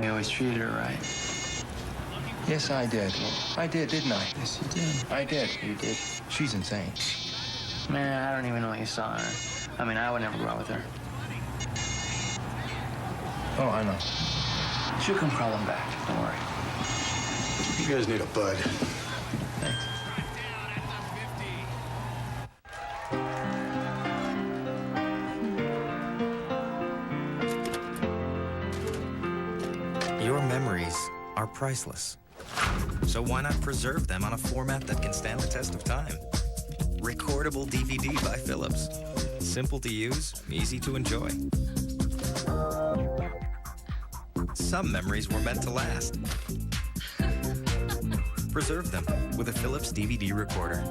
We always treated her right. Yes, I did. I did, didn't I? Yes, you did. I did. You did. She's insane. Man, I don't even know what you saw in her. I mean, I would never go out with her. Oh, I know. She'll come crawling back. Don't worry. You guys need a bud. Thanks. Your memories are priceless. So why not preserve them on a format that can stand the test of time? Recordable DVD by Philips. Simple to use, easy to enjoy. Some memories were meant to last. Preserve them with a Philips DVD recorder.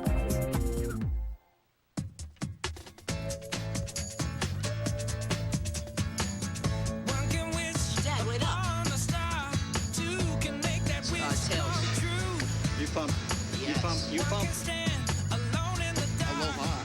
You pump. Yes. You pump. You pump. Aloha.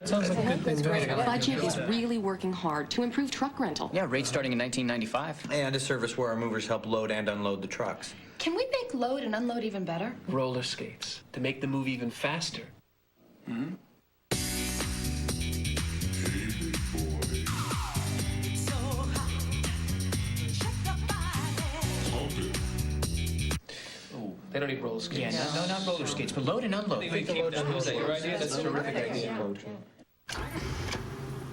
Sounds like a good thing. Budget is really working hard to improve truck rental. Yeah, rates starting in 1995. And a service where our movers help load and unload the trucks. Can we make load and unload even better? Roller skates to make the move even faster. Mm-hmm. Oh, they don't need roller skates. Yeah, no, not roller skates, but load and unload. I think your idea? That's a terrific idea.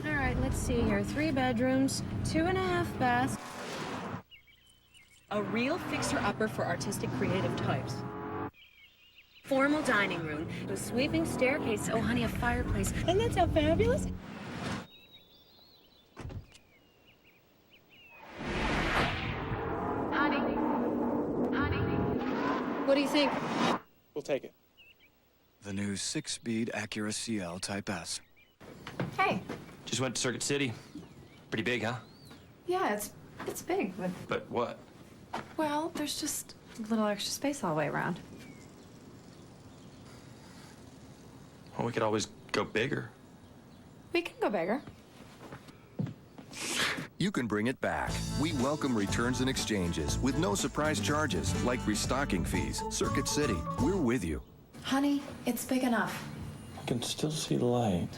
All right, let's see here. 3 bedrooms, 2.5 baths. A real fixer-upper for artistic creative types. Formal dining room, A sweeping staircase. Oh, honey, a fireplace. and that's how fabulous. Honey. What do you think? We'll take it. The new 6-speed Acura CL Type S. Hey. Just went to Circuit City. Pretty big, huh? Yeah, it's big, But what? well, there's just a little extra space all the way around. Well, we could always go bigger. We can go bigger. You can bring it back. We welcome returns and exchanges with no surprise charges like restocking fees. Circuit City, we're with you. Honey, it's big enough. I can still see the light.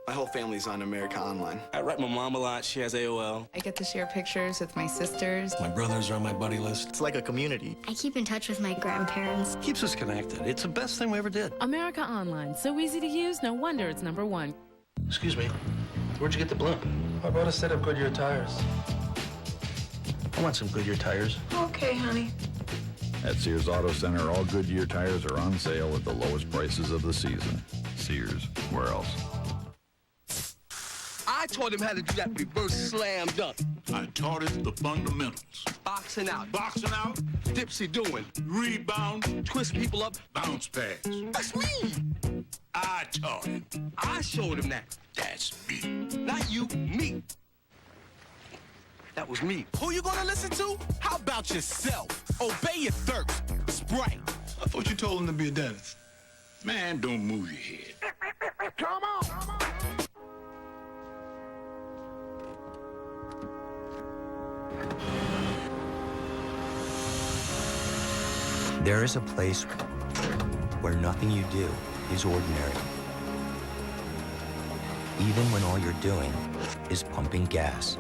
My whole family's on America Online. I write my mom a lot. She has AOL. I get to share pictures with my sisters. My brothers are on my buddy list. It's like a community. I keep in touch with my grandparents. Keeps us connected. It's the best thing we ever did. America Online. So easy to use, no wonder it's #1. Excuse me. Where'd you get the blimp? I bought a set of Goodyear tires. I want some Goodyear tires. Okay, honey. At Sears Auto Center, all Goodyear tires are on sale at the lowest prices of the season. Sears, where else? I taught him how to do that reverse slam dunk. I taught him the fundamentals. Boxing out. Boxing out. Dipsy doing. Rebound. Twist people up. Bounce pass. That's me. I taught him. I showed him that. That's me. Not you, me. That was me. Who you gonna listen to? How about yourself? Obey your thirst. Sprite. I thought you told him to be a dentist. Man, don't move your head. Come on. There is a place where nothing you do is ordinary. Even when all you're doing is pumping gas.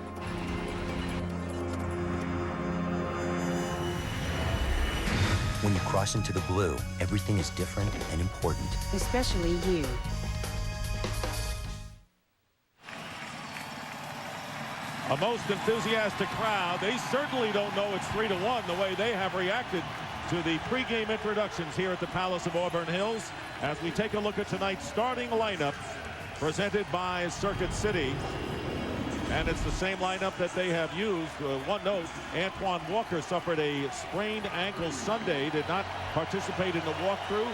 When you cross into the blue, everything is different and important. Especially you. A most enthusiastic crowd. They certainly don't know it's 3-1 the way they have reacted to the pregame introductions here at the Palace of Auburn Hills as we take a look at tonight's starting lineup presented by Circuit City. And it's the same lineup that they have used. One note, Antoine Walker suffered a sprained ankle Sunday, did not participate in the walkthrough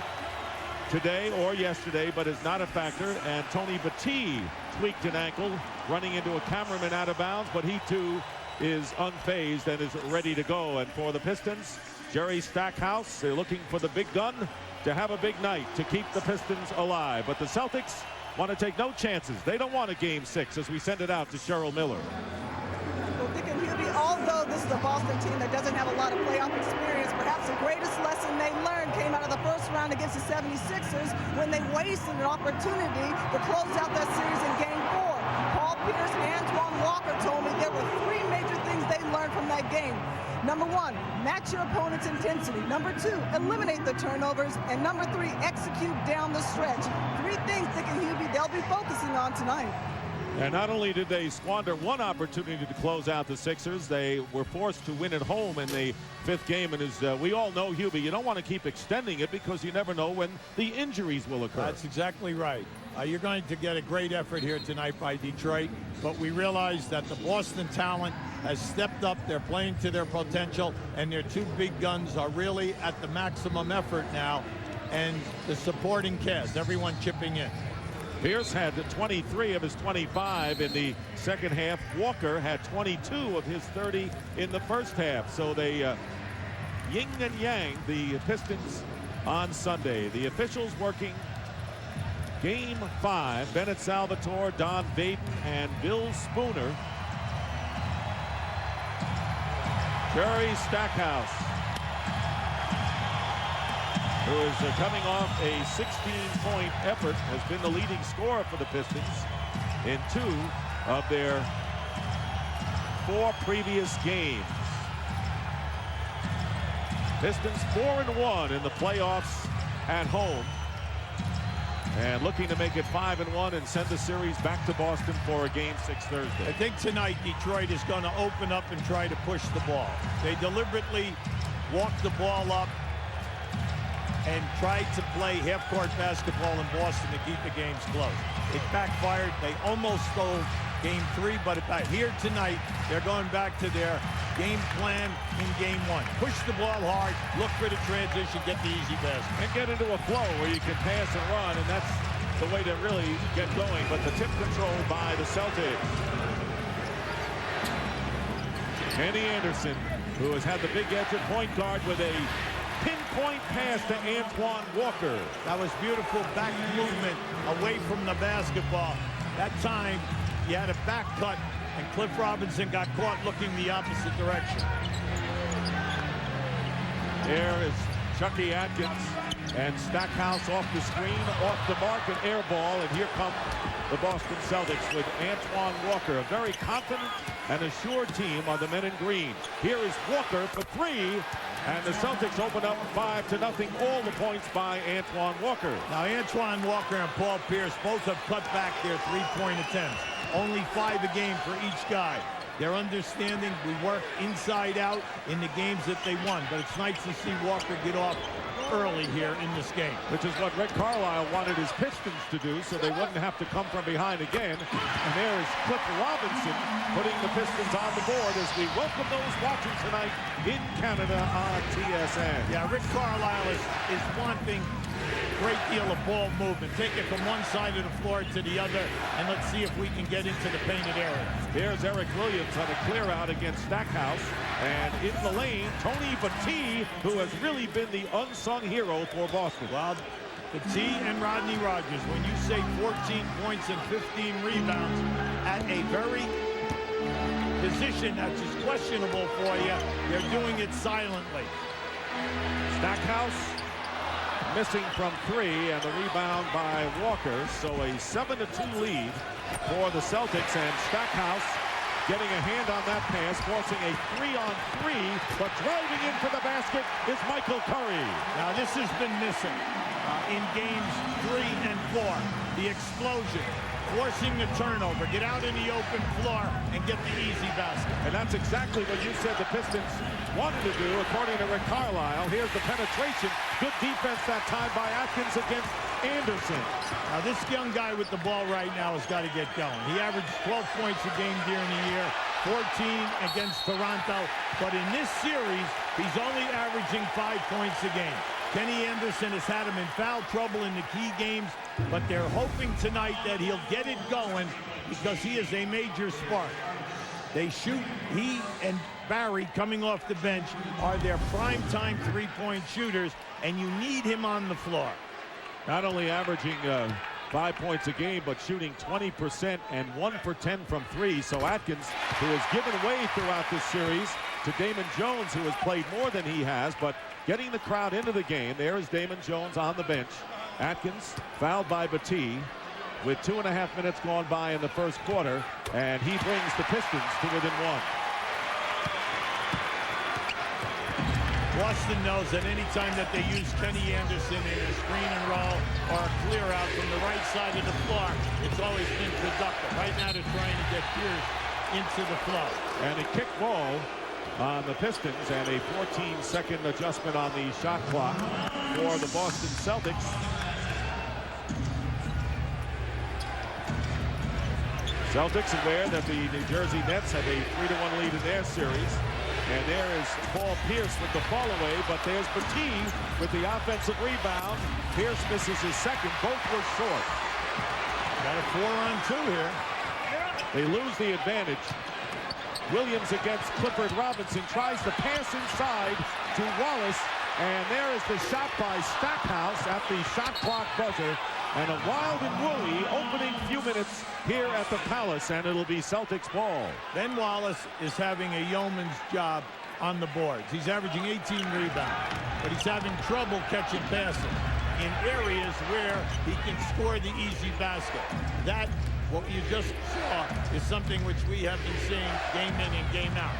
today or yesterday, but is not a factor. And Tony Battie tweaked an ankle running into a cameraman out of bounds, but he too is unfazed and is ready to go. And for the Pistons, Jerry Stackhouse, they're looking for the big gun to have a big night to keep the Pistons alive. But the Celtics want to take no chances. They don't want a Game 6 as we send it out to Cheryl Miller. Well, Dick and Hubie, although this is a Boston team that doesn't have a lot of playoff experience, perhaps the greatest lesson they learned came out of the first round against the 76ers when they wasted an opportunity to close out that series in Game 4. Paul Pierce and Antoine Walker told me there were 3 major things they learned from that game. Number 1, match your opponent's intensity. Number 2, eliminate the turnovers. And number 3, execute down the stretch. 3 things, Dick and Hubie, they'll be focusing on tonight. And not only did they squander one opportunity to close out the Sixers, they were forced to win at home in the 5th game. And as we all know, Hubie, you don't want to keep extending it because you never know when the injuries will occur. That's exactly right. You're going to get a great effort here tonight by Detroit, but we realize that the Boston talent has stepped up. They're playing to their potential, and their 2 big guns are really at the maximum effort now, and the supporting cast, everyone chipping in. Pierce had 23 of his 25 in the second half. Walker had 22 of his 30 in the first half. So they yin and yang the Pistons on Sunday. The officials working Game 5. Bennett Salvatore, Don Vape, and Bill Spooner. Jerry Stackhouse, who is coming off a 16-point effort, has been the leading scorer for the Pistons in 2 of their 4 previous games. Pistons 4-1 in the playoffs at home, and looking to make it 5-1 and send the series back to Boston for a Game 6 Thursday. I think tonight Detroit is going to open up and try to push the ball. They deliberately walked the ball up and tried to play half-court basketball in Boston to keep the games close. It backfired. They almost stole Game 3, but here tonight, they're going back to their game plan in Game 1. Push the ball hard, look for the transition, get the easy basket. And get into a flow where you can pass and run, and that's the way to really get going. But the tip controlled by the Celtics. Kenny Anderson, who has had the big edge at point guard with a pinpoint pass to Antoine Walker. That was beautiful back movement away from the basketball. That time, he had a back cut, and Cliff Robinson got caught looking the opposite direction. There is Chucky Atkins, and Stackhouse off the screen, off the mark, an air ball, and here come the Boston Celtics with Antoine Walker, a very confident and assured team on the men in green. Here is Walker for 3. And the Celtics open up 5-0, all the points by Antoine Walker. Now, Antoine Walker and Paul Pierce both have cut back their 3-point attempts. Only 5 a game for each guy. They're understanding we work inside out in the games that they won. But it's nice to see Walker get off early here in this game. Which is what Rick Carlisle wanted his Pistons to do, so they wouldn't have to come from behind again. And there is Cliff Robinson putting the Pistons on the board as we welcome those watching tonight in Canada on TSN. Yeah, Rick Carlisle is wanting a great deal of ball movement. Take it from one side of the floor to the other, and let's see if we can get into the painted area. Here's Eric Williams on a clear out against Stackhouse. And in the lane, Tony Battie, who has really been the unsung hero for Boston. Well, Battie and Rodney Rogers, when you say 14 points and 15 rebounds at a very position that's just questionable for you, they're doing it silently. Stackhouse missing from 3, and the rebound by Walker. So a 7-2 lead for the Celtics, and Stackhouse getting a hand on that pass, forcing a 3-on-3, but driving in for the basket is Michael Curry. Now this has been missing in games 3 and 4. The explosion, forcing the turnover, get out in the open floor and get the easy basket. And that's exactly what you said the Pistons wanted to do, according to Rick Carlisle. Here's the penetration. Good defense that time by Atkins against Anderson. Now this young guy with the ball right now has got to get going. He averaged 12 points a game during the year, 14 against Toronto. But in this series, he's only averaging 5 points a game. Kenny Anderson has had him in foul trouble in the key games, but they're hoping tonight that he'll get it going because he is a major spark. They shoot. He and Barry, coming off the bench, are their prime-time three-point shooters, and you need him on the floor. Not only averaging 5 points a game, but shooting 20% and 1 for 10 from 3. So Atkins, who has given way throughout this series to Damon Jones, who has played more than he has, but getting the crowd into the game. There is Damon Jones on the bench. Atkins fouled by Battie with 2.5 minutes gone by in the first quarter, and he brings the Pistons to within 1. Boston knows that any time that they use Kenny Anderson in a screen and roll or a clear out from the right side of the floor, it's always been productive. Right now they're trying to get Pierce into the flow. And a kick ball on the Pistons and a 14-second adjustment on the shot clock for the Boston Celtics. Celtics aware that the New Jersey Nets have a 3-1 lead in their series. And there is Paul Pierce with the fall away, but there's Battie with the offensive rebound. Pierce misses his second. Both were short. Got a 4-on-2 here. They lose the advantage. Williams against Clifford Robinson tries to pass inside to Wallace. And there is the shot by Stackhouse at the shot clock buzzer. And a wild and woolly opening few minutes here at the Palace, and it'll be Celtics ball. Ben Wallace is having a yeoman's job on the boards. He's averaging 18 rebounds, but he's having trouble catching passes in areas where he can score the easy basket. That, what you just saw, is something which we have been seeing game in and game out.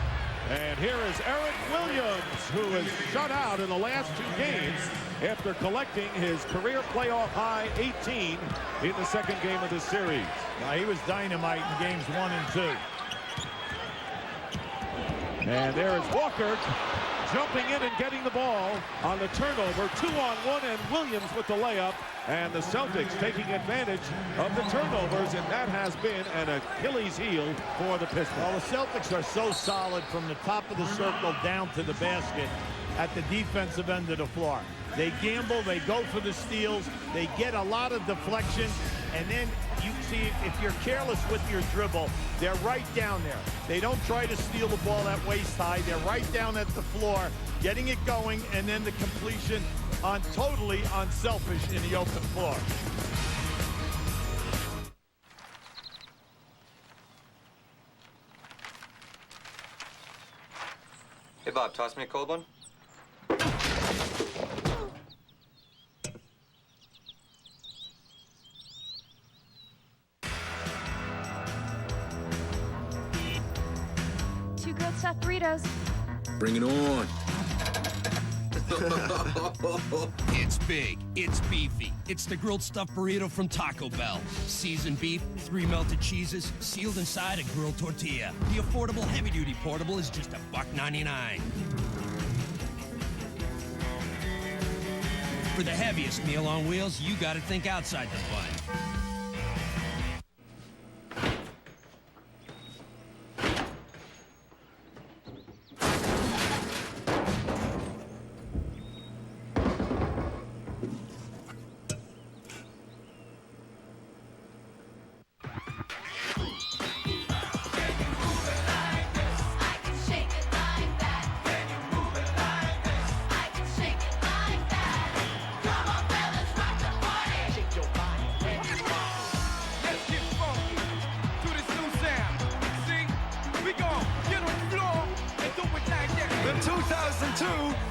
And here is Eric Williams, who is shut out in the last 2 games after collecting his career playoff high 18 in the second game of the series. Now, he was dynamite in games 1 and 2. And there is Walker jumping in and getting the ball on the turnover. 2-on-1, and Williams with the layup. And the Celtics taking advantage of the turnovers, and that has been an Achilles heel for the Pistons. Well, the Celtics are so solid from the top of the circle down to the basket at the defensive end of the floor. They gamble, they go for the steals, they get a lot of deflection, and then you see if you're careless with your dribble, they're right down there. They don't try to steal the ball at waist high. They're right down at the floor, getting it going, and then the completion on totally unselfish in the open floor. Hey, Bob, toss me a cold one. Two grilled stuffed burritos. Bring it on. It's big, it's beefy. It's the grilled stuffed burrito from Taco Bell. Seasoned beef, 3 melted cheeses, sealed inside a grilled tortilla. The affordable heavy-duty portable is just $1.99. For the heaviest meal on wheels, you gotta think outside the bun.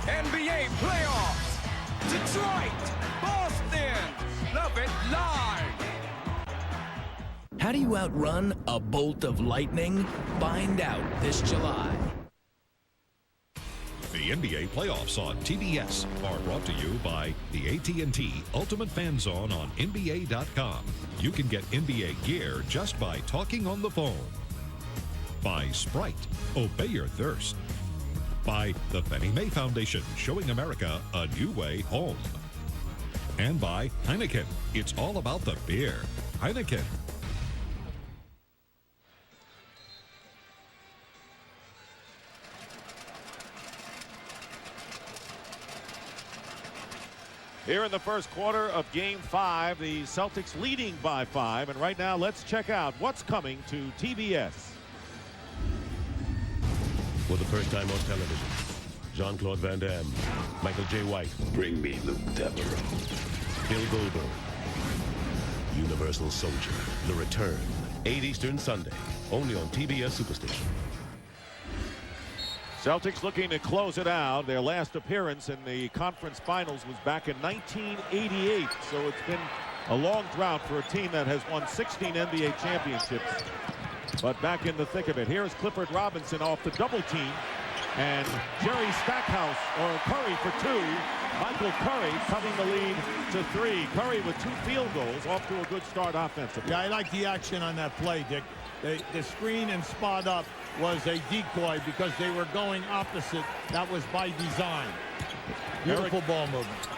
NBA playoffs. Detroit, Boston, love it live. How do you outrun a bolt of lightning? Find out this July. The NBA playoffs on TBS are brought to you by the AT&T Ultimate Fan Zone on NBA.com. You can get NBA gear just by talking on the phone. By Sprite, obey your thirst. By the Fannie Mae Foundation, showing America a new way home. And by Heineken, it's all about the beer. Heineken. Here in the first quarter of Game 5, the Celtics leading by 5. And right now, let's check out what's coming to TBS. For the first time on television, Jean-Claude Van Damme, Michael J. White. Bring me Luke Devereaux. Bill Goldberg. Universal Soldier, The Return. 8 Eastern Sunday, only on TBS Superstation. Celtics looking to close it out. Their last appearance in the conference finals was back in 1988. So it's been a long drought for a team that has won 16 NBA championships. But back in the thick of it. Here's Clifford Robinson off the double team. And Jerry Stackhouse, or Curry for two. Michael Curry cutting the lead to 3. Curry with 2 field goals, off to a good start offensively. Yeah, I like the action on that play, Dick. The screen and spot up was a decoy because they were going opposite. That was by design. Beautiful ball movement.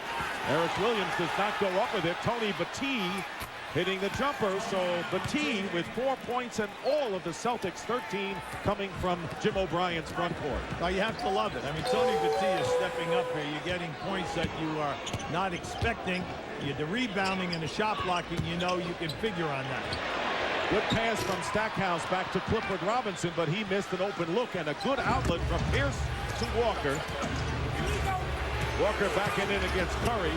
Eric Williams does not go up with it. Tony Battie hitting the jumper. So Battie with 4 points, and all of the Celtics 13 coming from Jim O'Brien's front court. Well, you have to love it. I mean, Tony Battie is stepping up here. You're getting points that you are not expecting. The rebounding and the shot blocking, you know you can figure on that. Good pass from Stackhouse back to Clifford Robinson, but he missed an open look, and a good outlet from Pierce to Walker. Walker backing in against Curry,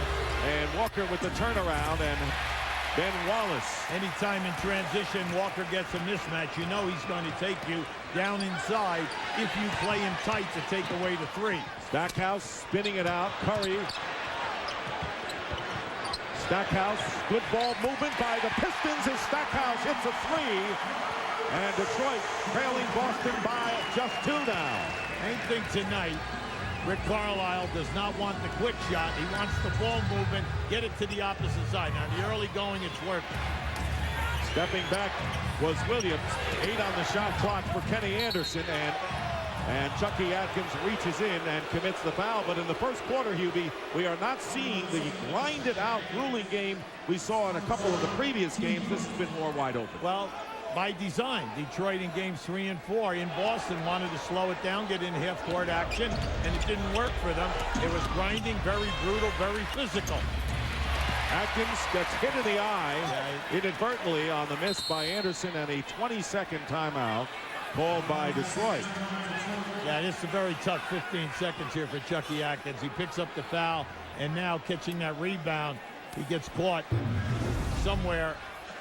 and Walker with the turnaround, and Ben Wallace. Anytime in transition, Walker gets a mismatch, you know he's going to take you down inside if you play him tight to take away the 3. Stackhouse spinning it out. Curry. Stackhouse, good ball movement by the Pistons as Stackhouse hits a 3. And Detroit trailing Boston by just 2 now. Main thing tonight, Rick Carlisle does not want the quick shot. He wants the ball movement, get it to the opposite side. Now, the early going, it's working. Stepping back was Williams. 8 on the shot clock for Kenny Anderson, and Chucky Atkins reaches in and commits the foul. But in the first quarter, Hubie, we are not seeing the grinded-out, grueling game we saw in a couple of the previous games. This has been more wide open. Well, by design, Detroit in games 3 and 4 in Boston wanted to slow it down, get in half-court action, and it didn't work for them. It was grinding, very brutal, very physical. Atkins gets hit in the eye inadvertently on the miss by Anderson, and a 20-second timeout called by Detroit. Yeah, it's a very tough 15 seconds here for Chucky Atkins. He picks up the foul, and now catching that rebound, he gets caught somewhere,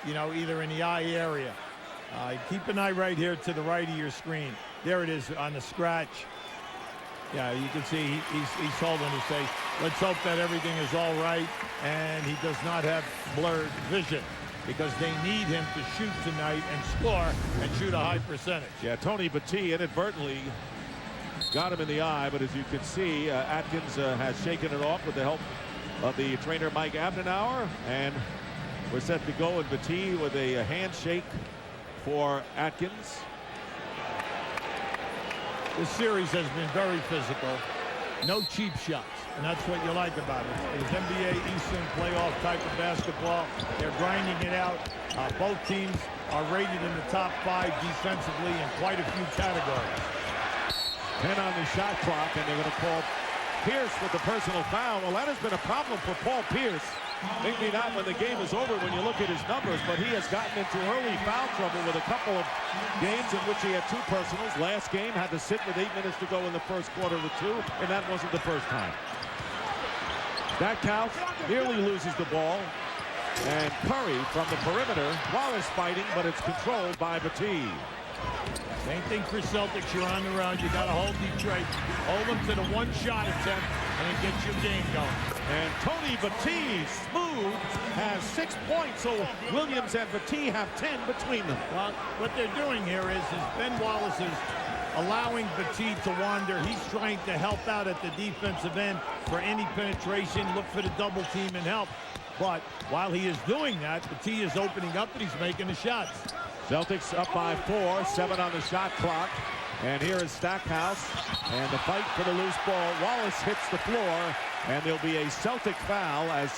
you know, either in the eye area. Keep an eye right here to the right of your screen. There it is on the scratch. Yeah, you can see he's holding his face. Let's hope that everything is all right, and he does not have blurred vision, because they need him to shoot tonight and score and shoot a high percentage. Yeah, Tony Battie inadvertently got him in the eye, but as you can see, Atkins has shaken it off with the help of the trainer Mike Abdenauer, and we're set to go, and Battie with a handshake for Atkins. This series has been very physical. No cheap shots, and that's what you like about it. It's NBA Eastern playoff type of basketball. They're grinding it out. Both teams are rated in the top 5 defensively in quite a few categories. 10 on the shot clock, and they're going to call Pierce with the personal foul. Well, that has been a problem for Paul Pierce. Maybe not when the game is over when you look at his numbers, but he has gotten into early foul trouble with a couple of games in which he had 2 personals. Last game had to sit with 8 minutes to go in the first quarter with 2, and that wasn't the first time. Stackhouse nearly loses the ball, and Curry from the perimeter. Wallace fighting, but it's controlled by Battie. Same thing for Celtics. You're on the round. You got to hold Detroit. Hold them to the 1-shot attempt, and it gets your game going. And Tony Battie, smooth, has 6 points, so Williams and Battie have 10 between them. Well, what they're doing here is Ben Wallace is allowing Battie to wander. He's trying to help out at the defensive end for any penetration, look for the double team and help. But while he is doing that, Battie is opening up and he's making the shots. Celtics up by 4, 7 on the shot clock. And here is Stackhouse, and the fight for the loose ball. Wallace hits the floor, and there'll be a Celtic foul as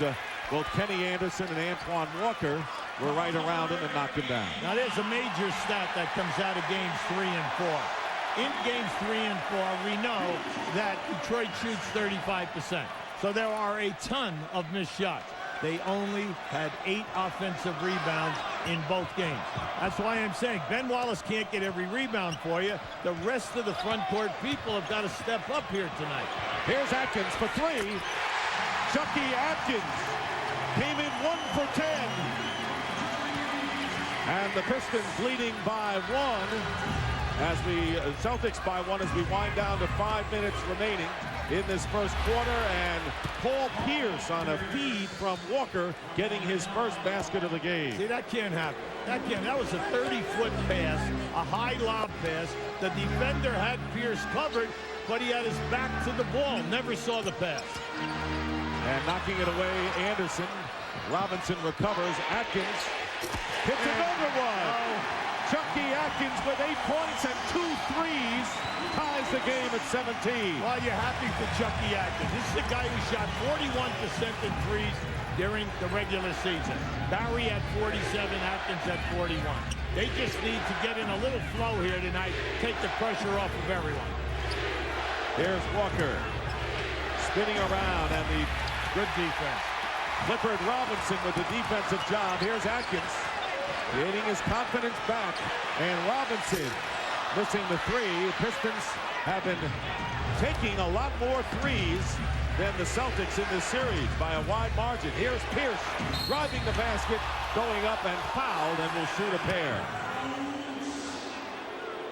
both Kenny Anderson and Antoine Walker were right around him and knocked him down. Now there's a major stat that comes out of games 3 and 4. In games 3 and 4, we know that Detroit shoots 35%. So there are a ton of missed shots. They only had 8 offensive rebounds in both games. That's why I'm saying Ben Wallace can't get every rebound for you. The rest of the front court people have got to step up here tonight. Here's Atkins for 3. Chucky Atkins came in 1 for 10. And the Pistons leading by 1 as Celtics by 1 as we wind down to 5 minutes remaining in this first quarter, and Paul Pierce on a feed from Walker getting his first basket of the game. See, that can't happen. That was a 30-foot pass, a high lob pass. The defender had Pierce covered, but he had his back to the ball, never saw the pass. And knocking it away, Anderson. Robinson recovers. Atkins hits another one. Chucky Atkins with 8 points and 2 threes ties the game at 17. Well, you're happy for Chucky Atkins. This is the guy who shot 41% in threes during the regular season. Barry at 47, Atkins at 41. They just need to get in a little flow here tonight, take the pressure off of everyone. Here's Walker spinning around, and the good defense. Clifford Robinson with the defensive job. Here's Atkins getting his confidence back, and Robinson missing the 3. Pistons have been taking a lot more threes than the Celtics in this series by a wide margin. Here's Pierce driving the basket, going up and fouled, and will shoot a pair.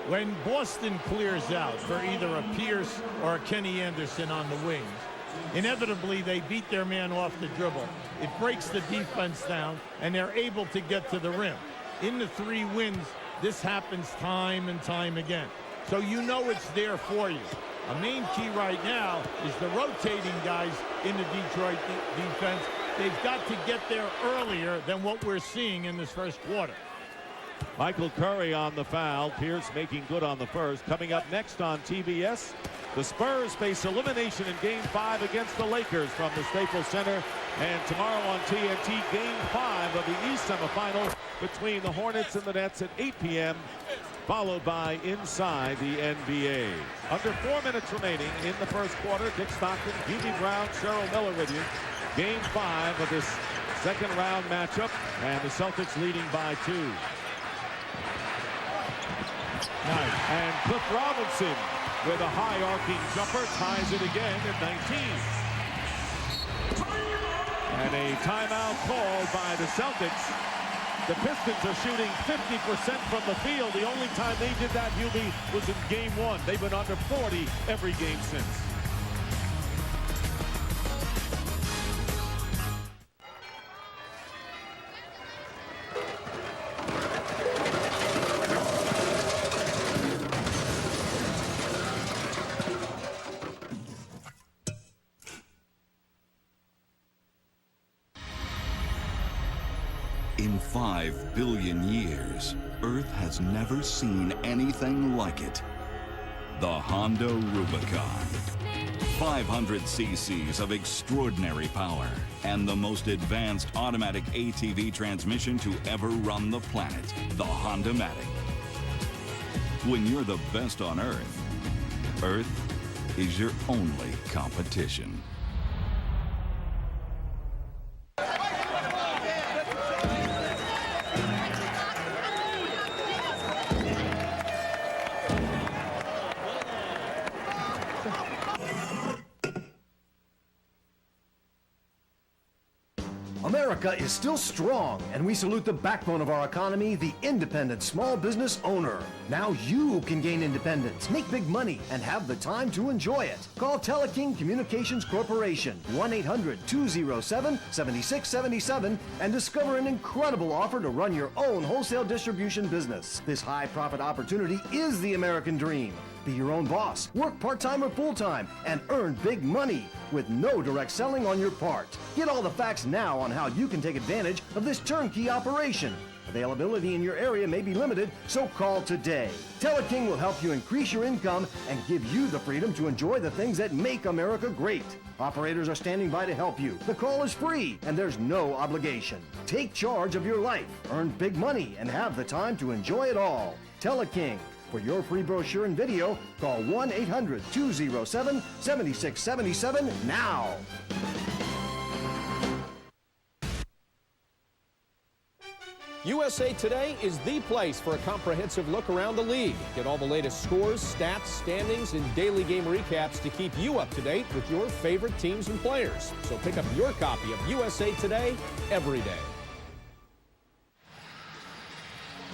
When Boston clears out for either a Pierce or a Kenny Anderson on the wings, inevitably they beat their man off the dribble. It breaks the defense down, and they're able to get to the rim. In the 3 wins, this happens time and time again. So you know it's there for you. A main key right now is the rotating guys in the Detroit defense. They've got to get there earlier than what we're seeing in this first quarter. Michael Curry on the foul. Pierce making good on the first. Coming up next on TBS, the Spurs face elimination in Game 5 against the Lakers from the Staples Center. And tomorrow on TNT, Game 5 of the East semifinal between the Hornets and the Nets at 8 p.m., followed by Inside the NBA. Under 4 minutes remaining in the first quarter. Dick Stockton, Hubie Brown, Cheryl Miller with you. Game 5 of this second round matchup, and the Celtics leading by 2. Nice. And Cliff Robinson with a high arcing jumper ties it again at 19. And a timeout called by the Celtics. The Pistons are shooting 50% from the field. The only time they did that, Hubie, was in Game 1. They've been under 40 every game since. In 5 billion years, Earth has never seen anything like it. The Honda Rubicon. 500 cc's of extraordinary power and the most advanced automatic ATV transmission to ever run the planet, the Honda-matic. When you're the best on Earth, Earth is your only competition. America is still strong, and we salute the backbone of our economy, the independent small business owner. Now you can gain independence, make big money, and have the time to enjoy it. Call Teleking Communications Corporation, 1-800-207-7677, and discover an incredible offer to run your own wholesale distribution business. This high-profit opportunity is the American dream. Be your own boss, work part-time or full-time, and earn big money with no direct selling on your part. Get all the facts now on how you can take advantage of this turnkey operation. Availability in your area may be limited, so call today. Teleking will help you increase your income and give you the freedom to enjoy the things that make America great. Operators are standing by to help you. The call is free, and there's no obligation. Take charge of your life, earn big money, and have the time to enjoy it all. Teleking. For your free brochure and video, call 1-800-207-7677 now. USA Today is the place for a comprehensive look around the league. Get all the latest scores, stats, standings, and daily game recaps to keep you up to date with your favorite teams and players. So pick up your copy of USA Today every day.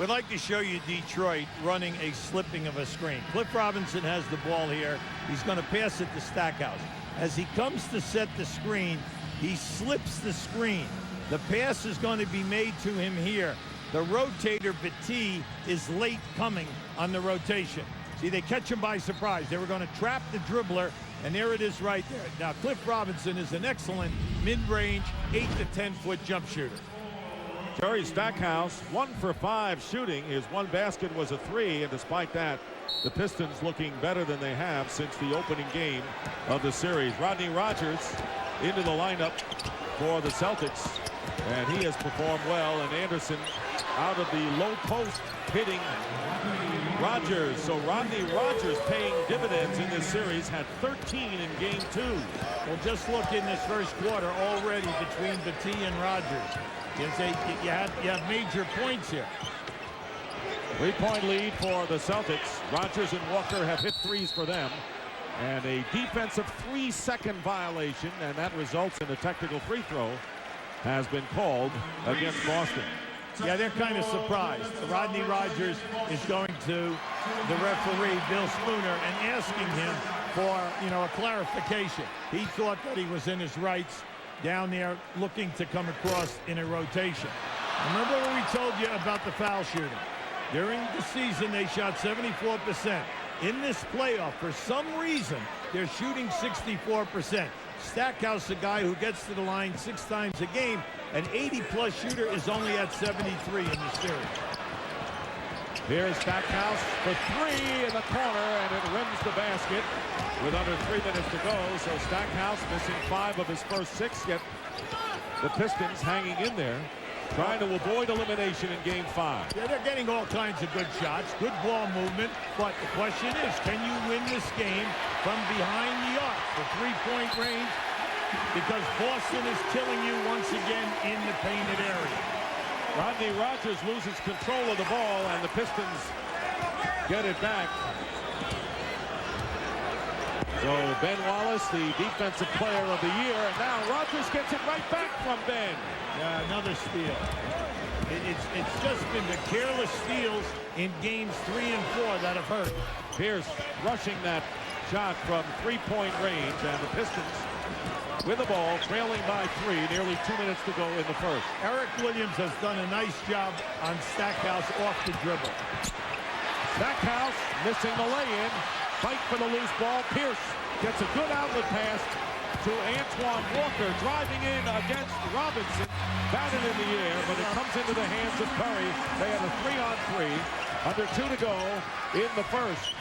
We'd like to show you Detroit running a slipping of a screen. Cliff Robinson has the ball here. He's going to pass it to Stackhouse. As he comes to set the screen, he slips the screen. The pass is going to be made to him here. The rotator, Petit, is late coming on the rotation. See, they catch him by surprise. They were going to trap the dribbler, and there it is right there. Now, Cliff Robinson is an excellent mid-range 8 to 10-foot jump shooter. Jerry Stackhouse, 1 for 5 shooting. His one basket was a 3, and despite that, the Pistons looking better than they have since the opening game of the series. Rodney Rogers into the lineup for the Celtics, and he has performed well. And Anderson out of the low post hitting Rogers. So Rodney Rogers paying dividends in this series, had 13 in game 2. Well, just look in this first quarter already between Petit and Rogers. You have major points here. 3-point lead for the Celtics. Rogers and Walker have hit threes for them. And a defensive 3-second violation, and that results in a technical free throw, has been called against Boston. Yeah, they're kind of surprised. Rodney Rogers is going to the referee, Bill Spooner, and asking him for, a clarification. He thought that he was in his rights down there looking to come across in a rotation. Remember what we told you about the foul shooting? During the season, they shot 74%. In this playoff, for some reason, they're shooting 64%. Stackhouse, a guy who gets to the line 6 times a game, an 80-plus shooter, is only at 73 in the series. Here's Stackhouse for 3 in the corner, and it rims the basket with under 3 minutes to go. So Stackhouse missing 5 of his first 6, yet the Pistons hanging in there, trying to avoid elimination in game 5. Yeah, they're getting all kinds of good shots, good ball movement, but the question is, can you win this game from behind the arc for 3-point range? Because Boston is killing you once again in the painted area. Rodney Rogers loses control of the ball, and the Pistons get it back. So Ben Wallace, the defensive player of the year, and now Rogers gets it right back from Ben. Yeah, another steal. It's just been the careless steals in games 3 and 4 that have hurt. Pierce rushing that shot from 3-point range, and the Pistons with the ball, trailing by 3, nearly 2 minutes to go in the first. Eric Williams has done a nice job on Stackhouse off the dribble. Stackhouse missing the lay-in. Fight for the loose ball. Pierce gets a good outlet pass to Antoine Walker, driving in against Robinson. Batted in the air, but it comes into the hands of Curry. They have a 3-on-3. Under 2 to go in the first.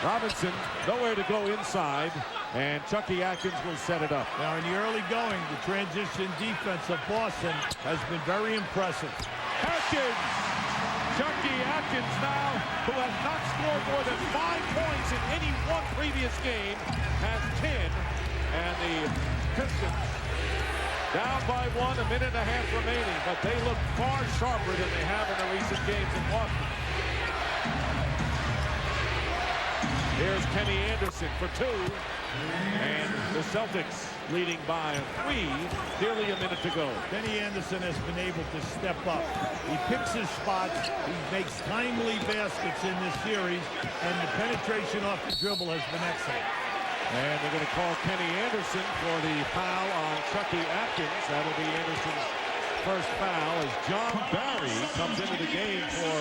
Robinson nowhere to go inside, and Chucky Atkins will set it up. Now in the early going, the transition defense of Boston has been very impressive. Atkins! Chucky Atkins now, who has not scored more than 5 points in any one previous game, has 10, and the Pistons down by 1, a minute and a half remaining, but they look far sharper than they have in the recent games in Boston. Here's Kenny Anderson for 2, and the Celtics leading by 3, nearly a minute to go. Kenny Anderson has been able to step up. He picks his spots, he makes timely baskets in this series, and the penetration off the dribble has been excellent. And they're going to call Kenny Anderson for the foul on Chucky Atkins. That'll be Anderson's first foul as John Barry comes into the game for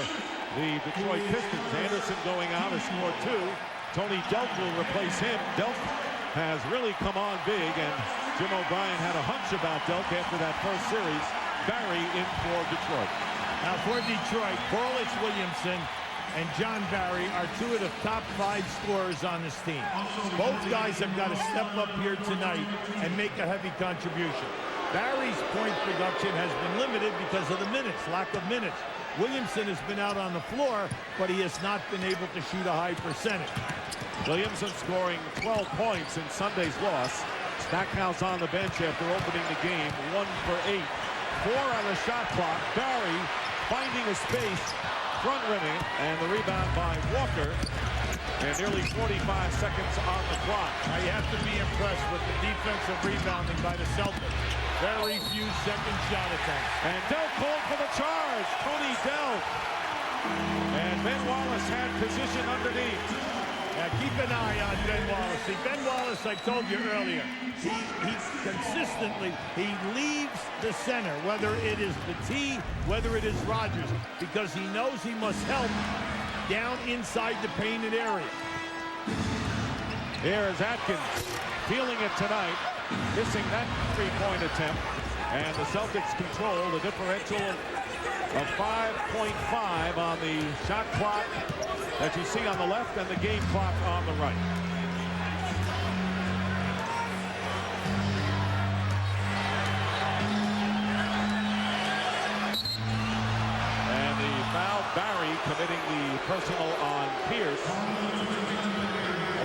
the Detroit Pistons. Anderson going out has scored 2. Tony Delk will replace him. Delk has really come on big, and Jim O'Brien had a hunch about Delk after that first series. Barry in for Detroit. Now for Detroit, Corliss Williamson and John Barry are 2 of the top 5 scorers on this team. Both guys have got to step up here tonight and make a heavy contribution. Barry's point production has been limited because of the minutes, lack of minutes. Williamson has been out on the floor, but he has not been able to shoot a high percentage. Williamson scoring 12 points in Sunday's loss. Stackhouse on the bench after opening the game, 1 for 8 4 on the shot clock. Barry finding a space, front rimming, and the rebound by Walker. And nearly 45 seconds on the clock. Now you have to be impressed with the defensive rebounding by the Celtics. Very few second shot attempts. And Dell called for the charge. Tony Dell. And Ben Wallace had position underneath. Now keep an eye on Ben Wallace. See, Ben Wallace, I told you earlier, he consistently, he leaves the center, whether it is Petit, whether it is Rogers, because he knows he must help down inside the painted area. Here is Atkins feeling it tonight, missing that three-point attempt. And the Celtics control the differential of 5.5 on the shot clock that you see on the left and the game clock on the right. And the foul, Barry committing the personal on Pierce.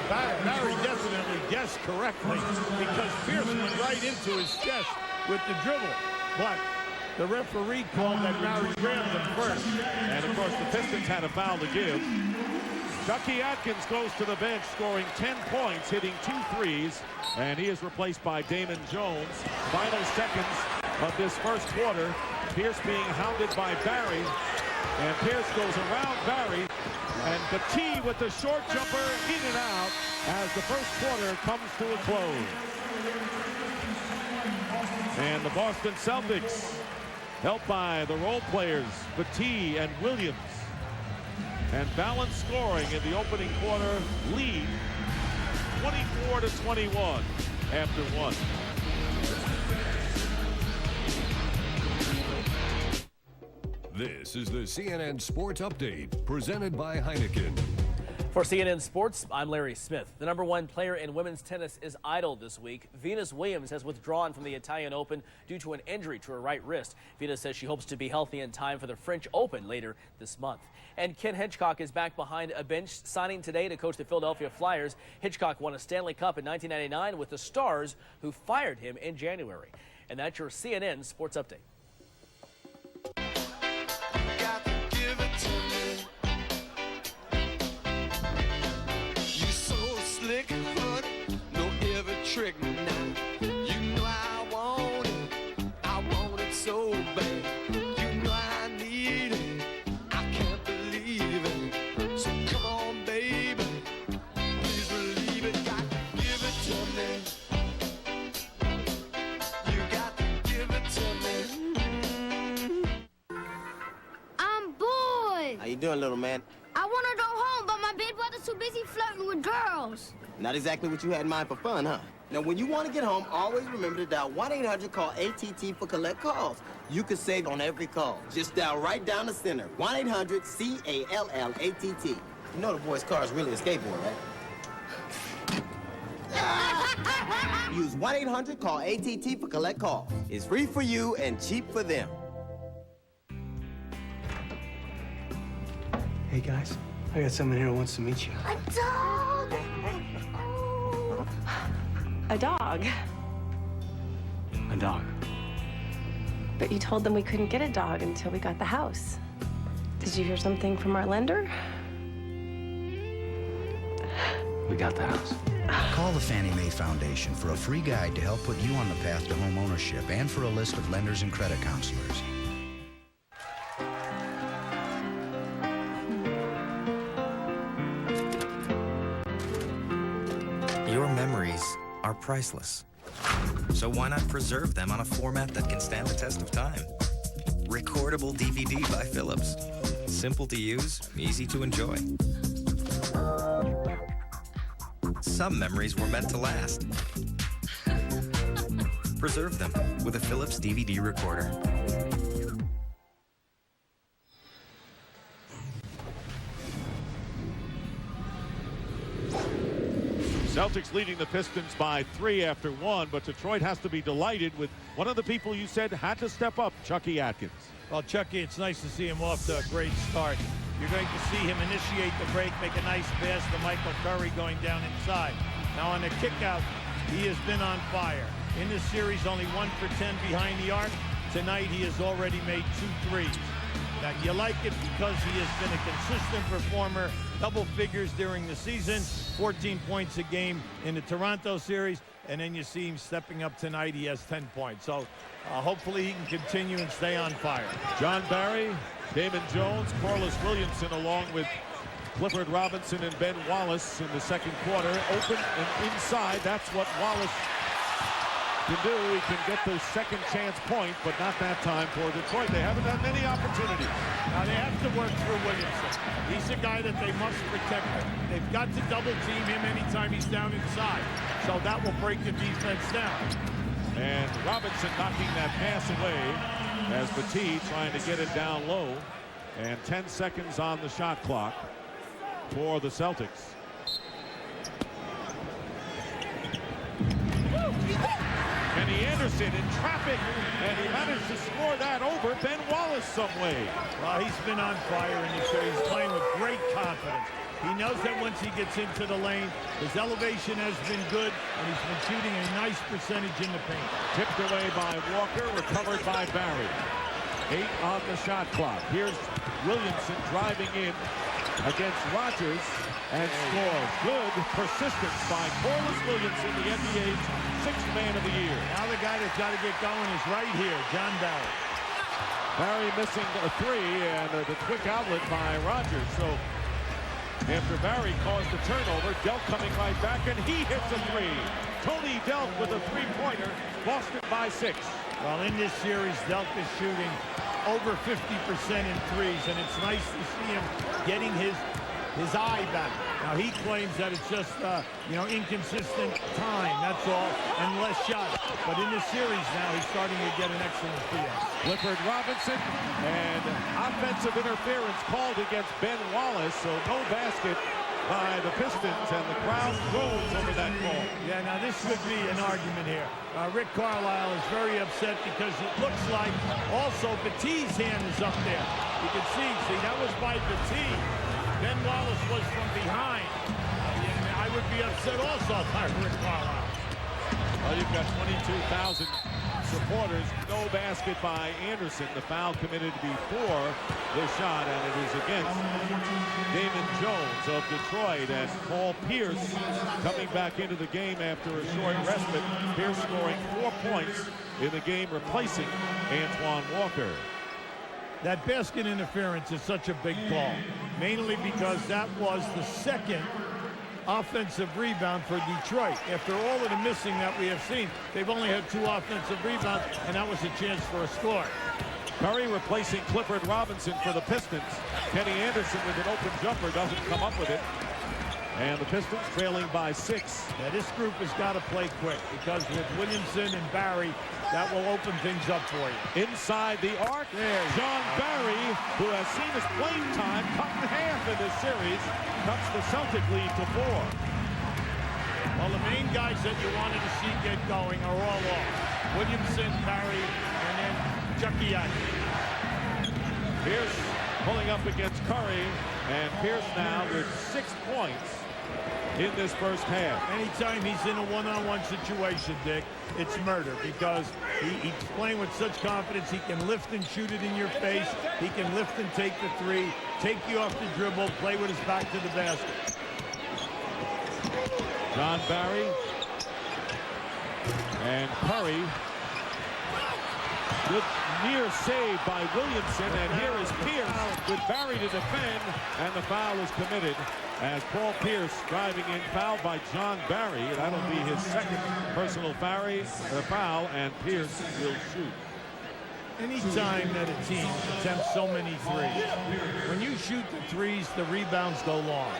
Barry definitely guessed correctly because Pierce went right into his chest with the dribble. But the referee called that Barry grabbed him first. And of course the Pistons had a foul to give. Chucky Atkins goes to the bench, scoring 10 points, hitting 2 threes, and he is replaced by Damon Jones. Final seconds of this first quarter. Pierce being hounded by Barry, and Pierce goes around Barry, and Petit with the short jumper in and out as the first quarter comes to a close. And the Boston Celtics, helped by the role players Petit and Williams, and balanced scoring in the opening quarter, lead 24-21 after 1. This is the CNN Sports Update, presented by Heineken. For CNN Sports, I'm Larry Smith. The #1 player in women's tennis is idle this week. Venus Williams has withdrawn from the Italian Open due to an injury to her right wrist. Venus says she hopes to be healthy in time for the French Open later this month. And Ken Hitchcock is back behind a bench, signing today to coach the Philadelphia Flyers. Hitchcock won a Stanley Cup in 1999 with the Stars, who fired him in January. And that's your CNN Sports Update. Slick, honey, no every trick now. You know I want it so bad. You know I need it, I can't believe it. So come on, baby, please believe it. Got to give it to me. You got to give it to me. I'm bored. How you doing, little man? I want to go home, but my big brother's too busy flirting with girls. Not exactly what you had in mind for fun, huh? Now, when you want to get home, always remember to dial 1-800-CALL-ATT for collect calls. You can save on every call. Just dial right down the center, 1-800-CALL-ATT. You know the boy's car is really a skateboard, right? Use 1-800-CALL-ATT for collect calls. It's free for you and cheap for them. Hey, guys, I got someone here who wants to meet you. A dog! A dog. A dog. But you told them we couldn't get a dog until we got the house. Did you hear something from our lender? We got the house. Call the Fannie Mae Foundation for a free guide to help put you on the path to home ownership and for a list of lenders and credit counselors. Your memories are priceless. So why not preserve them on a format that can stand the test of time? Recordable DVD by Philips. Simple to use, easy to enjoy. Some memories were meant to last. Preserve them with a Philips DVD recorder. Celtics leading the Pistons by 3 after 1, but Detroit has to be delighted with one of the people you said had to step up, Chucky Atkins. Well, Chucky, it's nice to see him off to a great start. You're going to see him initiate the break, make a nice pass to Michael Curry going down inside. Now on the kick out, he has been on fire. In this series, only 1 for 10 behind the arc, Tonight, he has already made 2 threes. Now, you like it because he has been a consistent performer, double figures during the season, 14 points a game in the Toronto series, and then you see him stepping up tonight. He has 10 points. So hopefully he can continue and stay on fire. John Barry, Damon Jones, Corliss Williamson, along with Clifford Robinson and Ben Wallace in the second quarter. Open and inside. That's what Wallace can do. He can get the second chance point, but not that time for Detroit. They haven't had many opportunities. Now they have to work through Williamson. He's a guy that they must protect. They've got to double team him anytime he's down inside. So that will break the defense down. And Robinson knocking that pass away as Petit trying to get it down low. And 10 seconds on the shot clock for the Celtics. Kenny Anderson in traffic, and he managed to score that over Ben Wallace some way. Well, he's been on fire, and he's playing with great confidence. He knows that once he gets into the lane, his elevation has been good, and he's been shooting a nice percentage in the paint. Tipped away by Walker, recovered by Barry. 8 on the shot clock. Here's Williamson driving in against Rogers and scores. Good persistence by Corliss Williamson, the NBA's 6th man of the year. Now the guy that's got to get going is right here, John Barry. Barry missing a 3, and the quick outlet by Rogers. So after Barry caused the turnover, Delk coming right back, and he hits a 3. Tony Delk with a 3-pointer, Boston by 6. Well, in this series, Delk is shooting over 50% in threes, and it's nice to see him getting his eye back. Now, he claims that it's just, inconsistent time, that's all, and less shots. But in this series now, he's starting to get an excellent feel. Clifford Robinson, and offensive interference called against Ben Wallace, so no basket by the Pistons, and the crowd groans over that call. Yeah, now this could be an argument here. Rick Carlisle is very upset because it looks like also Petit's hand is up there. You can see, that was by Petit. Ben Wallace was from behind. And I would be upset also by Rick Carlisle. Well, you've got 22,000 supporters. No basket by Anderson. The foul committed before the shot, and it is against Damon Jones of Detroit. And Paul Pierce coming back into the game after a short respite. Pierce scoring 4 points in the game, replacing Antoine Walker. That basket interference is such a big call, mainly because that was the second offensive rebound for Detroit. After all of the missing that we have seen, they've only had 2 offensive rebounds, and that was a chance for a score. Curry replacing Clifford Robinson for the Pistons. Kenny Anderson with an open jumper doesn't come up with it. And the Pistons trailing by 6. Now this group has got to play quick, because with Williamson and Barry, that will open things up for you. Inside the arc, John Barry, who has seen his playing time cut in half in this series, cuts the Celtic lead to 4. Well, the main guys that you wanted to see get going are all off. Williamson, Barry, and then Chuckiati. Pierce pulling up against Curry, and Pierce now with 6 points in this first half. Anytime he's in a one-on-one situation, Dick, it's murder, because he's playing with such confidence. He can lift and shoot it in your face. He can lift and take the 3, take you off the dribble, play with his back to the basket. John Barry and Curry. Good near save by Williamson, and here is Pierce with Barry to defend, and the foul is committed as Paul Pierce driving in, fouled by John Barry. That'll be his second personal foul, and Pierce will shoot. Anytime that a team attempts so many threes, when you shoot the threes, the rebounds go long.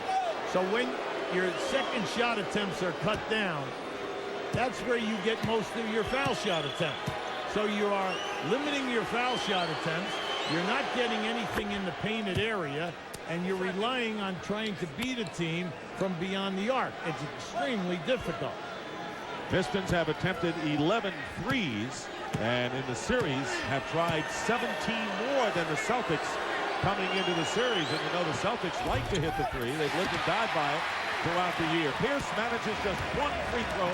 So when your second shot attempts are cut down, that's where you get most of your foul shot attempts. So you are limiting your foul shot attempts. You're not getting anything in the painted area, and you're relying on trying to beat a team from beyond the arc. It's extremely difficult. Pistons have attempted 11 threes, and in the series have tried 17 more than the Celtics coming into the series. And you know the Celtics like to hit the 3. They've lived and died by it throughout the year. Pierce manages just 1 free throw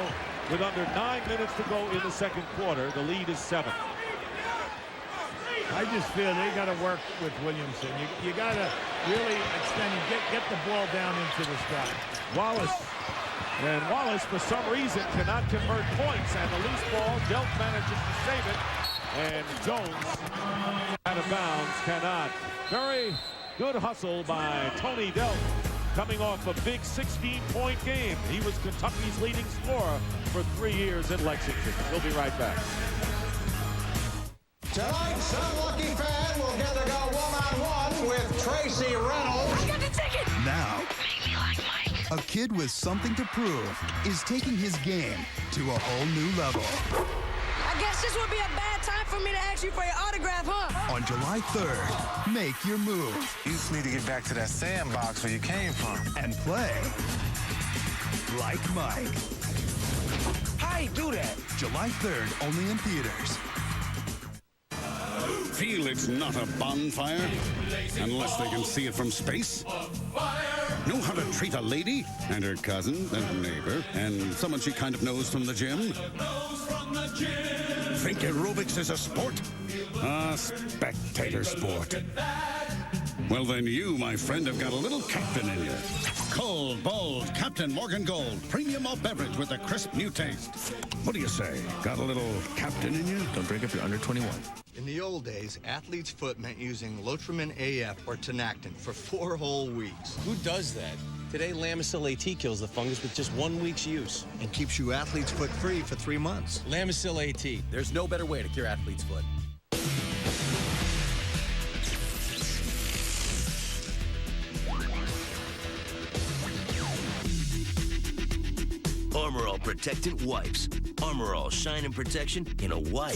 with under 9 minutes to go in the second quarter. The lead is 7. I just feel they got to work with Williamson. You got to really extend and get the ball down into the sky. Wallace, for some reason, cannot convert points, and the loose ball, Delk manages to save it, and Jones, out of bounds, cannot. Very good hustle by Tony Delk, coming off a big 16-point game. He was Kentucky's leading scorer for 3 years in Lexington. We'll be right back. Tonight, some lucky fan will get to go one-on-one with Tracy Reynolds. I got the ticket! Now, a kid with something to prove is taking his game to a whole new level. I guess this would be a bad time for me to ask you for your autograph, huh? On July 3rd, make your move. You just need to get back to that sandbox where you came from. And play like Mike. How you do that? July 3rd, only in theaters. Feel it's not a bonfire unless they can see it from space? Know how to treat a lady and her cousin and neighbor and someone she kind of knows from the gym? Think aerobics is a sport? A spectator sport. Well, then you, my friend, have got a little captain in you. Cold, bold, Captain Morgan Gold. Premium malt beverage with a crisp new taste. What do you say? Got a little captain in you? Don't drink if you're under 21. In the old days, athlete's foot meant using Lotrimin AF or Tenactin for 4 whole weeks. Who does that? Today, Lamisil AT kills the fungus with just 1 week's use. And keeps you athlete's foot free for 3 months. Lamisil AT. There's no better way to cure athlete's foot. Armor All Protectant Wipes. Armor All Shine and Protection in a wipe.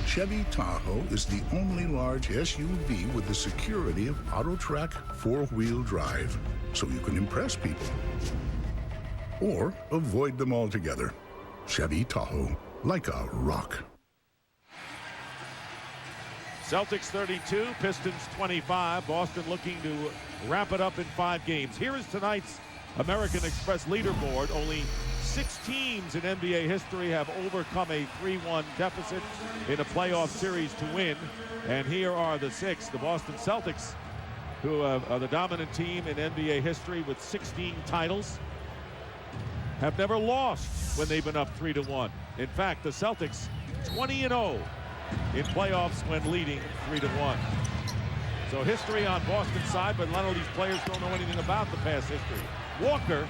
Chevy Tahoe is the only large SUV with the security of AutoTrack 4-wheel drive, so you can impress people. Or avoid them altogether. Chevy Tahoe, like a rock. Celtics 32, Pistons 25. Boston looking to wrap it up in 5 games. Here is tonight's American Express leaderboard. Only 6 teams in NBA history have overcome a 3-1 deficit in a playoff series to win. And here are the 6. The Boston Celtics, who are the dominant team in NBA history with 16 titles, have never lost when they've been up 3-1. In fact, the Celtics 20-0 in playoffs when leading 3-1. So history on Boston's side, but a lot of these players don't know anything about the past history. Walker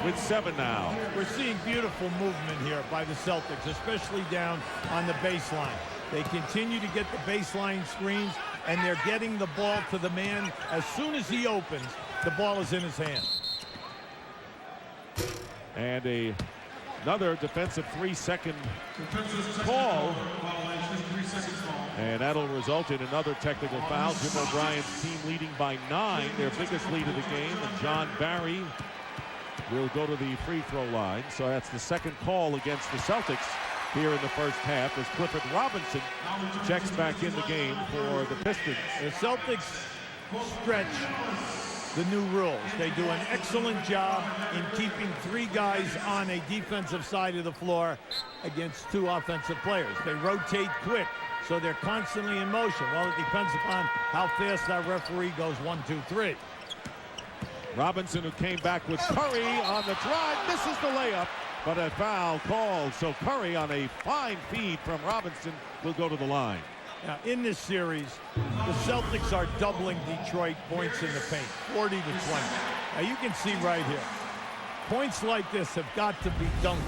with 7 now. We're seeing beautiful movement here by the Celtics, especially down on the baseline. They continue to get the baseline screens, and they're getting the ball to the man. As soon as he opens, the ball is in his hand. And another defensive 3-second call. And that'll result in another technical foul. Jim O'Brien's team leading by 9, their biggest lead of the game. And John Barry will go to the free throw line. So that's the second call against the Celtics here in the first half as Clifford Robinson checks back in the game for the Pistons. The Celtics stretch the new rules. They do an excellent job in keeping 3 guys on a defensive side of the floor against 2 offensive players. They rotate quick, so they're constantly in motion. Well, it depends upon how fast that referee goes 1, 2, 3. Robinson, who came back with Curry on the drive, misses the layup, but a foul called. So Curry, on a fine feed from Robinson, will go to the line. Now, in this series, the Celtics are doubling Detroit points in the paint, 40 to 20. Now, you can see right here, points like this have got to be dunked.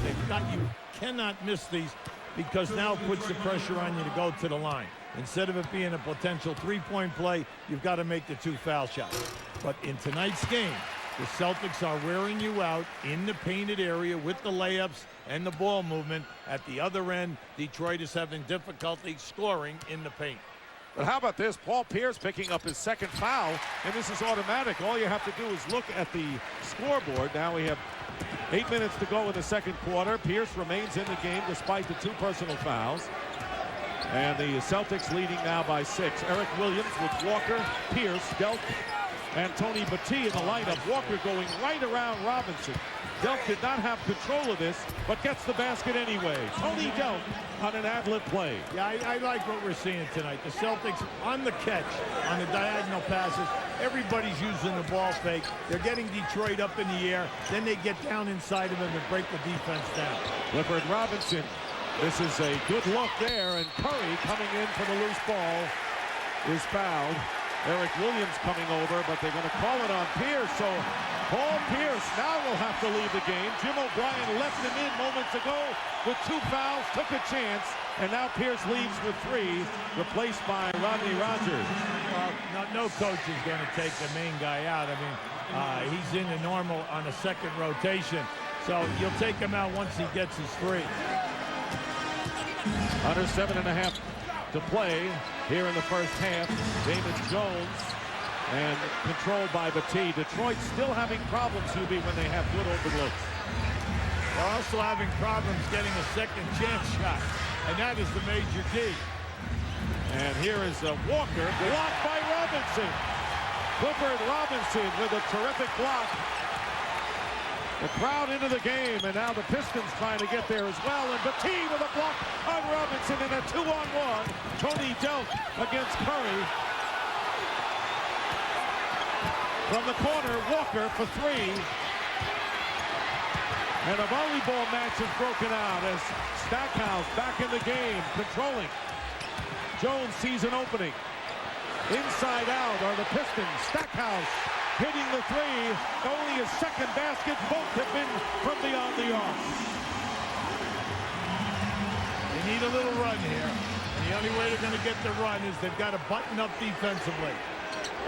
You cannot miss these, because now it puts the pressure on you to go to the line. Instead of it being a potential 3-point play, you've got to make the 2 foul shots. But in tonight's game, the Celtics are wearing you out in the painted area with the layups and the ball movement. At the other end, Detroit is having difficulty scoring in the paint. But how about this? Paul Pierce picking up his 2nd foul, and this is automatic. All you have to do is look at the scoreboard. Now we have 8 minutes to go in the 2nd quarter. Pierce remains in the game despite the 2 personal fouls. And the Celtics leading now by 6. Eric Williams with Walker, Pierce, Delk, and Tony Battie in the lineup. Walker going right around Robinson. Delk did not have control of this, but gets the basket anyway. Tony Delk on an ad-lib play. Yeah, I like what we're seeing tonight. The Celtics on the catch, on the diagonal passes. Everybody's using the ball fake. They're getting Detroit up in the air. Then they get down inside of them and break the defense down. Clifford Robinson. This is a good look there, and Curry coming in for the loose ball is fouled. Eric Williams coming over, but they're going to call it on Pierce. So Paul Pierce now will have to leave the game. Jim O'Brien left him in moments ago with 2 fouls, took a chance, and now Pierce leaves with 3, replaced by Rodney Rogers. No coach is going to take the main guy out. I mean, he's in the normal on a second rotation, so you'll take him out once he gets his 3. Under 7.5 to play here in the first half. Damon Jones and controlled by Battie. Detroit still having problems, Hubie, when they have good open looks. They're also having problems getting a second chance shot, and that is the major key. And here is Walker, blocked by Robinson. Clifford Robinson with a terrific block. The crowd into the game, and now the Pistons trying to get there as well. And Battie with a block on Robinson in a 2-on-1. Tony Delk against Curry. From the corner, Walker for 3. And a volleyball match is broken out as Stackhouse back in the game, controlling. Jones sees an opening. Inside out are the Pistons. Stackhouse hitting the 3, only his second basket. Both have been from beyond the arc. They need a little run here. And the only way they're going to get the run is they've got to button up defensively.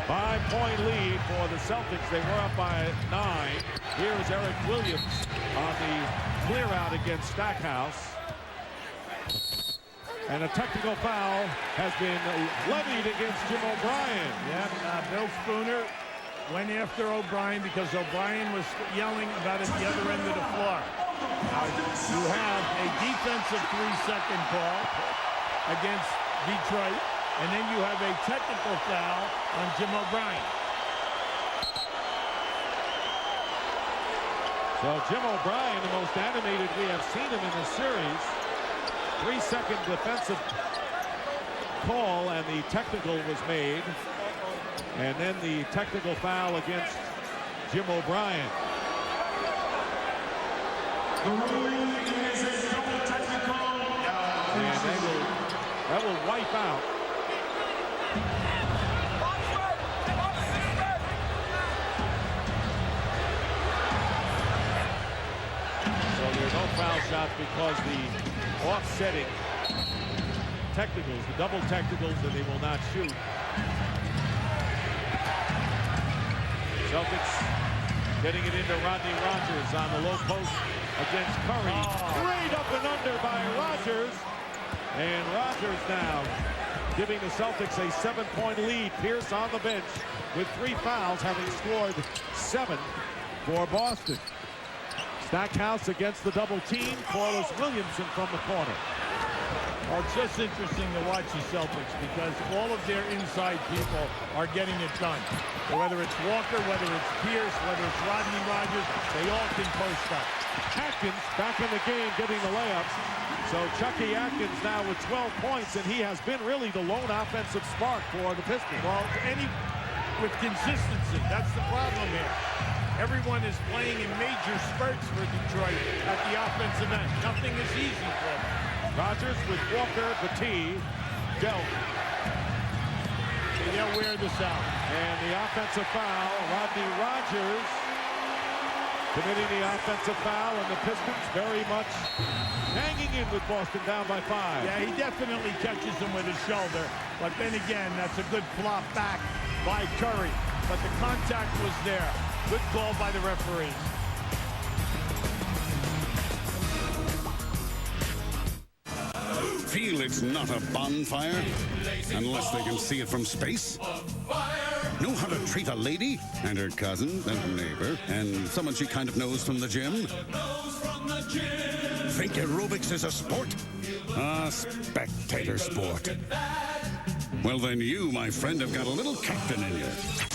5-point lead for the Celtics. They were up by 9. Here's Eric Williams on the clear out against Stackhouse. And a technical foul has been levied against Jim O'Brien. Yeah, Bill Spooner went after O'Brien because O'Brien was yelling about it at the other end of the floor. Now, you have a defensive 3-second call against Detroit, and then you have a technical foul on Jim O'Brien. So Jim O'Brien, the most animated we have seen him in the series. 3-second defensive call, and the technical was made. And then the technical foul against Jim O'Brien. And that will wipe out. So there's no foul shots because the offsetting technicals, the double technicals, that they will not shoot. Celtics getting it into Rodney Rogers on the low post against Curry. Straight up and under by Rogers. And Rogers now giving the Celtics a 7-point lead. Pierce on the bench with 3 fouls, having scored 7 for Boston. Stackhouse against the double team. Corliss Williamson from the corner. Well, it's just interesting to watch the Celtics because all of their inside people are getting it done. Whether it's Walker, whether it's Pierce, whether it's Rodney Rogers, they all can post up. Atkins back in the game getting the layups. So Chucky Atkins now with 12 points, and he has been really the lone offensive spark for the Pistons. Well, with consistency, that's the problem here. Everyone is playing in major spurts for Detroit at the offensive end. Nothing is easy for them. Rogers with Walker, Battie, Delk. They'll wear this out. And the offensive foul, Rodney Rogers committing the offensive foul, and the Pistons very much hanging in with Boston down by 5. Yeah, he definitely catches him with his shoulder. But then again, that's a good flop back by Curry. But the contact was there. Good call by the referees. Feel it's not a bonfire unless they can see it from space. Know how to treat a lady and her cousin and her neighbor and someone she kind of knows from the gym? Think aerobics is a sport? A spectator sport. Well, then you, my friend, have got a little captain in you.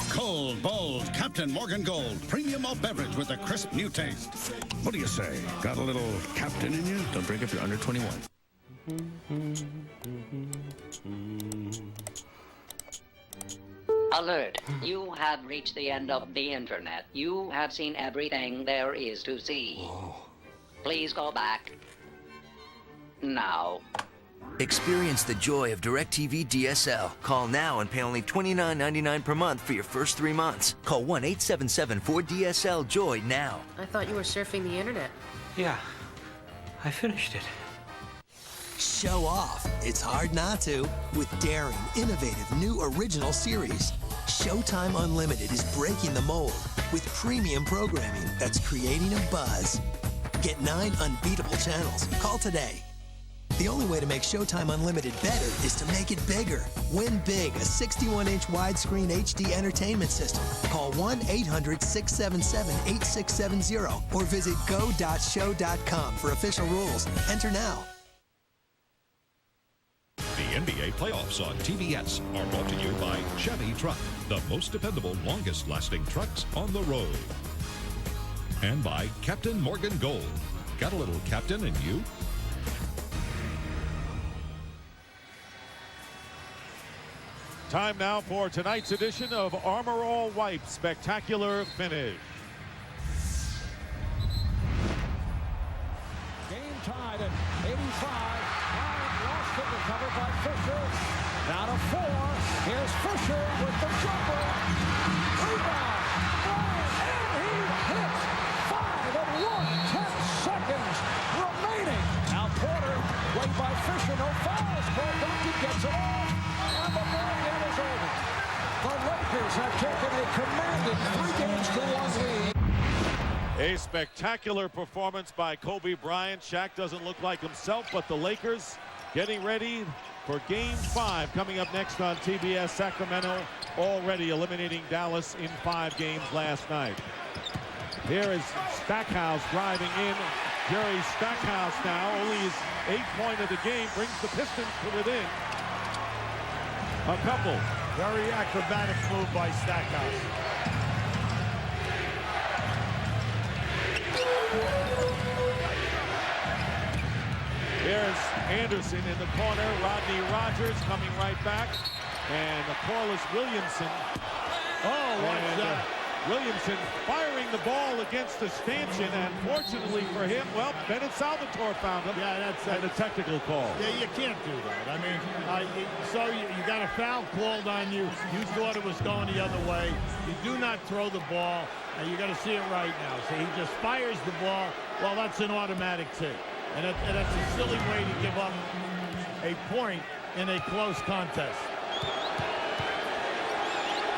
Cold, bold, Captain Morgan Gold. Premium malt beverage with a crisp new taste. What do you say? Got a little captain in you? Don't drink if you're under 21. Alert. You have reached the end of the internet. You have seen everything there is to see. Please go back now. Experience the joy of DirecTV DSL. Call now and pay only $29.99 per month for your first 3 months. Call 1-877-4DSL-JOY now. I thought you were surfing the internet. Yeah, I finished it. Show off. It's hard not to with daring, innovative, new original series. Showtime Unlimited is breaking the mold with premium programming that's creating a buzz. Get 9 unbeatable channels. Call today. The only way to make Showtime Unlimited better is to make it bigger. Win big, a 61-inch widescreen HD entertainment system. Call 1-800-677-8670 or visit go.show.com for official rules. Enter now. The NBA playoffs on TBS are brought to you by Chevy Truck, the most dependable, longest-lasting trucks on the road. And by Captain Morgan Gold. Got a little captain in you? Time now for tonight's edition of Armor All Wipe Spectacular Finish. Game tied at 85. Bryant lost it, recovered by Fisher. Down to 4. Here's Fisher with the jumper. Rebound. Bryant, and he hits. 5 and 1. 10 seconds remaining. Now Porter, played by Fisher. No fouls. Cole Duncan gets it off. And the ball game is over. The Lakers have taken a commanding 3-1 lead. A spectacular performance by Kobe Bryant. Shaq doesn't look like himself, but the Lakers getting ready for Game 5 coming up next on TBS. Sacramento already eliminating Dallas in 5 games last night. Here is Stackhouse driving in. Jerry Stackhouse now, only his 8th point of the game, brings the Pistons to within a couple. Very acrobatic move by Stackhouse. There's Anderson in the corner. Rodney Rogers coming right back. And Corliss Williamson. Oh, watch that. Williamson firing the ball against the stanchion, and fortunately for him, well, Bennett Salvatore found him. Yeah, that's a technical call. Yeah, you can't do that. I mean, so you got a foul called on you. You thought it was going the other way. You do not throw the ball, and you got to see it right now. So he just fires the ball. Well, that's an automatic tee, and that's a silly way to give up a point in a close contest.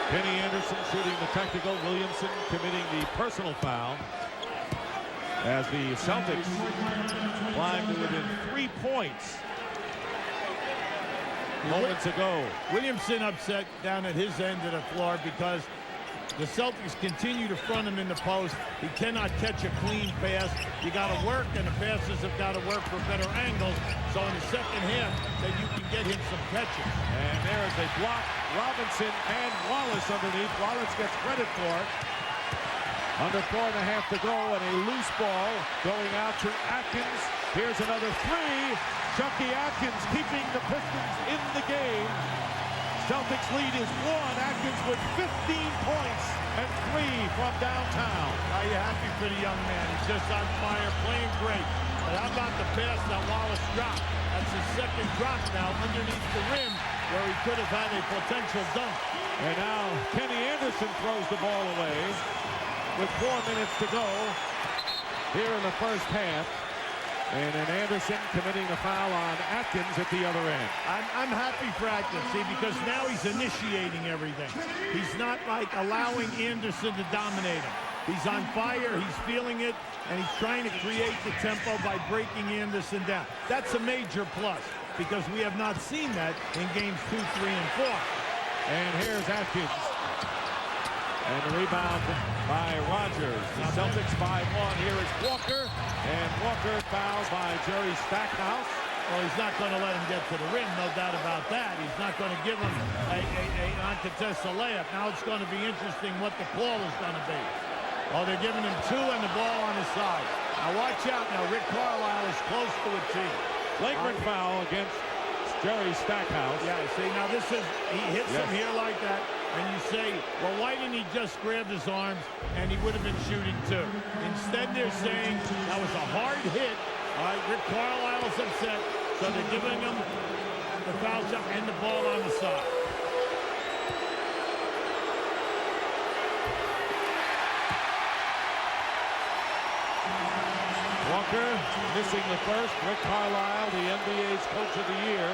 Kenny Anderson shooting the technical. Williamson committing the personal foul as the Celtics climb to within 3 points moments ago. Williamson upset down at his end of the floor because the Celtics continue to front him in the post. He cannot catch a clean pass. You got to work, and the passes have got to work for better angles. So in the second half, that you can get him some catches. And there is a block. Robinson and Wallace underneath. Wallace gets credit for it. Under 4.5 to go, and a loose ball going out to Atkins. Here's another 3. Chucky Atkins keeping the Pistons in the game. Celtics lead is 1. Atkins with 15 points and 3 from downtown. Are you happy for the young man? He's just on fire, playing great. But how about the pass that Wallace dropped? That's his second drop now underneath the rim where he could have had a potential dunk. And now Kenny Anderson throws the ball away with 4 minutes to go here in the first half. And then Anderson committing the foul on Atkins at the other end. I'm happy for Atkins, see, because now he's initiating everything. He's not like allowing Anderson to dominate him. He's on fire, he's feeling it, and he's trying to create the tempo by breaking Anderson down. That's a major plus, because we have not seen that in games 2, 3, and 4. And here's Atkins. And the rebound by Rogers. The Celtics by 1. Here is Walker. And Walker fouled by Jerry Stackhouse. Well, he's not going to let him get to the rim, no doubt about that. He's not going to give him a uncontested layup. Now it's going to be interesting what the call is going to be. Oh, they're giving him 2 and the ball on his side. Now watch out now. Rick Carlisle is close to a cheat. Flagrant foul against Jerry Stackhouse. Yeah, see, now this is, he hits him here like that, and you say, well, why didn't he just grab his arms and he would have been shooting too? Instead, they're saying that was a hard hit. All right, Rick Carlisle's upset, so they're giving him the foul shot and the ball on the side. Walker missing the first. Rick Carlisle, the NBA's Coach of the Year.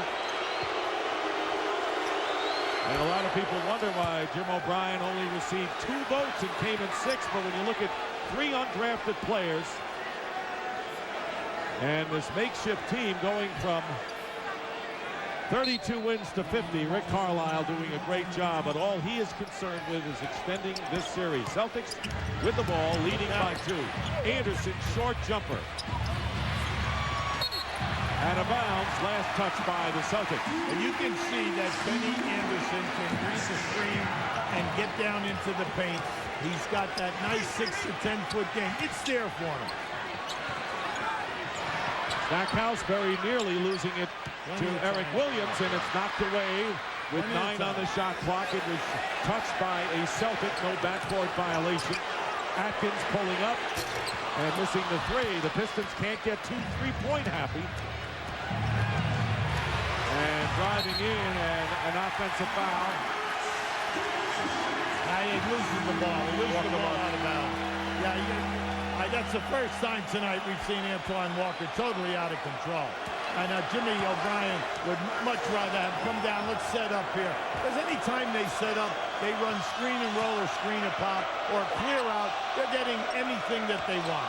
And a lot of people wonder why Jim O'Brien only received 2 votes and came in 6th. But when you look at 3 undrafted players and this makeshift team going from 32 wins to 50, Rick Carlisle doing a great job, but all he is concerned with is extending this series. Celtics with the ball, leading by 2. Anderson, short jumper. Out of bounds, last touch by the Celtics. And you can see that Benny Anderson can read the screen and get down into the paint. He's got that nice 6 to 10 foot game. It's there for him. Stackhouse very nearly losing it to Eric Williams, and it's knocked away with 9 on the shot clock. It was touched by a Celtic, no backcourt violation. Atkins pulling up and missing the 3. The Pistons can't get too 3-point happy. And driving in, and an offensive foul. He loses the ball. He loses the ball out of bounds. Yeah, that's the first time tonight we've seen Antoine Walker totally out of control. And Jimmy O'Brien would much rather have come down. Let's set up here. Because any time they set up, they run screen and roll or screen and pop or clear out. They're getting anything that they want.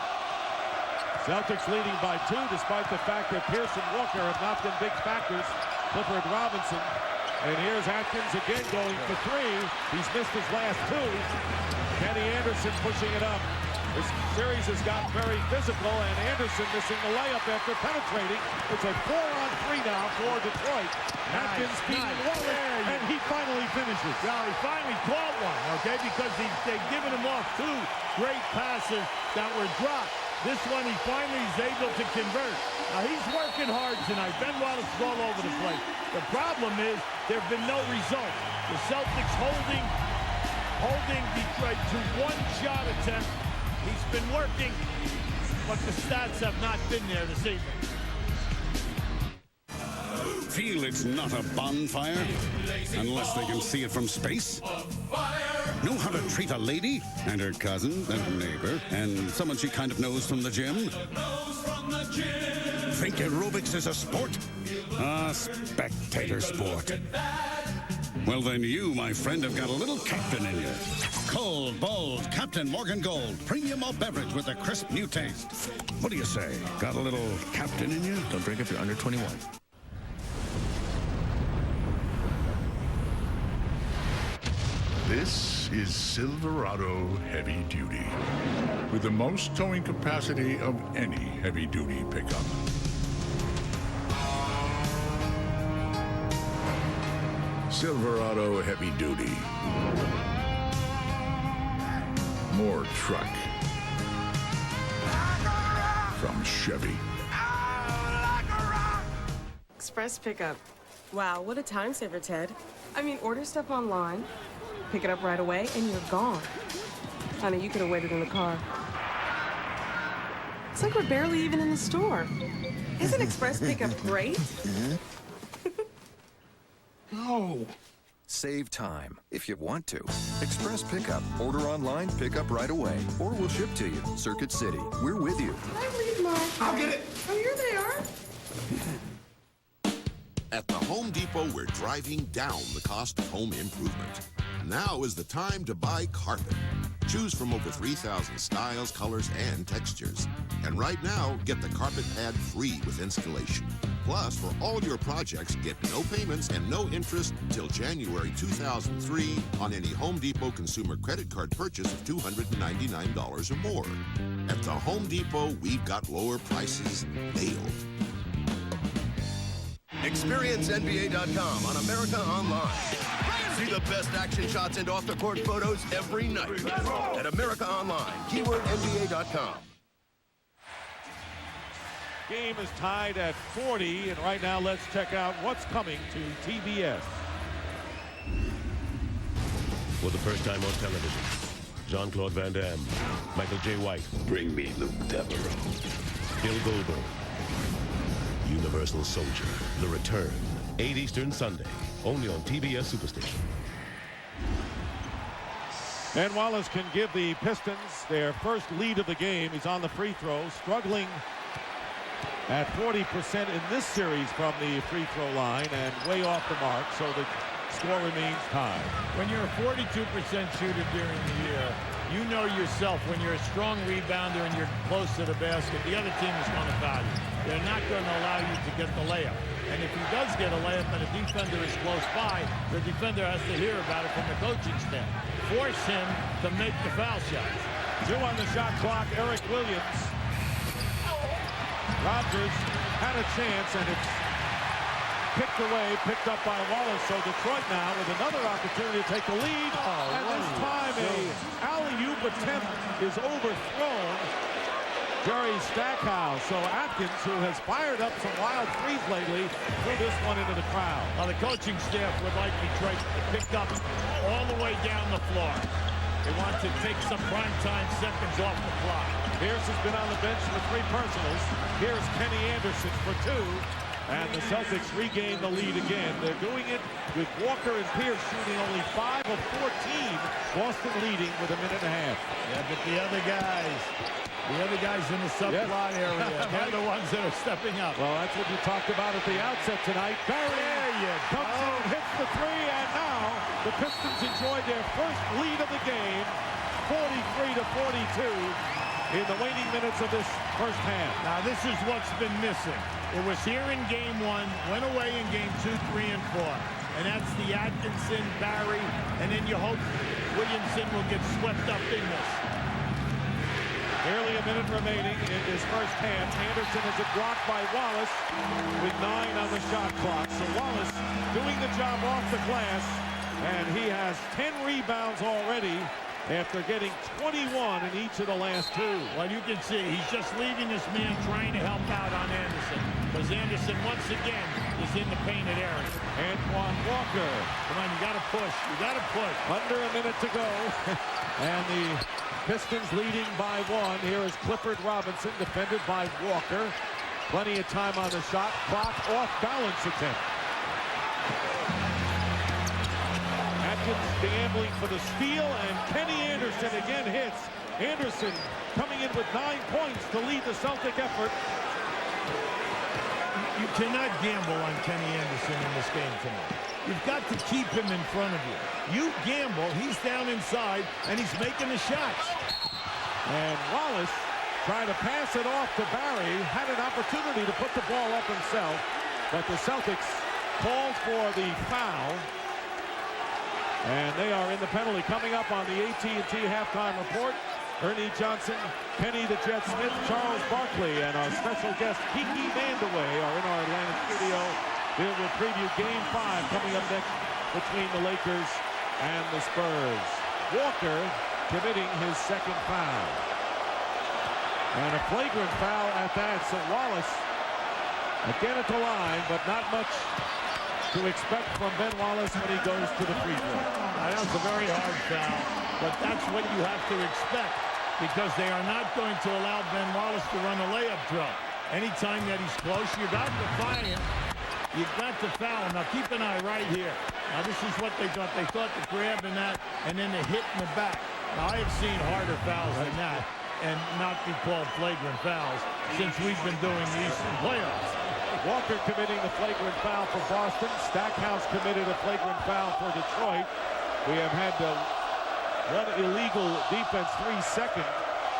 Celtics leading by 2, despite the fact that Pierce and Walker have not been big factors. Clifford Robinson. And here's Atkins again going for 3. He's missed his last 2. Kenny Anderson pushing it up. This series has gotten very physical, and Anderson missing the layup after penetrating. It's a 4-on-3 now for Detroit. Atkins beating Wallace, and he finally finishes. Well, he finally caught one, okay, because they've given him off 2 great passes that were dropped. This one he finally is able to convert. Now, he's working hard tonight. Ben Wallace is all over the place. The problem is there have been no results. The Celtics holding Detroit to 1 shot attempt. He's been working, but the stats have not been there this evening. Feel it's not a bonfire unless they can see it from space? Know how to treat a lady and her cousin and neighbor and someone she kind of knows from the gym? Think aerobics is a sport? A spectator sport. Well, then you, my friend, have got a little captain in you. Cold, bold, Captain Morgan Gold. Premium malt beverage with a crisp new taste. What do you say? Got a little captain in you? Don't drink if you're under 21. This is Silverado Heavy Duty, with the most towing capacity of any heavy-duty pickup. Silverado Heavy Duty. More truck. From Chevy. Express pickup. Wow, what a time saver, Ted. I mean, order stuff online, pick it up right away, and you're gone. Honey, you could have waited in the car. It's like we're barely even in the store. Isn't Express pickup great? No. Save time if you want to. Express Pickup. Order online, pick up right away, or we'll ship to you. Circuit City. We're with you. Can I leave my... I'll get it. Oh, here they are. At the Home Depot, we're driving down the cost of home improvement. Now is the time to buy carpet. Choose from over 3,000 styles, colors, and textures. And right now, get the carpet pad free with installation. Plus, for all your projects, get no payments and no interest till January 2003 on any Home Depot consumer credit card purchase of $299 or more. At the Home Depot, we've got lower prices nailed. Experience NBA.com on America Online. See the best action shots and off-the-court photos every night at America Online. Keyword NBA.com. Game is tied at 40, and right now let's check out what's coming to TBS. For the first time on television, Jean-Claude Van Damme, Michael J. White. Bring me the Devereaux. Bill Goldberg. Universal Soldier, The Return. 8 Eastern Sunday, only on TBS Superstation. Ben Wallace can give the Pistons their first lead of the game. He's on the free throw, struggling at 40% in this series from the free throw line and way off the mark, so the score remains tied. When you're a 42% shooter during the year, you know yourself when you're a strong rebounder and you're close to the basket, the other team is going to foul you. They're not going to allow you to get the layup. And if he does get a layup and a defender is close by, the defender has to hear about it from the coaching staff. Force him to make the foul shots. 2 on the shot clock, Eric Williams. Rodgers had a chance, and it's picked up by Wallace. So Detroit now with another opportunity to take the lead. And this time a alley-oop attempt is overthrown. Jerry Stackhouse. So Atkins, who has fired up some wild threes lately, threw this one into the crowd. Now the coaching staff would like Detroit picked up all the way down the floor. They want to take some primetime seconds off the clock. Pierce has been on the bench for 3 personals. Here's Kenny Anderson for 2. And the Celtics regain the lead again. They're doing it with Walker and Pierce shooting only 5 of 14. Boston leading with a minute and a half. Yeah, but the other guys in the subplot area, they're the ones that are stepping up. Well, that's what you talked about at the outset tonight. Barry comes in, hits the 3, and now the Pistons enjoyed their first lead of the game, 43-42. In the waning minutes of this first half. Now this is what's been missing. It was here in game 1, went away in game 2, 3, and 4. And that's the Atkinson, Barry, and then you hope Williamson will get swept up in this. Barely a minute remaining in this first half. Anderson has it blocked by Wallace with 9 on the shot clock. So Wallace doing the job off the glass, and he has 10 rebounds already after getting 21 in each of the last 2. Well, you can see he's just leaving this man trying to help out on Anderson. Because Anderson, once again, is in the painted area. Antoine Walker. Come on, you got to push. You got to push. Under a minute to go. And the Pistons leading by 1. Here is Clifford Robinson, defended by Walker. Plenty of time on the shot clock. Off balance attempt. Gambling for the steal, and Kenny Anderson again hits. Anderson coming in with 9 points to lead the Celtic effort. You cannot gamble on Kenny Anderson in this game tonight. You've got to keep him in front of you. You gamble, he's down inside, and he's making the shots. And Wallace trying to pass it off to Barry, had an opportunity to put the ball up himself, but the Celtics called for the foul. And they are in the penalty. Coming up on the AT&T halftime report, Ernie Johnson, Kenny the Jet Smith, Charles Barkley, and our special guest Kiki Vandaway are in our Atlanta studio. They will preview Game 5 coming up next between the Lakers and the Spurs. Walker committing his 2nd foul. And a flagrant foul at that. So Wallace again at the line, but not much to expect from Ben Wallace when he goes to the free throw. Now, that's a very hard foul, but that's what you have to expect because they are not going to allow Ben Wallace to run a layup drill. Anytime that he's close, you got to fire him. You've got to foul him. Now, keep an eye right here. Now, this is what they thought. They thought the grab and that, and then the hit in the back. Now, I have seen harder fouls than that and not be called flagrant fouls since we've been doing these playoffs. Walker committing the flagrant foul for Boston. Stackhouse committed a flagrant foul for Detroit. We have had one illegal defense 3 second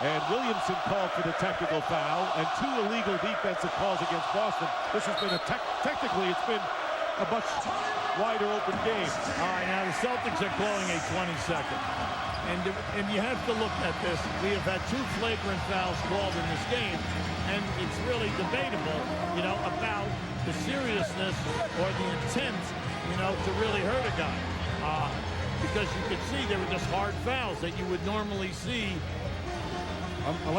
And Williamson called for the technical foul, and 2 illegal defensive calls against Boston. This has been technically, it's been a much wider open game. All right, now the Celtics are calling a 20-second. And you have to look at this. We have had 2 flagrant fouls called in this game, and it's really debatable, about the seriousness or the intent, to really hurt a guy. Because you could see they were just hard fouls that you would normally see.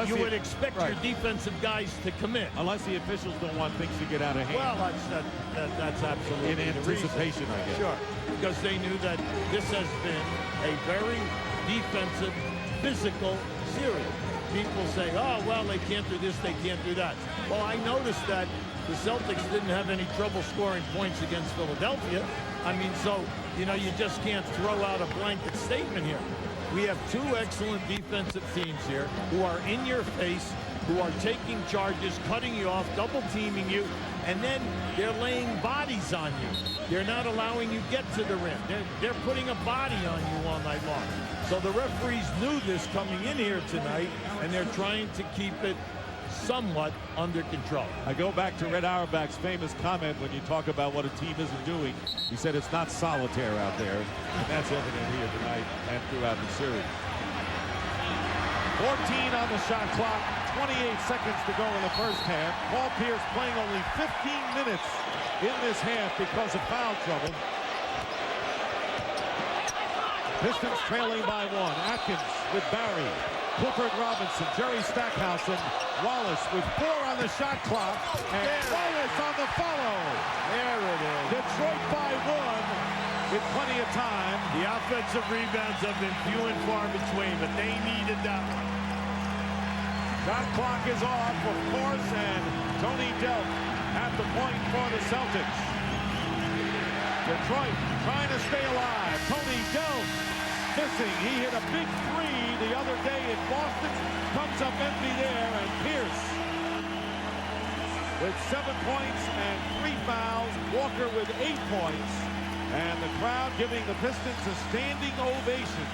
You would expect your defensive guys to commit. Unless the officials don't want things to get out of hand. Well, that's absolutely in anticipation, I guess. Sure, because they knew that this has been a very defensive, physical series. People say, oh, well, they can't do this, they can't do that. Well, I noticed that the Celtics didn't have any trouble scoring points against Philadelphia. I mean, so, you just can't throw out a blanket statement here. We have 2 excellent defensive teams here who are in your face, who are taking charges, cutting you off, double-teaming you, and then they're laying bodies on you. They're not allowing you get to the rim. They're putting a body on you all night long. So the referees knew this coming in here tonight, and they're trying to keep it somewhat under control. I go back to Red Auerbach's famous comment when you talk about what a team isn't doing. He said it's not solitaire out there, and that's evident here tonight and throughout the series. 14 on the shot clock, 28 seconds to go in the first half. Paul Pierce playing only 15 minutes in this half because of foul trouble. Pistons trailing by 1. Atkins with Barry. Clifford Robinson, Jerry Stackhouse, and Wallace with 4 on the shot clock. And Wallace on the follow. There it is. Detroit by 1 with plenty of time. The offensive rebounds have been few and far between, but they needed that one. Shot clock is off, of course, and Tony Delk at the point for the Celtics. Detroit trying to stay alive. Tony Delk missing. He hit a big 3 the other day in Boston. Comes up empty there, and Pierce with 7 points and 3 fouls. Walker with 8 points. And the crowd giving the Pistons a standing ovation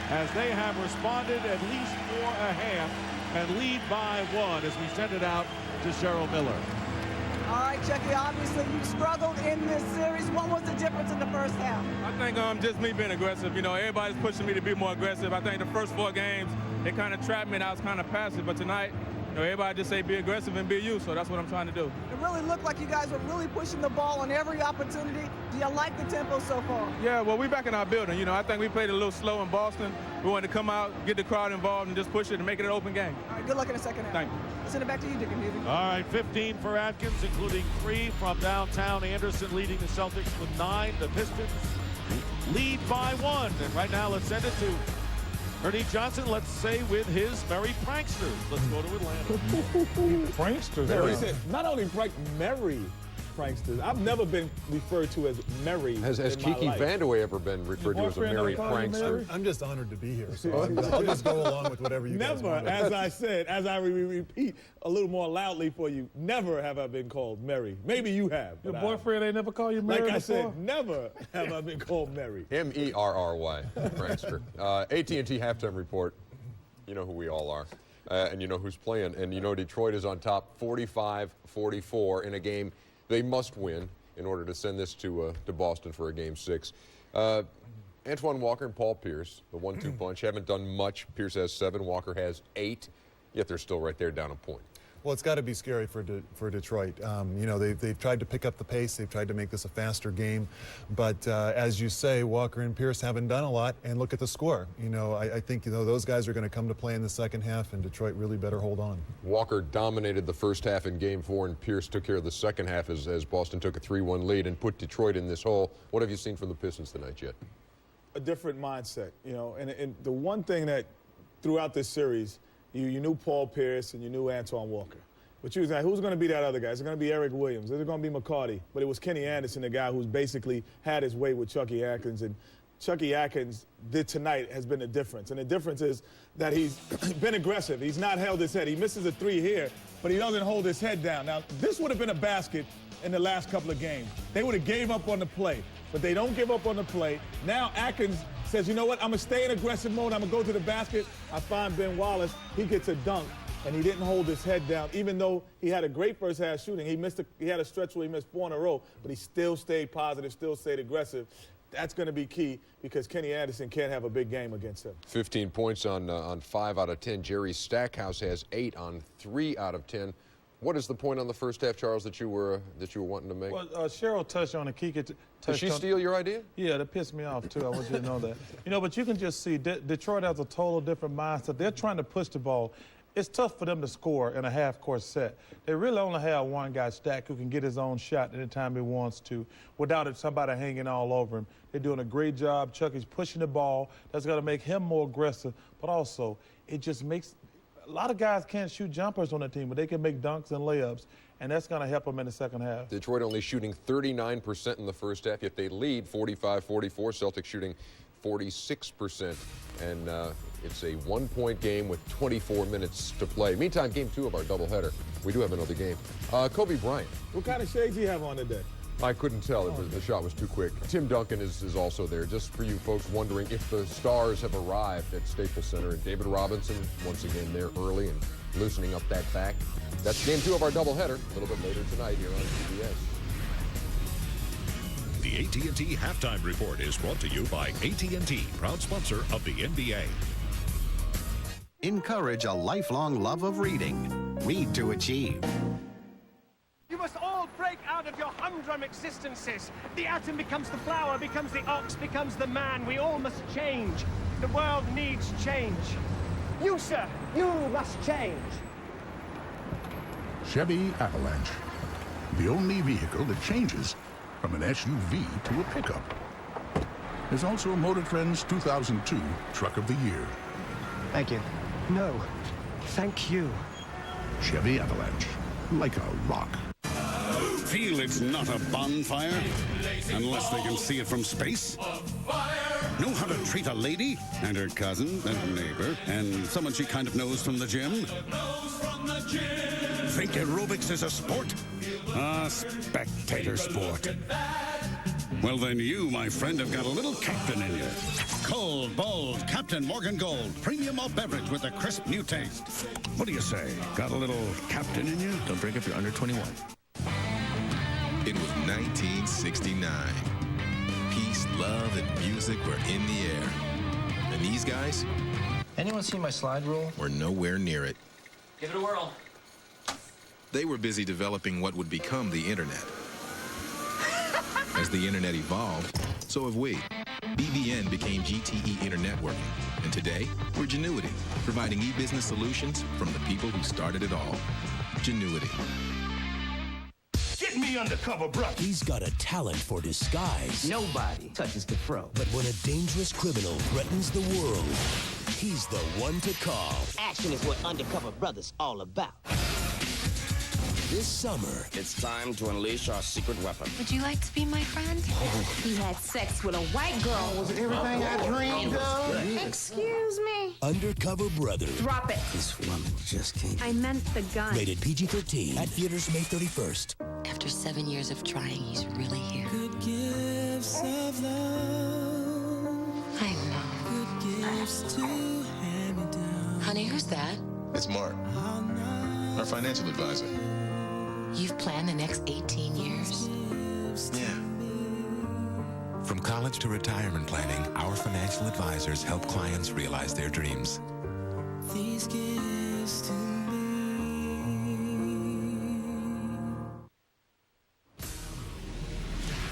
as they have responded at least for a half and lead by 1 as we send it out to Cheryl Miller. All right, Chucky, obviously you struggled in this series. What was the difference in the first half? I think just me being aggressive. Everybody's pushing me to be more aggressive. I think the first 4 games, they kind of trapped me and I was kind of passive. But tonight, everybody just say be aggressive and be you. So that's what I'm trying to do. It really looked like you guys were really pushing the ball on every opportunity. Do you like the tempo so far? Yeah, well, we back in our building. I think we played a little slow in Boston. We wanted to come out, get the crowd involved, and just push it and make it an open game. All right, good luck in the second half. Thank you. Send it back to you, Dick and Davey. All right, 15 for Atkins, including 3 from downtown. Anderson leading the Celtics with 9. The Pistons lead by 1. And right now, let's send it to Ernie Johnson, let's say with his Merry Pranksters. Let's go to Atlanta. Pranksters. Not only Merry Pranksters. I've never been referred to as Merry. Has Kiki Vandeweghe ever been referred to as a Merry Prankster? I'm just honored to be here, so I'll just go along with whatever you guys want. Never, as I said, as I repeat a little more loudly for you, never have I been called Merry. Maybe you have. Your boyfriend ain't never called you Merry Like I said, never have I been called Merry. M-E-R-R-Y, Prankster. AT&T halftime report. You know who we all are. And you know who's playing. And you know Detroit is on top 45-44 in a game they must win in order to send this to Boston for a Game 6. Antoine Walker and Paul Pierce, the 1-2 punch, haven't done much. Pierce has 7, Walker has 8, yet they're still right there down a point. Well, it's got to be scary for Detroit. They've tried to pick up the pace. They've tried to make this a faster game. But as you say, Walker and Pierce haven't done a lot. And look at the score. I think those guys are going to come to play in the second half, and Detroit really better hold on. Walker dominated the first half in Game 4, and Pierce took care of the second half as Boston took a 3-1 lead and put Detroit in this hole. What have you seen from the Pistons tonight, Jet? A different mindset, and the one thing that throughout this series, you knew Paul Pierce and you knew Antoine Walker. But you was like, who's going to be that other guy? Is it going to be Eric Williams? Is it going to be McCarty? But it was Kenny Anderson, the guy who's basically had his way with Chucky Atkins. And Chucky Atkins did tonight has been the difference. And the difference is that he's been aggressive. He's not held his head. He misses a 3 here, but he doesn't hold his head down. Now, this would have been a basket in the last couple of games. They would have gave up on the play, but they don't give up on the play. Now Atkins says, you know what, I'm going to stay in aggressive mode. I'm going to go to the basket. I find Ben Wallace. He gets a dunk, and he didn't hold his head down. Even though he had a great first half shooting, he had a stretch where he missed 4 in a row, but he still stayed positive, still stayed aggressive. That's going to be key because Kenny Anderson can't have a big game against him. 15 points on 5 out of 10. Jerry Stackhouse has 8 on 3 out of 10. What is the point on the first half, Charles, that you were wanting to make? Well, Cheryl touched on it. Kiki touched Did she steal your idea? Yeah, that pissed me off, too. I want you to know that. You know, but you can just see Detroit has a total different mindset. They're trying to push the ball. It's tough for them to score in a half-court set. They really only have one guy, Stack, who can get his own shot anytime he wants to without somebody hanging all over him. They're doing a great job. Chucky's pushing the ball. That's going to make him more aggressive. But also, it just makes – a lot of guys can't shoot jumpers on the team, but they can make dunks and layups, and that's going to help them in the second half. Detroit only shooting 39% in the first half, yet they lead 45-44. Celtics shooting 46%. And it's a 1-point game with 24 minutes to play. Meantime, game 2 of our doubleheader. We do have another game. Kobe Bryant. What kind of shades do you have on today? I couldn't tell. The shot was too quick. Tim Duncan is also there. Just for you folks wondering if the stars have arrived at Staples Center. And David Robinson, once again, there early and loosening up that back. That's game 2 of our doubleheader. A little bit later tonight here on CBS. The AT&T Halftime Report is brought to you by AT&T, proud sponsor of the NBA. Encourage a lifelong love of reading. Read to achieve. You must all break out of your humdrum existences. The atom becomes the flower, becomes the ox, becomes the man. We all must change. The world needs change. You, sir, you must change. Chevy Avalanche, the only vehicle that changes from an SUV to a pickup. There's also a Motor Trend's 2002 Truck of the Year. Thank you. No, thank you. Chevy Avalanche, like a rock. Feel it's not a bonfire unless they can see it from space? Know how to treat a lady and her cousin and neighbor and someone she kind of knows from the gym? Think aerobics is a sport? A spectator sport. Well, then you, my friend, have got a little captain in you. Cold, bold, Captain Morgan Gold. Premium malt beverage with a crisp new taste. What do you say? Got a little captain in you? Don't drink if you're under 21. It was 1969. Peace, love, and music were in the air. And these guys? Anyone see my slide rule? Were nowhere near it. Give it a whirl. They were busy developing what would become the internet. As the internet evolved, so have we. BBN became GTE Internetworking, and today, we're Genuity, providing e-business solutions from the people who started it all. Genuity. Get me undercover, bro. He's got a talent for disguise. Nobody touches the fro. But when a dangerous criminal threatens the world, he's the one to call. Action is what Undercover Brother's all about. This summer, it's time to unleash our secret weapon. Would you like to be my friend? He had sex with a white girl. Was it everything I dreamed of? Excuse me. Undercover Brother. Drop it. This woman just can't. I meant the gun. Rated PG-13 at theaters May 31st. After 7 years of trying, he's really here. Good gifts of love. I know. Good gifts to hand me down. Honey, who's that? It's Mark, our financial advisor. You've planned the next 18 years? Yeah. From college to retirement planning, our financial advisors help clients realize their dreams. These gifts to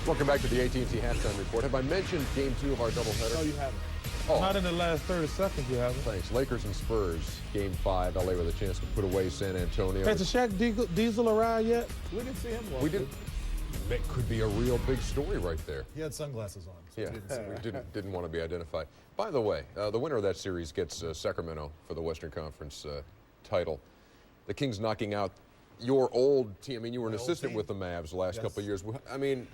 Welcome back to the AT&T Halftime Report. Have I mentioned Game 2 of our doubleheader? No, you haven't. Oh. Not in the last 30 seconds, you haven't. Thanks. Lakers and Spurs, Game 5. LA with a chance to put away San Antonio. Has the Shaq Diesel arrived yet? We didn't see him. We didn't. That could be a real big story right there. He had sunglasses on. So Yeah, didn't want to be identified. By the way, the winner of that series gets Sacramento for the Western Conference title. The Kings knocking out your old team. I mean, you were an assistant with the Mavs the last couple of years. I mean,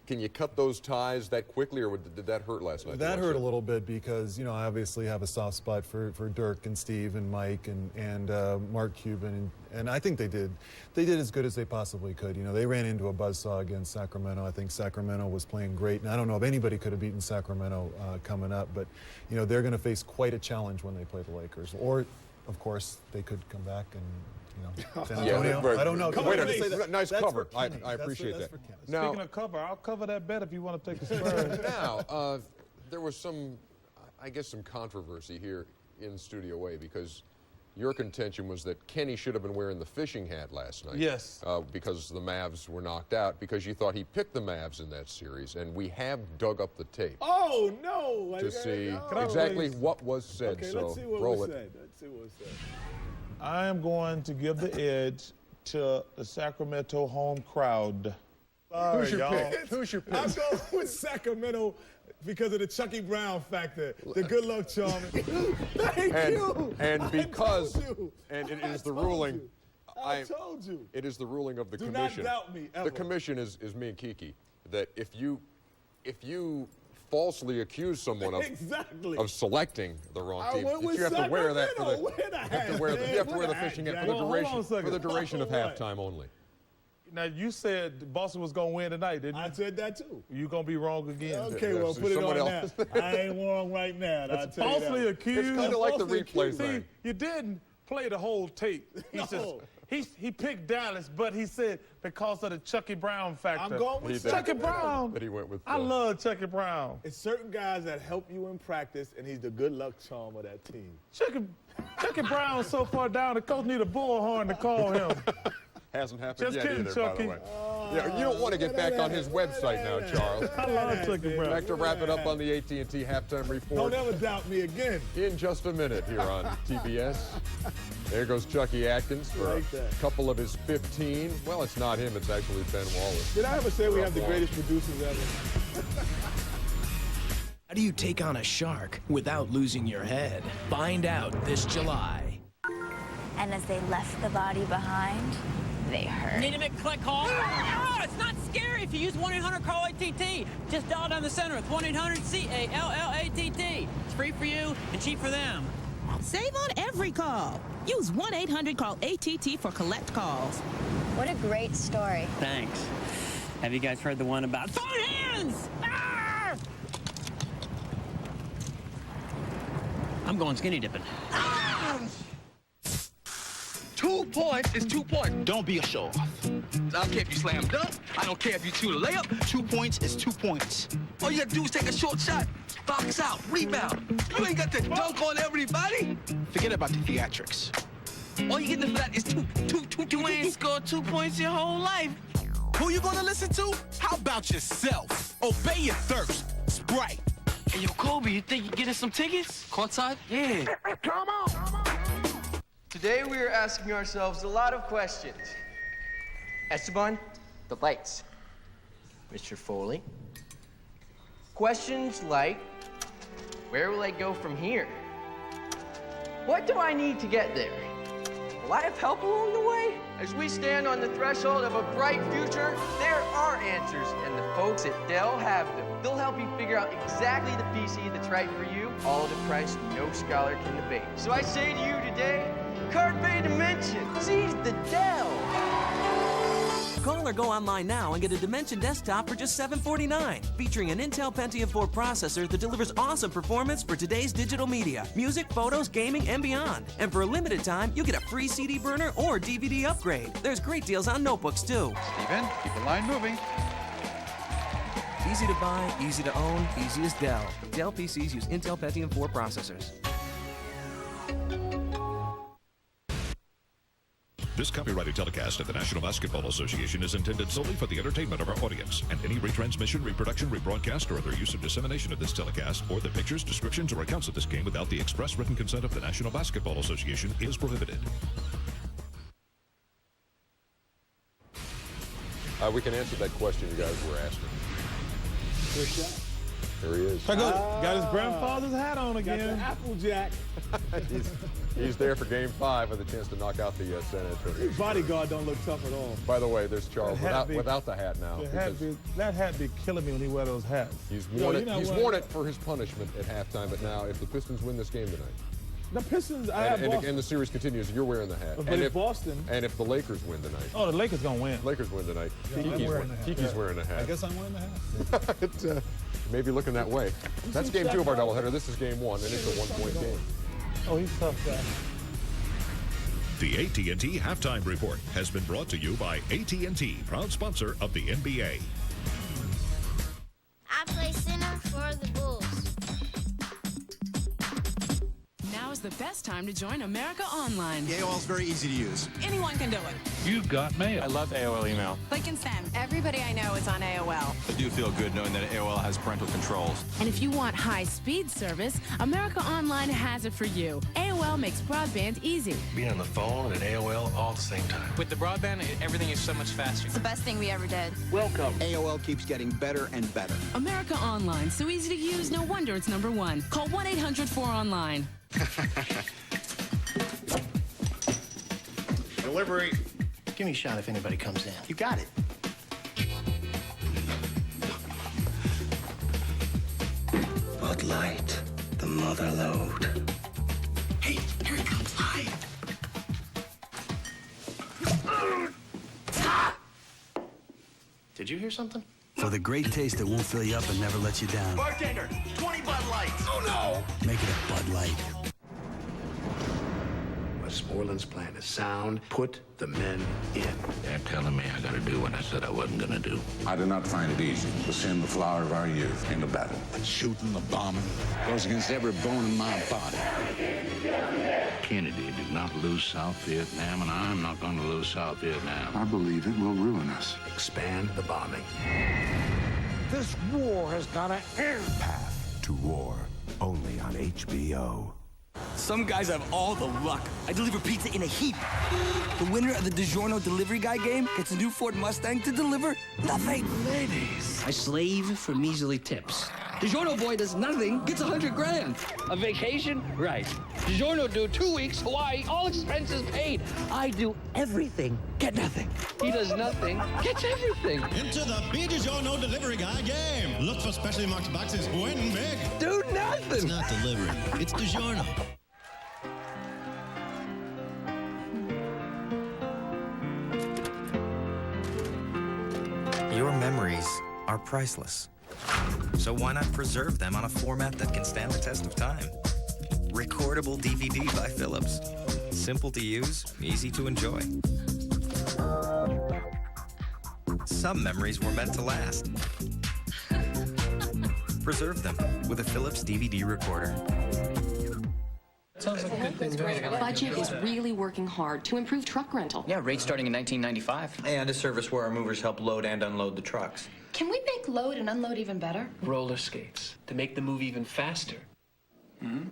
Can you cut those ties that quickly, or did that hurt last night? That hurt a little bit because, you know, I obviously have a soft spot for Dirk and Steve and Mike and Mark Cuban, and I think they did as good as they possibly could. You know, they ran into a buzzsaw against Sacramento. I think Sacramento was playing great, and I don't know if anybody could have beaten Sacramento coming up, but, you know, they're going to face quite a challenge when they play the Lakers. Or, of course, they could come back and, you know, San Antonio. I don't know. Nice cover. I appreciate that. Now, speaking of cover, I'll cover that bet if you want to take the Spurs. Now, there was some controversy here in Studio A because your contention was that Kenny should have been wearing the fishing hat last night. Yes. Because the Mavs were knocked out, because you thought he picked the Mavs in that series, and we have dug up the tape. Oh, no! To see exactly what was said. Okay, so let's see what roll was it. said. Let's see what was said. I am going to give the edge to the Sacramento home crowd. Sorry, Who's your pick? Who's your pick? I'm going with Sacramento because of the Chucky Brown factor, the good luck charm. Thank you. And because, and it is the ruling. I told you. It is the ruling of the Do commission. not doubt me, ever. The commission is me and Kiki, that if you falsely accuse someone of selecting the wrong team, you have to wear that for you have to wear the fishing hat for the duration of halftime only. Now, you said Boston was going to win tonight, didn't you? I said that, too. You're going to be wrong again. Okay, well, put it on now. I ain't wrong right now. I'll tell you falsely that. accused. It's kind of like the replay thing. See, you didn't play the whole tape. He picked Dallas, but he said because of the Chucky Brown factor. I'm going with Chucky Brown. That he went with. I love Chucky Brown. It's certain guys that help you in practice, and he's the good luck charm of that team. Chucky Brown's so far down, the coach need a bullhorn to call him. Hasn't happened Just yet kidding, either, Chucky. by the way. Yeah, you don't want to get back on his website now, Charles. I love Chucky Brown. Back to wrap it up on the AT&T halftime report. Don't ever doubt me again. In just a minute here on TBS. There goes Chucky Atkins for a couple of his 15. Well, it's not him. It's actually Ben Wallace. Did I ever say we have the greatest producers ever? How do you take on a shark without losing your head? Find out this July. And as they left the body behind, they heard. Need a McClick call? Oh, it's not scary if you use 1-800-CALL-ATT. Just dial down the center with 1-800-CALLATT. It's free for you and cheap for them. Save on every call. Use 1-800-CALL-ATT for collect calls. What a great story. Thanks. Have you guys heard the one about phone hands? Ah! I'm going skinny dipping. 2 points is 2 points. Don't be a show-off. I don't care if you slam dunk. I don't care if you shoot a layup. 2 points is 2 points. All you gotta do is take a short shot, box out, rebound. You ain't got to dunk on everybody. Forget about the theatrics. All you getting for that is two. You ain't scored 2 points your whole life. Who you gonna listen to? How about yourself? Obey your thirst. Sprite. Hey, yo, Kobe, you think you're getting some tickets? Courtside? Yeah. Come on. Today we are asking ourselves a lot of questions. Esteban, the lights. Mr. Foley. Questions like, where will I go from here? What do I need to get there? Will I have help along the way? As we stand on the threshold of a bright future, there are answers, and the folks at Dell have them. They'll help you figure out exactly the PC that's right for you, all at a price no scholar can debate. So I say to you today, Carpe Dimension, seize the Dell. Call or go online now and get a Dimension desktop for just $749, featuring an Intel Pentium 4 processor that delivers awesome performance for today's digital media, music, photos, gaming, and beyond. And for a limited time, you get a free CD burner or DVD upgrade. There's great deals on notebooks, too. Steven, keep the line moving. Easy to buy, easy to own, easy as Dell. Dell PCs use Intel Pentium 4 processors. This copyrighted telecast of the National Basketball Association is intended solely for the entertainment of our audience, and any retransmission, reproduction, rebroadcast, or other use or dissemination of this telecast, or the pictures, descriptions, or accounts of this game without the express written consent of the National Basketball Association is prohibited. We can answer that question you guys were asking. Good shot. There he is. Got his grandfather's hat on again. Got the Applejack. He's there for Game 5 with a chance to knock out the San Antonio. His bodyguard don't look tough at all. By the way, there's Charles without the hat now. That hat be killing me when he wear those hats. He's worn it. He's worn it for his punishment at halftime. But now, if the Pistons win this game tonight, the Pistons, and the series continues, you're wearing the hat. But and if Boston, and if the Lakers win tonight, oh, the Lakers gonna win. Lakers win tonight. Yeah, Kiki's wearing the hat. I guess I'm wearing the hat. It may be looking that way. That's Game 2 of our doubleheader. This is Game 1, and it's a one-point game. Oh, he's tough guy. The AT&T Halftime Report has been brought to you by AT&T, proud sponsor of the NBA. I play center for the Bulls. Now is the best time to join America Online. AOL is very easy to use. Anyone can do it. You've got mail. I love AOL email. Click and send. Everybody I know is on AOL. I do feel good knowing that AOL has parental controls. And if you want high-speed service, America Online has it for you. AOL makes broadband easy. Being on the phone and AOL all at the same time. With the broadband, everything is so much faster. It's the best thing we ever did. Welcome. AOL keeps getting better and better. America Online, so easy to use, no wonder it's #1. Call 1-800-4ONLINE. Delivery. Give me a shot if anybody comes in. You got it. Bud Light, the mother load. Hey, here it comes. Hide. Did you hear something? For the great taste that won't fill you up and never let you down. Bartender, 20 Bud Lights. Oh, no. Make it a Bud Light. Westmoreland's plan is sound. Put the men in. They're telling me I gotta do what I said I wasn't gonna do. I do not find it easy to send the flower of our youth into battle. The shooting, the bombing, goes against every bone in my body. Kennedy did not lose South Vietnam, and I'm not gonna lose South Vietnam. I believe it will ruin us. Expand the bombing. This war has got an air path to war, only on HBO. Some guys have all the luck. I deliver pizza in a heap. The winner of the DiGiorno Delivery Guy game gets a new Ford Mustang to deliver nothing. Ladies. I slave for measly tips. DiGiorno boy does nothing, gets $100 grand. A vacation? Right. DiGiorno do 2 weeks, Hawaii, all expenses paid. I do everything, get nothing. He does nothing, gets everything. Into the DiGiorno Delivery Guy game. Look for specially marked boxes, win big. Do nothing. It's not delivery, it's DiGiorno. Your memories are priceless. So why not preserve them on a format that can stand the test of time? Recordable DVD by Philips. Simple to use, easy to enjoy. Some memories were meant to last. Preserve them with a Philips DVD recorder. Sounds like a good thing. Budget is really working hard to improve truck rental. Yeah, rates starting in 1995. And a service where our movers help load and unload the trucks. Can we make load and unload even better? Roller skates to make the move even faster. Hmm?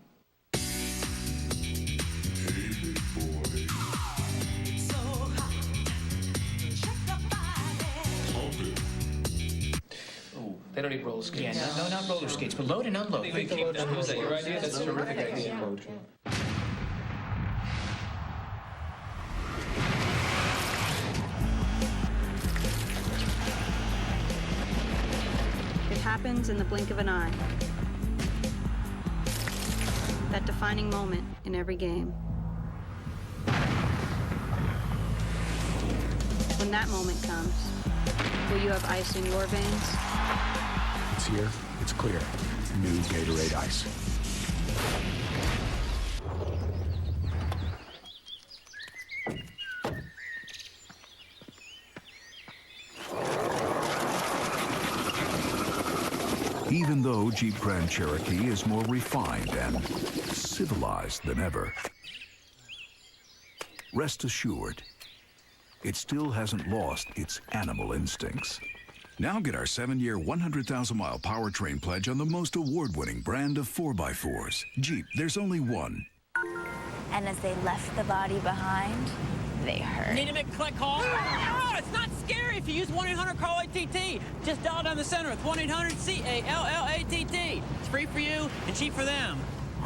They don't need roller skates. Yeah, no, not roller skates, but load and unload. Is that your idea? That's a terrific idea. It happens in the blink of an eye. That defining moment in every game. When that moment comes, will you have ice in your veins? It's here, it's clear. New Gatorade Ice. Even though Jeep Grand Cherokee is more refined and civilized than ever, rest assured, it still hasn't lost its animal instincts. Now get our 7-year, 100,000-mile powertrain pledge on the most award-winning brand of 4x4s. Jeep, there's only one. And as they left the body behind, they hurt. Need to make a click call? Oh, it's not scary if you use 1-800-CALL-ATT. Just dial down the center with 1-800-CALLATT. It's free for you and cheap for them.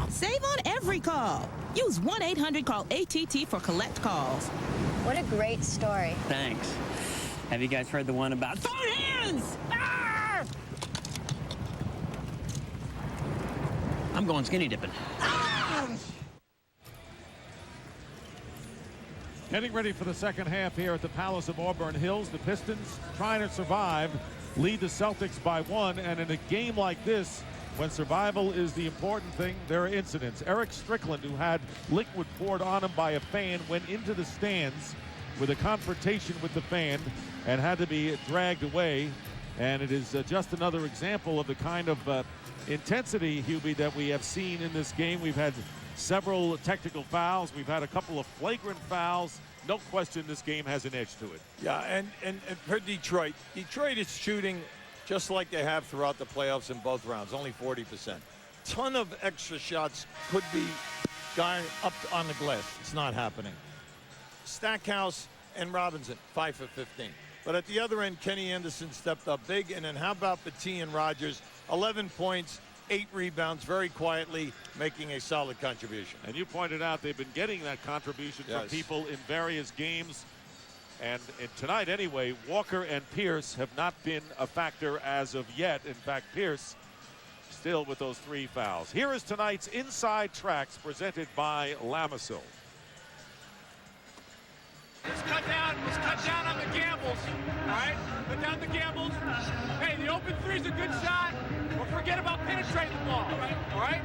Save on every call. Use 1-800-CALL-ATT for collect calls. What a great story. Thanks. Have you guys heard the one about phone hands? Ah! I'm going skinny dipping. Ah! Getting ready for the second half here at the Palace of Auburn Hills. The Pistons trying to survive, lead the Celtics by 1, and in a game like this, when survival is the important thing, there are incidents. Eric Strickland, who had liquid poured on him by a fan, went into the stands with a confrontation with the fan and had to be dragged away. And it is just another example of the kind of intensity, Hubie, that we have seen in this game. We've had several technical fouls. We've had a couple of flagrant fouls. No question this game has an edge to it. Yeah, and for Detroit is shooting just like they have throughout the playoffs in both rounds, only 40%. Ton of extra shots could be going up on the glass. It's not happening. Stackhouse and Robinson, 5 for 15. But at the other end, Kenny Anderson stepped up big. And then how about Petit and Rogers? 11 points, 8 rebounds, very quietly making a solid contribution. And you pointed out they've been getting that contribution from people in various games. And tonight, anyway, Walker and Pierce have not been a factor as of yet. In fact, Pierce still with those 3 fouls. Here is tonight's Inside Tracks presented by Lamisil. Let's cut down on the gambles, all right? Cut down the gambles. Hey, the open three's a good shot, or forget about penetrating the ball, all right?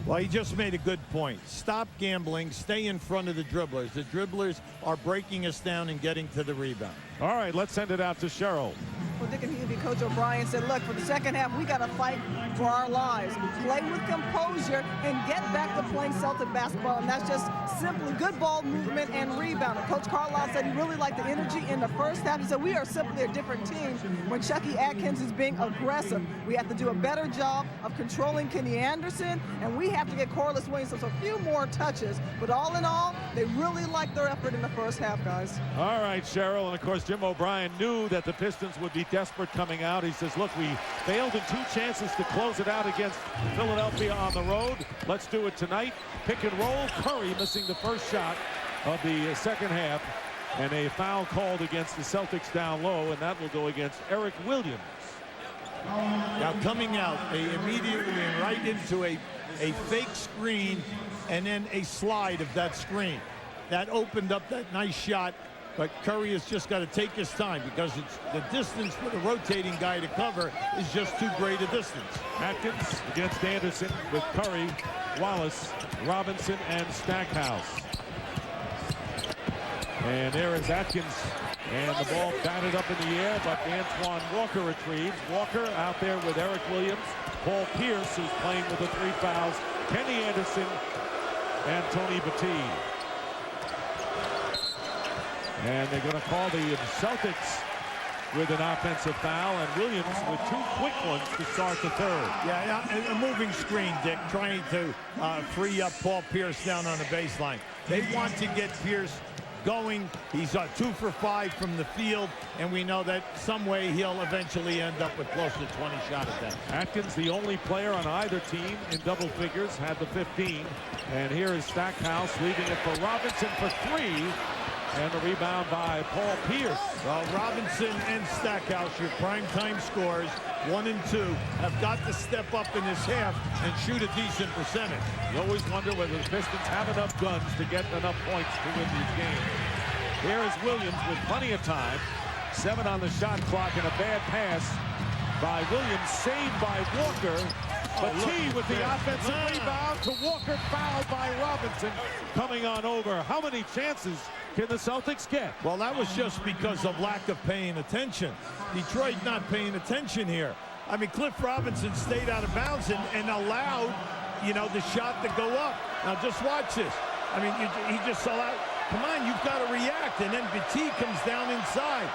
Well, he just made a good point. Stop gambling. Stay in front of the dribblers. The dribblers are breaking us down and getting to the rebound. All right, let's send it out to Cheryl. Well, Dick and Hubie, Coach O'Brien said, look, for the second half, we got to fight for our lives. Play with composure and get back to playing Celtic basketball. And that's just simply good ball movement and rebound. And Coach Carlisle said he really liked the energy in the first half. He said, we are simply a different team when Chucky Atkins is being aggressive. We have to do a better job of controlling Kenny Anderson, and we have to get Corliss Williams a few more touches. But all in all, they really liked their effort in the first half, guys. All right, Cheryl. And, of course, Jim O'Brien knew that the Pistons would be desperate coming out. He says, look, we failed in 2 chances to close it out against Philadelphia on the road. Let's do it tonight. Pick and roll. Curry missing the first shot of the second half. And a foul called against the Celtics down low, and that will go against Eric Williams. Now coming out, they immediately went right into a fake screen and then a slide of that screen. That opened up that nice shot, but Curry has just got to take his time because it's the distance for the rotating guy to cover is just too great a distance. Atkins against Anderson with Curry, Wallace, Robinson, and Stackhouse. And there is Atkins, and the ball batted up in the air, but Antoine Walker retrieves. Walker out there with Eric Williams, Paul Pierce, who's playing with the 3 fouls, Kenny Anderson, and Tony Petit. And they're going to call the Celtics with an offensive foul, and Williams with 2 quick ones to start the third. Yeah, a moving screen, Dick, trying to free up Paul Pierce down on the baseline. They want to get Pierce going. He's 2 for 5 from the field, and we know that some way he'll eventually end up with close to 20 shot attempts. Atkins, the only player on either team in double figures, had the 15. And here is Stackhouse leaving it for Robinson for 3. And the rebound by Paul Pierce. Well, Robinson and Stackhouse, your primetime scorers, 1 and 2, have got to step up in this half and shoot a decent percentage. You always wonder whether the Pistons have enough guns to get enough points to win these games. Here is Williams with plenty of time. 7 on the shot clock and a bad pass by Williams, saved by Walker. Petit with the offensive rebound to Walker, fouled by Robinson, coming on over. How many chances can the Celtics get? Well, that was just because of lack of paying attention. Detroit not paying attention here. I mean, Cliff Robinson stayed out of bounds and allowed, the shot to go up. Now, just watch this. I mean, he just saw out. Come on, you've got to react. And then Petit comes down inside.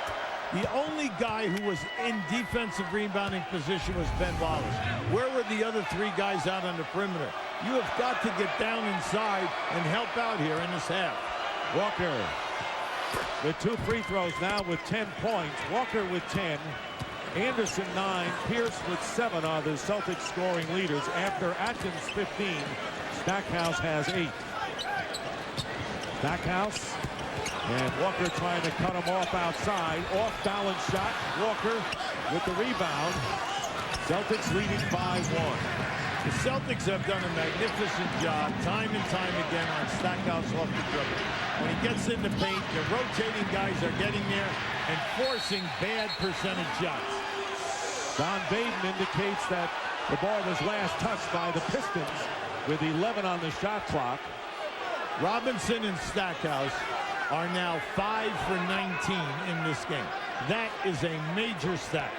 The only guy who was in defensive rebounding position was Ben Wallace. Where were the other 3 guys out on the perimeter? You have got to get down inside and help out here in this half. Walker with 2 free throws now with 10 points. Walker with 10. Anderson 9, Pierce with 7 are the Celtics scoring leaders. After Atkins 15, Stackhouse has 8. Stackhouse and Walker trying to cut him off outside. Off balance shot. Walker with the rebound. Celtics leading by 1. The Celtics have done a magnificent job time and time again on Stackhouse off the dribble. When he gets in the paint, the rotating guys are getting there and forcing bad percentage shots. Don Baden indicates that the ball was last touched by the Pistons with 11 on the shot clock. Robinson and Stackhouse are now 5 for 19 in this game. That is a major stat.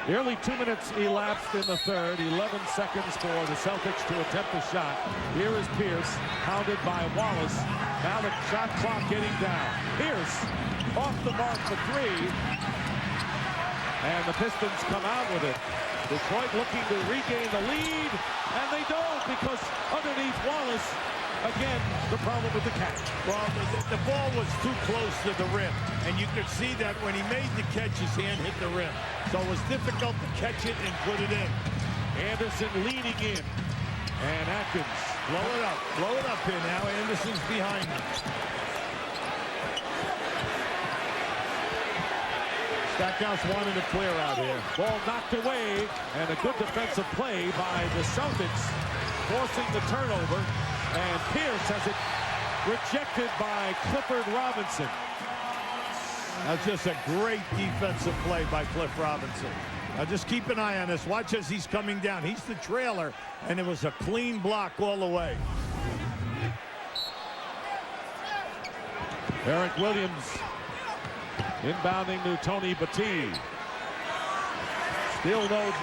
Nearly 2 minutes elapsed in the third. 11 seconds for the Celtics to attempt a shot. Here is Pierce, pounded by Wallace. Now the shot clock getting down. Pierce off the mark for 3. And the Pistons come out with it. Detroit looking to regain the lead. And they don't, because underneath Wallace, again, the problem with the catch. Well, the ball was too close to the rim, and you could see that when he made the catch, his hand hit the rim. So it was difficult to catch it and put it in. Anderson leaning in, and Atkins. Blow it up here now. Anderson's behind him. Stackhouse wanted a clear out here. Ball knocked away, and a good defensive play by the Celtics, forcing the turnover. And Pierce has it rejected by Clifford Robinson. That's just a great defensive play by Cliff Robinson. Now just keep an eye on this. Watch as he's coming down. He's the trailer, and it was a clean block all the way. Eric Williams inbounding to Tony Battie. Still no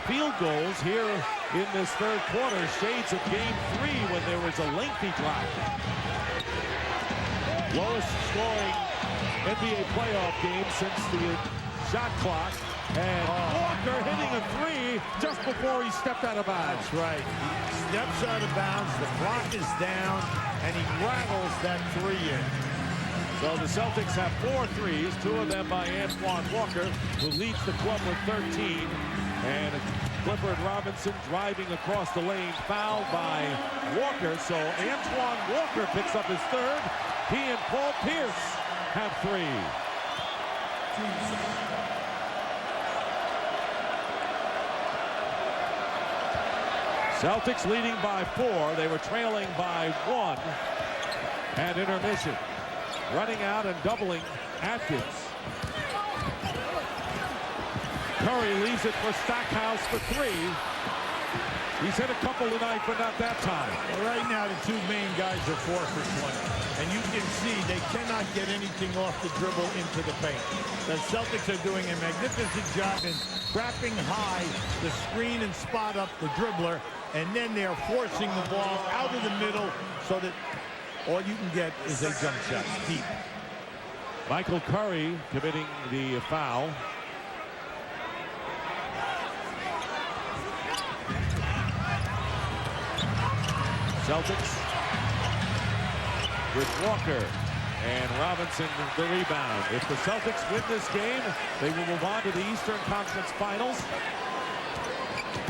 field goals here in this third quarter. Shades of game 3 when there was a lengthy drive. Lowest scoring NBA playoff game since the shot clock. And Walker hitting a 3 just before he stepped out of bounds. That's right. He steps out of bounds, the clock is down, and he rattles that 3 in. So the Celtics have 4 threes, 2 of them by Antoine Walker, who leads the club with 13. And Clifford Robinson driving across the lane, fouled by Walker. So Antoine Walker picks up his 3rd. He and Paul Pierce have 3. Celtics leading by 4. They were trailing by 1 at intermission. Running out and doubling Atkins. Curry leaves it for Stackhouse for 3. He's hit a couple tonight, but not that time. Well, right now, the 2 main guys are 4 for 20. And you can see they cannot get anything off the dribble into the paint. The Celtics are doing a magnificent job in trapping high the screen and spot up the dribbler. And then they're forcing the ball out of the middle so that all you can get is a jump shot deep. Michael Curry committing the foul. Celtics with Walker and Robinson the rebound. If the Celtics win this game, they will move on to the Eastern Conference Finals.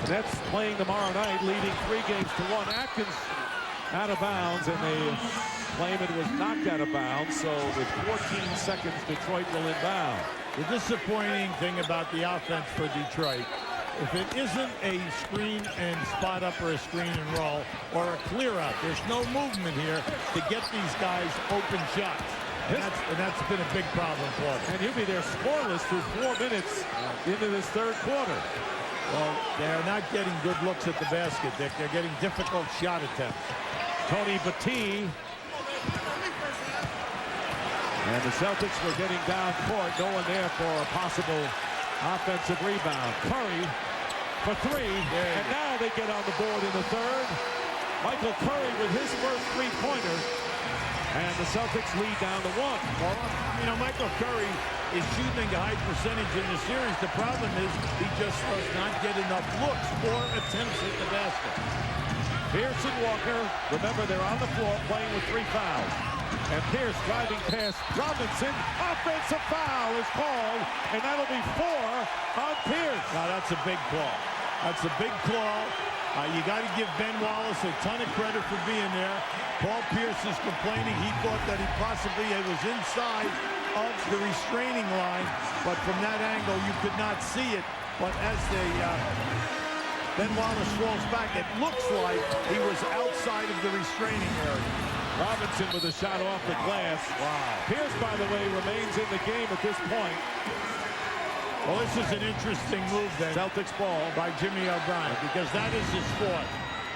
The Nets playing tomorrow night, leading 3 games to 1. Atkins out of bounds, and they claim it was knocked out of bounds. So with 14 seconds, Detroit will inbound. The disappointing thing about the offense for Detroit, if it isn't a screen and spot up or a screen and roll or a clear out, there's no movement here to get these guys open shots. And that's been a big problem for them. And you'll be there scoreless through 4 minutes into this third quarter. Well, they're not getting good looks at the basket, Dick. They're getting difficult shot attempts. Tony Battie. And the Celtics were getting down court. No one there for a possible offensive rebound. Curry for 3. And now they get on the board in the third. Michael Curry with his first 3-pointer. And the Celtics lead down to 1. Well, you know, Michael Curry is shooting a high percentage in the series. The problem is he just does not get enough looks or attempts at the basket. Pierce and Walker, remember they're on the floor playing with 3 fouls. And Pierce driving past Robinson. Offensive foul is called, and that'll be 4 on Pierce. Now that's a big call. That's a big call. You got to give Ben Wallace a ton of credit for being there. Paul Pierce is complaining. He thought that he possibly was inside of the restraining line, but from that angle you could not see it. But as Ben Wallace rolls back, it looks like he was outside of the restraining area. Robinson with a shot off the glass. Wow. Pierce, by the way, remains in the game at this point. Well, this is an interesting move then. Celtics ball by Jimmy O'Brien, because that is his sport.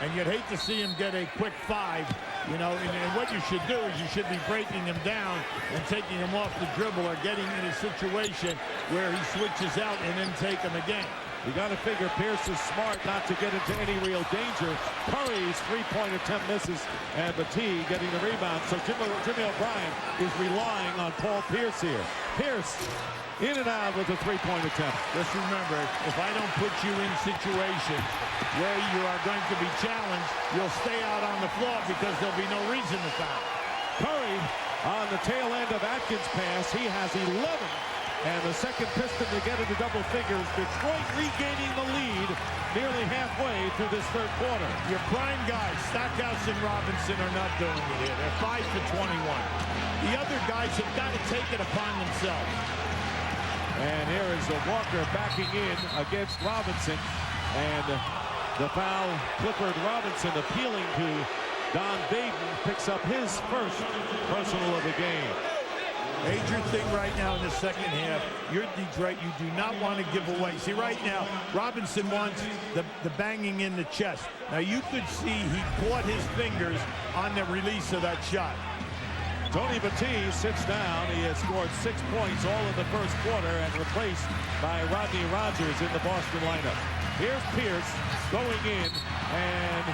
And you'd hate to see him get a quick 5. You know, and what you should do is you should be breaking him down and taking him off the dribble, or getting in a situation where he switches out and then take him again. You got to figure Pierce is smart not to get into any real danger. Curry's 3-point attempt misses, and Battie getting the rebound. So Jimmy O'Brien is relying on Paul Pierce here. Pierce in and out with a 3-point attempt. Just remember, if I don't put you in situations where you are going to be challenged, you'll stay out on the floor because there'll be no reason to foul. Curry on the tail end of Atkins' pass. He has 11. And the second Piston to get into double figures. Detroit regaining the lead nearly halfway through this third quarter. Your prime guys, Stackhouse and Robinson, are not doing it here. They're 5 for 21. The other guys have got to take it upon themselves. And here is the Walker backing in against Robinson. And the foul, Clifford Robinson appealing to Don Baden, picks up his first personal of the game. Major thing right now in the second half, you're Detroit, you do not want to give away. See, right now, Robinson wants the banging in the chest. Now, you could see he caught his fingers on the release of that shot. Tony Battie sits down. He has scored 6 points all in the first quarter and replaced by Rodney Rogers in the Boston lineup. Here's Pierce going in and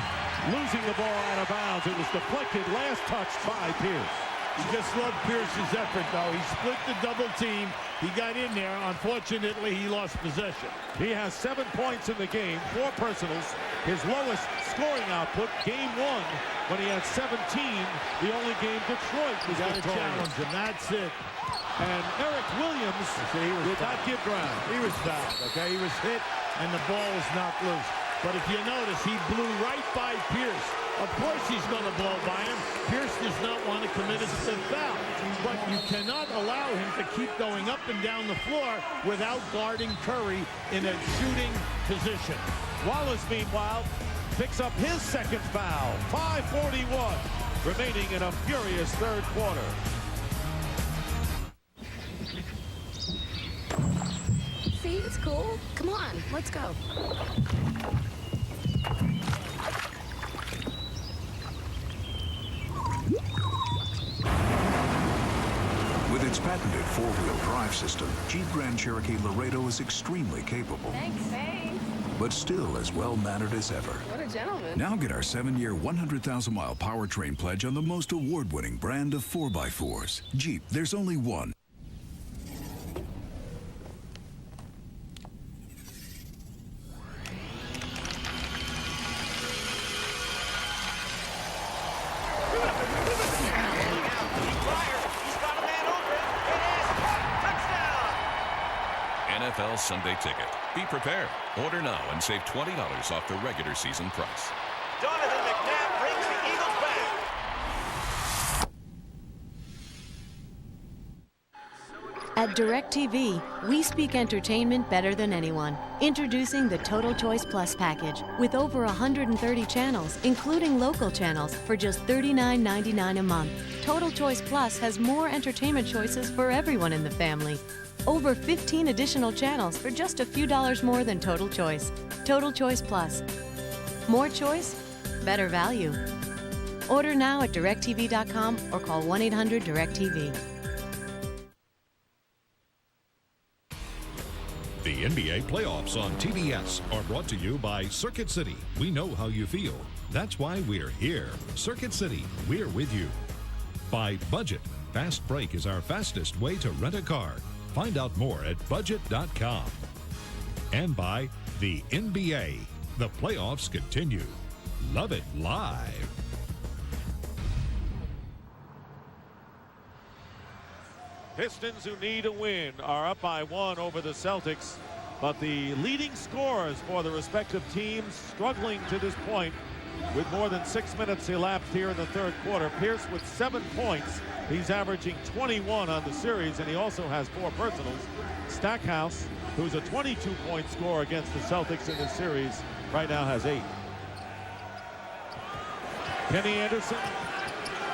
losing the ball out of bounds. It was deflected last touch by Pierce. You just love Pierce's effort, though. He split the double team. He got in there. Unfortunately, he lost possession. He has 7 points in the game, 4 personals. His lowest scoring output, game 1, when he had 17, the only game Detroit was got to challenge him. That's it. And Eric Williams did not give ground. He was fouled, okay? He was hit, and the ball was knocked loose. But if you notice, he blew right by Pierce. Of course he's going to blow by him. Pierce does not want to commit a stiff foul. But you cannot allow him to keep going up and down the floor without guarding Curry in a shooting position. Wallace, meanwhile, picks up his second foul. 5:41 remaining in a furious third quarter. See, it's cool. Come on, let's go. With its patented 4-wheel drive system, Jeep Grand Cherokee Laredo is extremely capable. Thanks. But still as well-mannered as ever. What a gentleman. Now get our 7-year, 100,000-mile powertrain pledge on the most award-winning brand of 4x4s. Jeep, there's only one. NFL Sunday Ticket. Be prepared. Order now and save $20 off the regular season price. Donovan McNabb brings the Eagles back. At DirecTV, we speak entertainment better than anyone. Introducing the Total Choice Plus package with over 130 channels, including local channels, for just $39.99 a month. Total Choice Plus has more entertainment choices for everyone in the family. Over 15 additional channels for just a few dollars more than Total Choice. Total Choice Plus. More choice, better value. Order now at directv.com or call 1-800-DIRECTV. The NBA playoffs on TBS are brought to you by Circuit City. We know how you feel. That's why we're here. Circuit City, we're with you. By Budget. Fast Break is our fastest way to rent a car. Find out more at budget.com. And by the NBA. The playoffs continue. Love it live. Pistons, who need a win, are up by 1 over the Celtics, but the leading scorers for the respective teams struggling to this point with more than 6 minutes elapsed here in the third quarter. Pierce with 7 points. He's averaging 21 on the series, and he also has 4 personals. Stackhouse, who's a 22-point scorer against the Celtics in this series, right now has 8. Kenny Anderson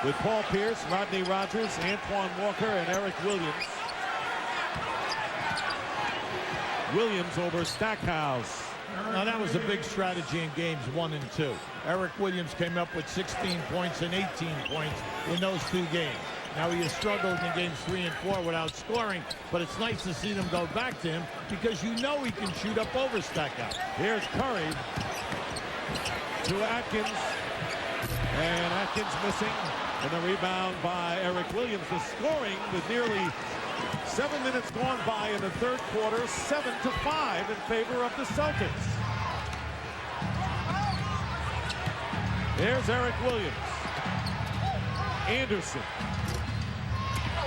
with Paul Pierce, Rodney Rogers, Antoine Walker, and Eric Williams. Williams over Stackhouse. Now that was a big strategy in games 1 and 2. Eric Williams came up with 16 points and 18 points in those 2 games. Now he has struggled in games 3 and 4 without scoring, but it's nice to see them go back to him because you know he can shoot up over Stackhouse. Here's Curry to Atkins, and Atkins missing, and the rebound by Eric Williams. The scoring with nearly 7 minutes gone by in the third quarter, 7-5 in favor of the Celtics. There's Eric Williams. Anderson.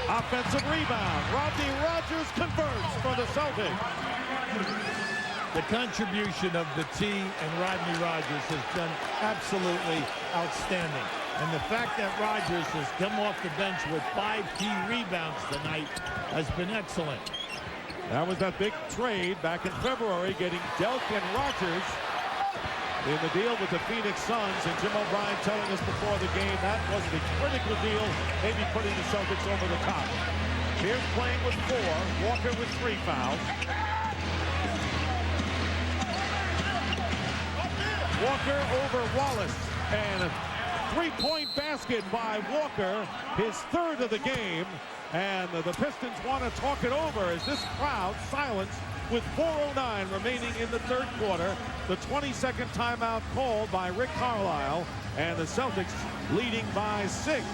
Offensive rebound. Rodney Rogers converts for the Celtics. The contribution of the T and Rodney Rogers has been absolutely outstanding. And the fact that Rogers has come off the bench with 5 key rebounds tonight has been excellent. That was that big trade back in February, getting Delk and Rogers in the deal with the Phoenix Suns. And Jim O'Brien telling us before the game that was the critical deal, maybe putting the Celtics over the top. Pierce playing with 4, Walker with 3 fouls. Walker over Wallace, and a 3-point basket by Walker, his 3rd of the game, and the Pistons want to talk it over as this crowd silenced with 4:09 remaining in the third quarter. The 22nd timeout called by Rick Carlisle, and the Celtics leading by 6.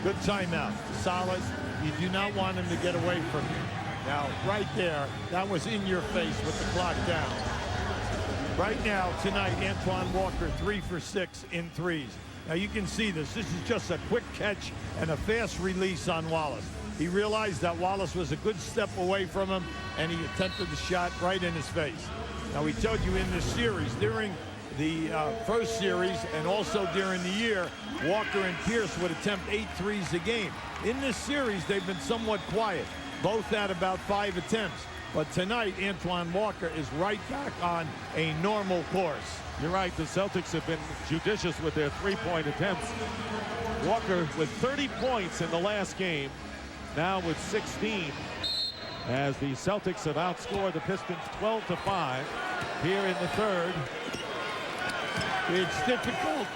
Good timeout, solid. You do not want him to get away from you. Now, right there, that was in your face with the clock down. Right now, tonight, Antoine Walker 3 for 6 in threes. Now you can see this. This is just a quick catch and a fast release on Wallace. He realized that Wallace was a good step away from him, and he attempted the shot right in his face. Now we told you in this series, during the first series and also during the year, Walker and Pierce would attempt 8 threes a game. In this series, they've been somewhat quiet. Both had about 5 attempts. But tonight, Antoine Walker is right back on a normal course. You're right, the Celtics have been judicious with their 3-point attempts. Walker with 30 points in the last game, now with 16, as the Celtics have outscored the Pistons 12-5 here in the third. It's difficult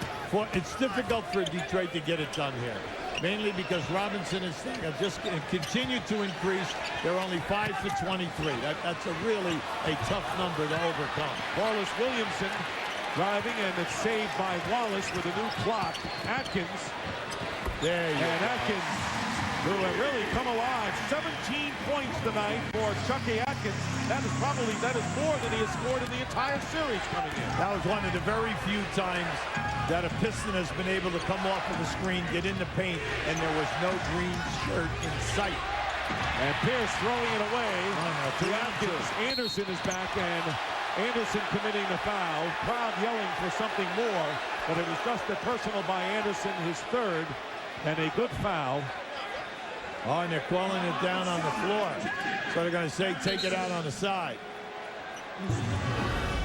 for Detroit to get it done here, mainly because Robinson and Sting have just continued to increase. They're only 5 for 23. That's really a tough number to overcome. Wallace Williamson driving, and it's saved by Wallace with a new clock. Atkins. There you go. And Atkins, who have really come alive. 17 points tonight for Chucky Atkins. That is more than he has scored in the entire series coming in. That was one of the very few times that a Piston has been able to come off of the screen, get in the paint, and there was no green shirt in sight. And Pierce throwing it away to Atkins. Anderson is back, and Anderson committing the foul. Crowd yelling for something more, but it was just a personal by Anderson, his 3rd, and a good foul. Oh, and they're calling it down on the floor. So they're going to say, take it out on the side.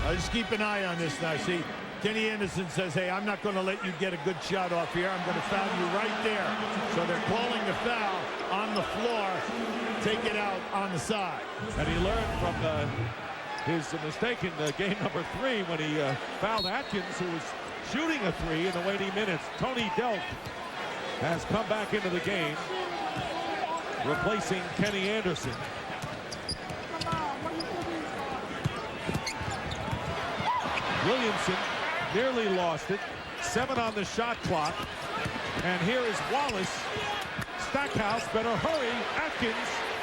I'll just keep an eye on this now. See, Kenny Anderson says, hey, I'm not going to let you get a good shot off here. I'm going to foul you right there. So they're calling the foul on the floor. Take it out on the side. And he learned from his mistake in game number 3 when he fouled Atkins, who was shooting a 3 in the waning minutes. Tony Delk has come back into the game, replacing Kenny Anderson. Williamson nearly lost it. 7 on the shot clock. And here is Wallace. Stackhouse better hurry. Atkins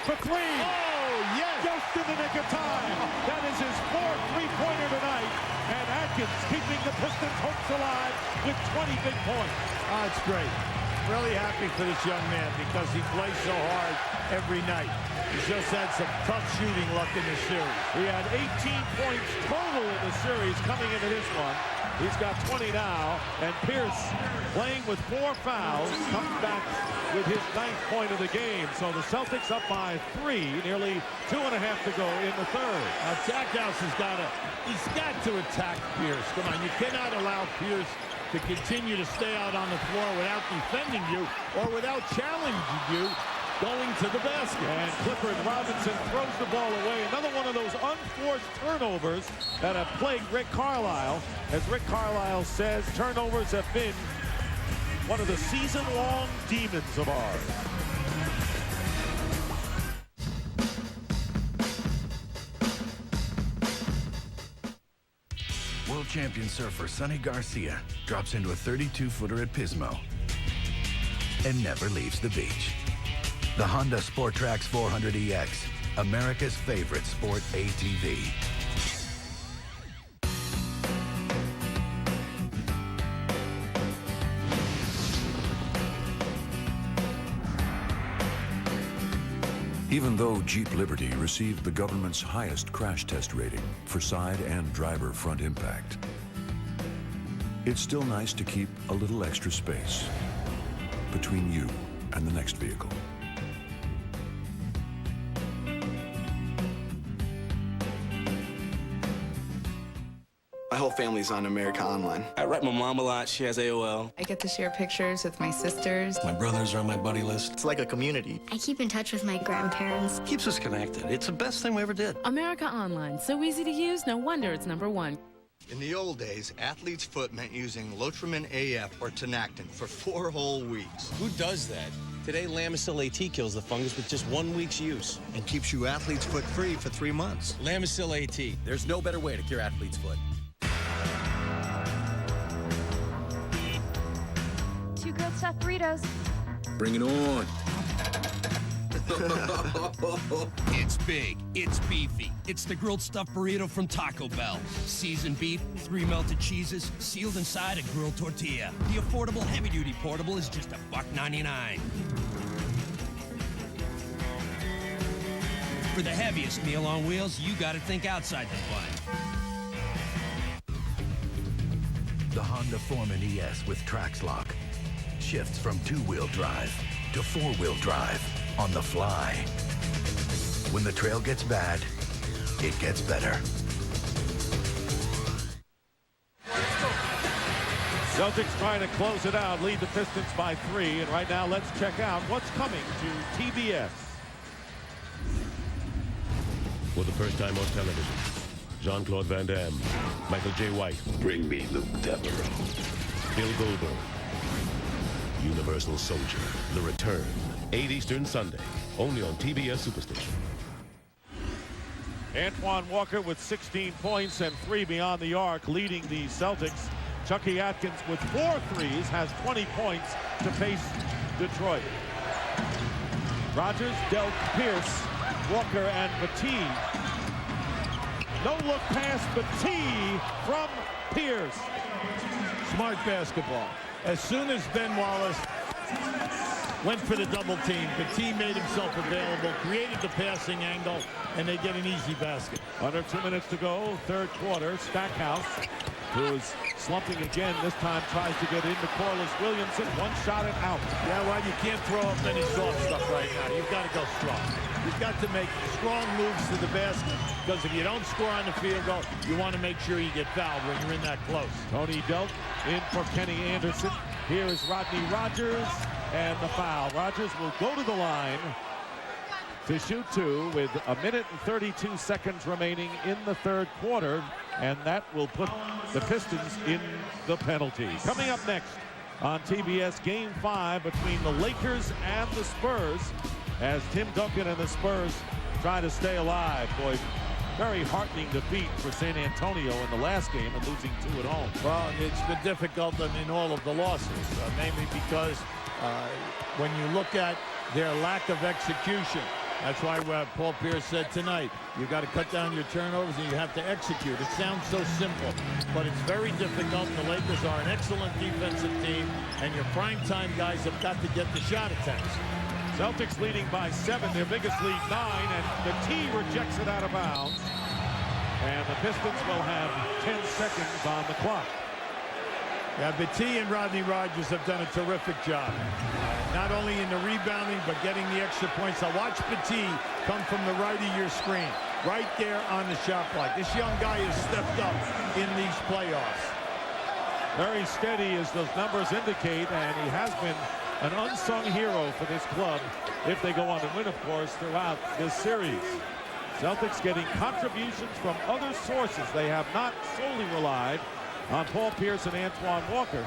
for 3. Oh, yes! Just in the nick of time. That is his fourth three-pointer tonight. And Atkins keeping the Pistons' hopes alive with 20 big points. Oh, it's great. Really happy for this young man because he plays so hard every night. He's just had some tough shooting luck in this series. He had 18 points total in the series coming into this one. He's got 20 now, and Pierce, playing with 4 fouls, comes back with his 9th point of the game. So the Celtics up by 3, nearly 2.5 to go in the third. Now, Tackhouse he's got to attack Pierce. Come on, you cannot allow Pierce to continue to stay out on the floor without defending you or without challenging you going to the basket. And Clifford Robinson throws the ball away. Another one of those unforced turnovers that have plagued Rick Carlisle. As Rick Carlisle says, turnovers have been one of the season-long demons of ours. World champion surfer Sonny Garcia drops into a 32-footer at Pismo and never leaves the beach. The Honda Sport Trax 400EX, America's favorite sport ATV. Even though Jeep Liberty received the government's highest crash test rating for side and driver front impact, it's still nice to keep a little extra space between you and the next vehicle. My whole family's on America Online. I write my mom a lot. She has AOL. I get to share pictures with my sisters. My brothers are on my buddy list. It's like a community. I keep in touch with my grandparents. Keeps us connected. It's the best thing we ever did. America Online. So easy to use, no wonder it's #1. In the old days, athlete's foot meant using Lotrimin AF or Tenactin for 4 whole weeks. Who does that? Today, Lamisil AT kills the fungus with just 1 week's use. And keeps you athlete's foot free for 3 months. Lamisil AT. There's no better way to cure athlete's foot. 2 grilled stuffed burritos. Bring it on. It's big, it's beefy. It's the grilled stuffed burrito from Taco Bell. Seasoned beef, 3 melted cheeses, sealed inside a grilled tortilla. The affordable heavy-duty portable is just $1.99. For the heaviest meal on wheels, you gotta think outside the bun. The Honda Foreman ES with Trax Lock shifts from 2-wheel drive to 4-wheel drive on the fly. When the trail gets bad, it gets better. Celtics trying to close it out, lead the Pistons by 3. And right now, let's check out what's coming to TBS. For the first time on television, Jean-Claude Van Damme, Michael J. White. Bring me Luke Devereaux. Bill Goldberg. Universal Soldier, The Return. 8 Eastern Sunday, only on TBS Superstation. Antoine Walker with 16 points and 3 beyond the arc, leading the Celtics. Chucky Atkins with 4 threes has 20 points to face Detroit. Rogers dealt Pierce, Walker, and Petit. No look pass, Petit from Pierce. Smart basketball. As soon as Ben Wallace went for the double team, Petit made himself available, created the passing angle, and they get an easy basket. Under 2 minutes to go, third quarter. Stackhouse, who is slumping again, this time tries to get into Corliss Williamson. 1 shot and out. Yeah, well, you can't throw up any soft stuff right now. You've got to go strong. You've got to make strong moves to the basket, because if you don't score on the field goal, you want to make sure you get fouled when you're in that close. Tony Delk in for Kenny Anderson. Here is Rodney Rogers, and the foul. Rogers will go to the line to shoot 2 with 1 minute and 32 seconds remaining in the third quarter, and that will put the Pistons in the penalty. Coming up next on TBS, Game 5 between the Lakers and the Spurs, as Tim Duncan and the Spurs try to stay alive. Boy, very heartening defeat for San Antonio in the last game and losing 2 at home. Well, it's been difficult in all of the losses, mainly because when you look at their lack of execution, That's why Paul Pierce said tonight, you got to cut down your turnovers and you have to execute. It sounds so simple, but it's very difficult. The Lakers are an excellent defensive team, and your primetime guys have got to get the shot attempts. Celtics leading by 7, their biggest lead 9, and the T rejects it out of bounds. And the Pistons will have 10 seconds on the clock. Yeah, T and Rodney Rogers have done a terrific job. Not only in the rebounding, but getting the extra points. Now watch Petit come from the right of your screen, right there on the shot block. This young guy has stepped up in these playoffs. Very steady as those numbers indicate, and he has been an unsung hero for this club if they go on to win, of course, throughout this series. Celtics getting contributions from other sources. They have not solely relied on Paul Pierce and Antoine Walker.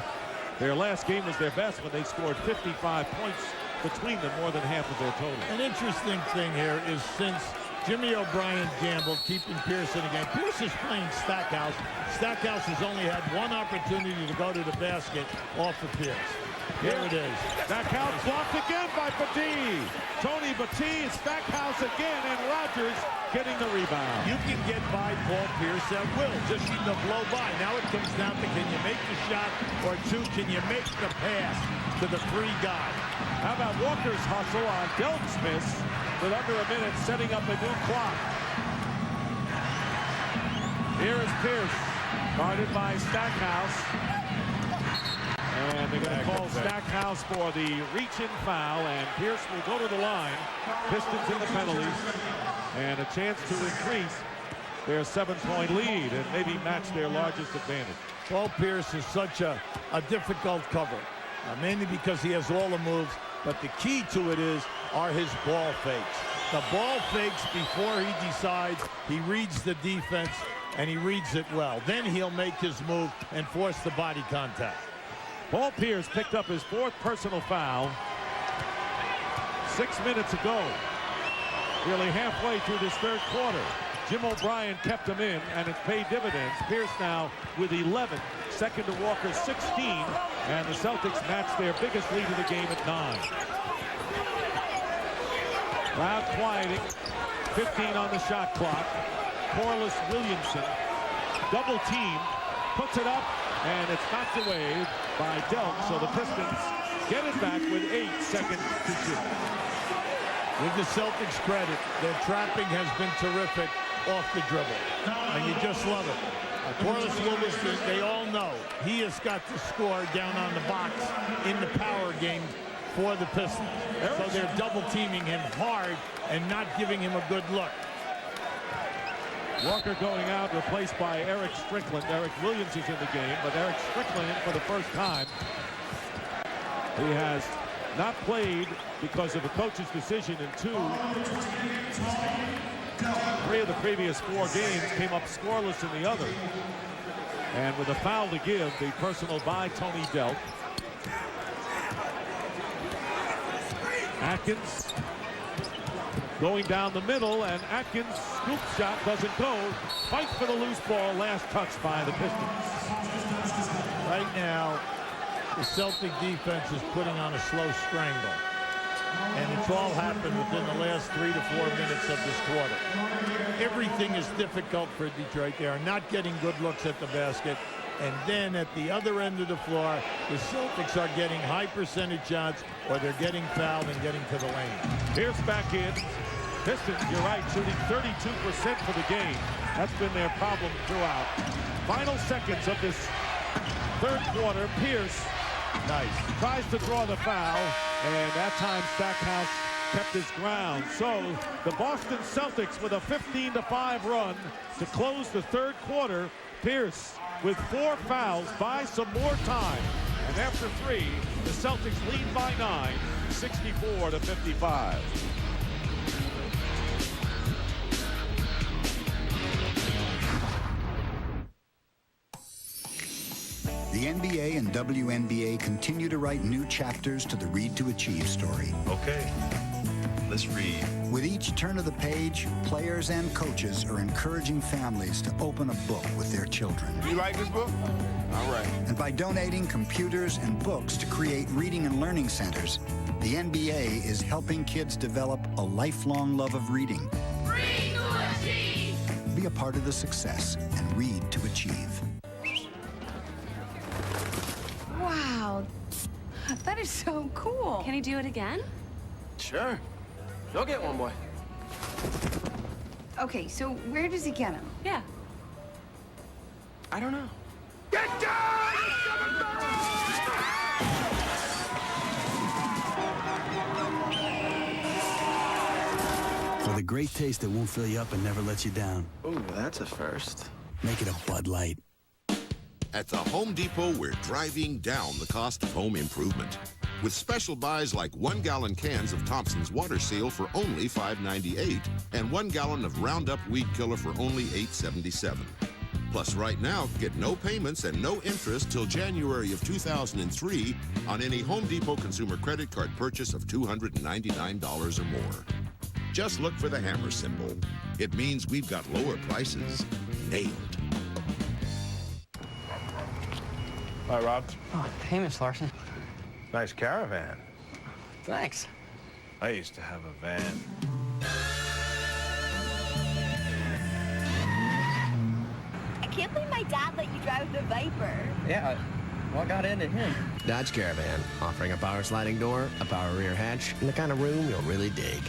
Their last game was their best when they scored 55 points between them, more than half of their total. An interesting thing here is since Jimmy O'Brien gambled keeping Pierce in the game, Pierce is playing Stackhouse. Stackhouse has only had one opportunity to go to the basket off of Pierce. Here it is. Stackhouse blocked again by Petit. Tony Petit, Stackhouse again, and Rogers getting the rebound. You can get by Paul Pierce at will, just need to blow by. Now it comes down to, can you make the shot, or two, can you make the pass to the free guy? How about Walker's hustle on Delk's miss with under a minute, setting up a new clock. Here is Pierce, guarded by Stackhouse. And they're going to call Stackhouse for the reach-in foul, and Pierce will go to the line. Pistons in the penalties, and a chance to increase their 7-point lead and maybe match their largest advantage. Paul Pierce is such a difficult cover, mainly because he has all the moves, but the key to it are his ball fakes. The ball fakes before he decides, he reads the defense, and he reads it well. Then he'll make his move and force the body contact. Paul Pierce picked up his 4th personal foul 6 minutes ago, nearly halfway through this 3rd quarter. Jim O'Brien kept him in, and it's paid dividends. Pierce now with 11, second to Walker's 16, and the Celtics match their biggest lead of the game at 9. Crowd quieting, 15 on the shot clock. Corliss Williamson, double team, puts it up, and it's knocked away by Delk, so the Pistons get it back with 8 seconds to shoot. With the Celtics credit, their trapping has been terrific off the dribble, and you just love it. Corliss Williamson, they all know he has got to score down on the box in the power game for the Pistons. So they're double teaming him hard and not giving him a good look. Walker going out, replaced by Eric Strickland. Eric Williams is in the game, but Eric Strickland in for the first time. He has not played because of a coach's decision in 3 of the previous 4 games, came up scoreless in the other. And with a foul to give, the personal by Tony Delk. Atkins going down the middle, and Atkins' scoop shot doesn't go. Fight for the loose ball, last touch by the Pistons. Right now, the Celtic defense is putting on a slow strangle. And it's all happened within the last 3 to 4 minutes of this quarter. Everything is difficult for Detroit. They are not getting good looks at the basket. And then at the other end of the floor, the Celtics are getting high percentage shots, or they're getting fouled and getting to the lane. Pierce back in. Pistons, you're right, shooting 32% for the game. That's been their problem throughout. Final seconds of this 3rd quarter. Pierce tries to draw the foul, and that time Stackhouse kept his ground. So the Boston Celtics with a 15-5 run to close the 3rd quarter. Pierce with 4 fouls, buy some more time. And after 3, the Celtics lead by 9, 64-55. The NBA and WNBA continue to write new chapters to the Read to Achieve story. Okay. Let's read. With each turn of the page, players and coaches are encouraging families to open a book with their children. You like this book? All right. And by donating computers and books to create reading and learning centers, the NBA is helping kids develop a lifelong love of reading. Read to achieve! Be a part of the success and read to achieve. Wow, that is so cool. Can he do it again? Sure. Go get one, boy. Okay, so where does he get him? Yeah. I don't know. Get down! For the great taste that won't fill you up and never lets you down. Ooh, that's a first. Make it a Bud Light. At the Home Depot, we're driving down the cost of home improvement. With special buys like 1-gallon cans of Thompson's Water Seal for only $5.98 and 1 gallon of Roundup Weed Killer for only $8.77. Plus, right now, get no payments and no interest till January of 2003 on any Home Depot consumer credit card purchase of $299 or more. Just look for the hammer symbol. It means we've got lower prices. Nailed. Hi, Rob. Oh, hey, Miss Larson. Nice caravan. Thanks. I used to have a van. I can't believe my dad let you drive the Viper. Yeah, what got into him? Dodge Caravan, offering a power sliding door, a power rear hatch, and the kind of room you'll really dig.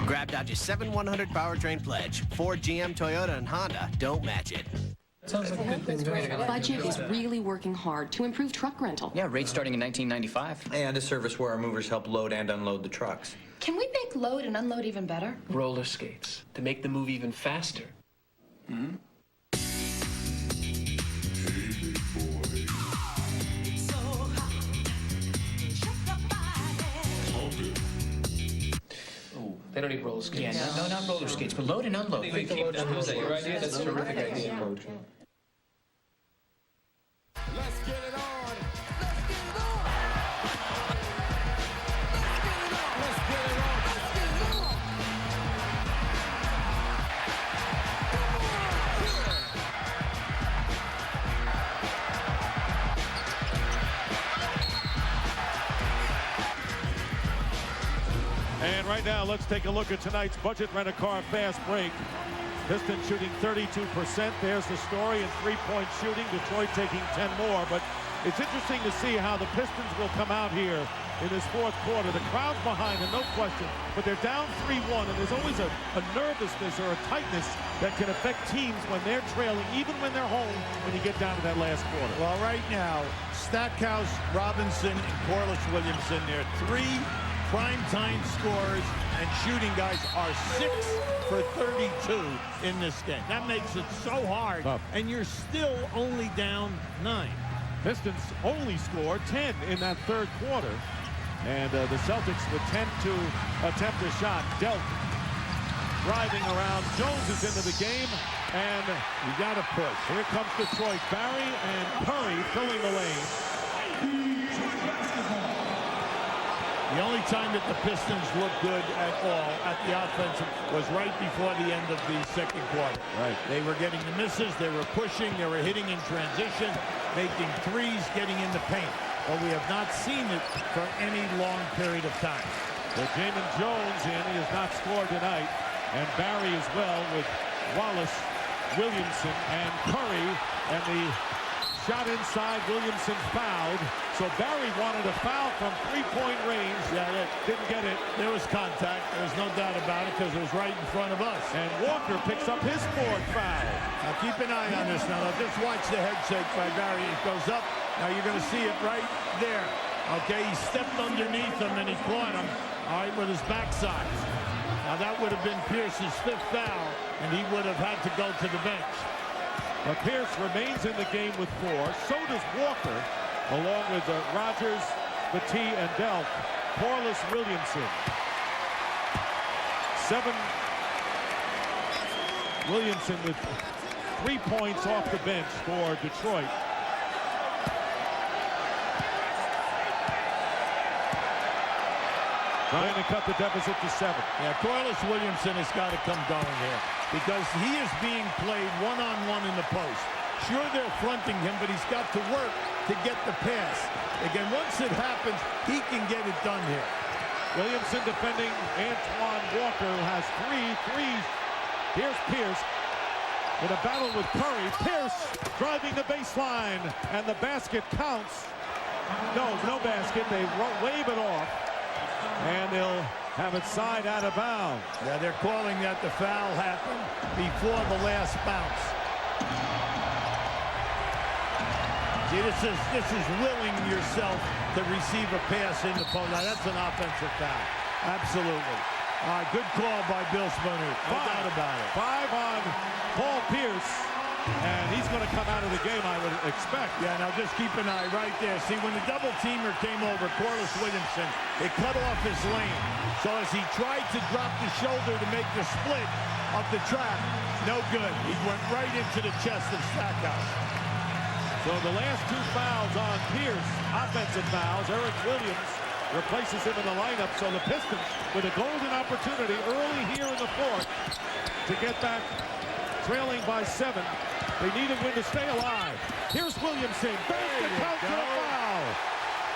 Grab Dodge's 7/100 powertrain pledge. Ford, GM, Toyota, and Honda don't match it. Sounds like a good thing. Budget is really working hard to improve truck rental. Yeah, rates starting in 1995. And a service where our movers help load and unload the trucks. Can we make load and unload even better? Roller skates to make the move even faster. Hmm? They don't need roller skates. Yeah, no, not roller skates, but load and unload. Is that your idea? That's a terrific idea. Let's get it on. And right now, let's take a look at tonight's budget rent-a-car fast break. Pistons shooting 32%. There's the story in three-point shooting. Detroit taking 10 more. But it's interesting to see how the Pistons will come out here in this fourth quarter. The crowd's behind them, no question. But they're down 3-1, and there's always a nervousness or a tightness that can affect teams when they're trailing, even when they're home, when you get down to that last quarter. Well, right now, Stackhouse, Robinson, and Corliss Williamson, they're three primetime scorers and shooting guys are 6 for 32 in this game. That makes it so hard, and you're still only down 9. Pistons only scored 10 in that third quarter, and the Celtics with 10 to attempt a shot. Delk driving around. Jones is into the game, and you got to push. Here comes Detroit. Barry and Curry filling the lane. The only time that the Pistons looked good at all at the offensive was right before the end of the second quarter. Right. They were getting the misses, they were pushing, they were hitting in transition, making threes, getting in the paint. But we have not seen it for any long period of time. Well, Jamin Jones in. He has not scored tonight. And Barry as well with Wallace, Williamson, and Curry. And the shot inside, Williamson fouled. So Barry wanted a foul from three-point range. Yeah, didn't get it. There was contact. There's no doubt about it because it was right in front of us. And Walker picks up his fourth foul. Now keep an eye on this now. Just watch the head shake by Barry. It goes up. Now you're going to see it right there. Okay, he stepped underneath him and he caught him, all right, with his backside. Now that would have been Pierce's 5th foul, and he would have had to go to the bench. But Pierce remains in the game with 4. So does Walker, along with Rogers, Battie, and Delk. Corliss Williamson. 7. Williamson with 3 points off the bench for Detroit. Trying to cut the deficit to 7. Yeah, Corliss Williamson has got to come going here because he is being played one-on-one in the post. Sure, they're fronting him, but he's got to work to get the pass. Again, once it happens, he can get it done here. Williamson defending Antoine Walker, who has 3 threes. Here's Pierce in a battle with Curry. Pierce driving the baseline, and the basket counts. No basket. They wave it off, and they'll have it side out of bounds. Yeah, they're calling that the foul happened before the last bounce. See, this is willing yourself to receive a pass in the post. Now, that's an offensive foul. Absolutely. All right, good call by Bill Spooner. No doubt about it. 5 on Paul Pierce, and he's going to come out of the game, I would expect. Yeah, now just keep an eye right there. See, when the double-teamer came over, Corliss Williamson, it cut off his lane. So as he tried to drop the shoulder to make the split of the trap, no good. He went right into the chest of Stackhouse. So the last 2 fouls on Pierce, offensive fouls. Eric Williams replaces him in the lineup. So the Pistons with a golden opportunity early here in the fourth to get back trailing by 7. They need a win to stay alive. Here's Williamson. Basket count to the foul.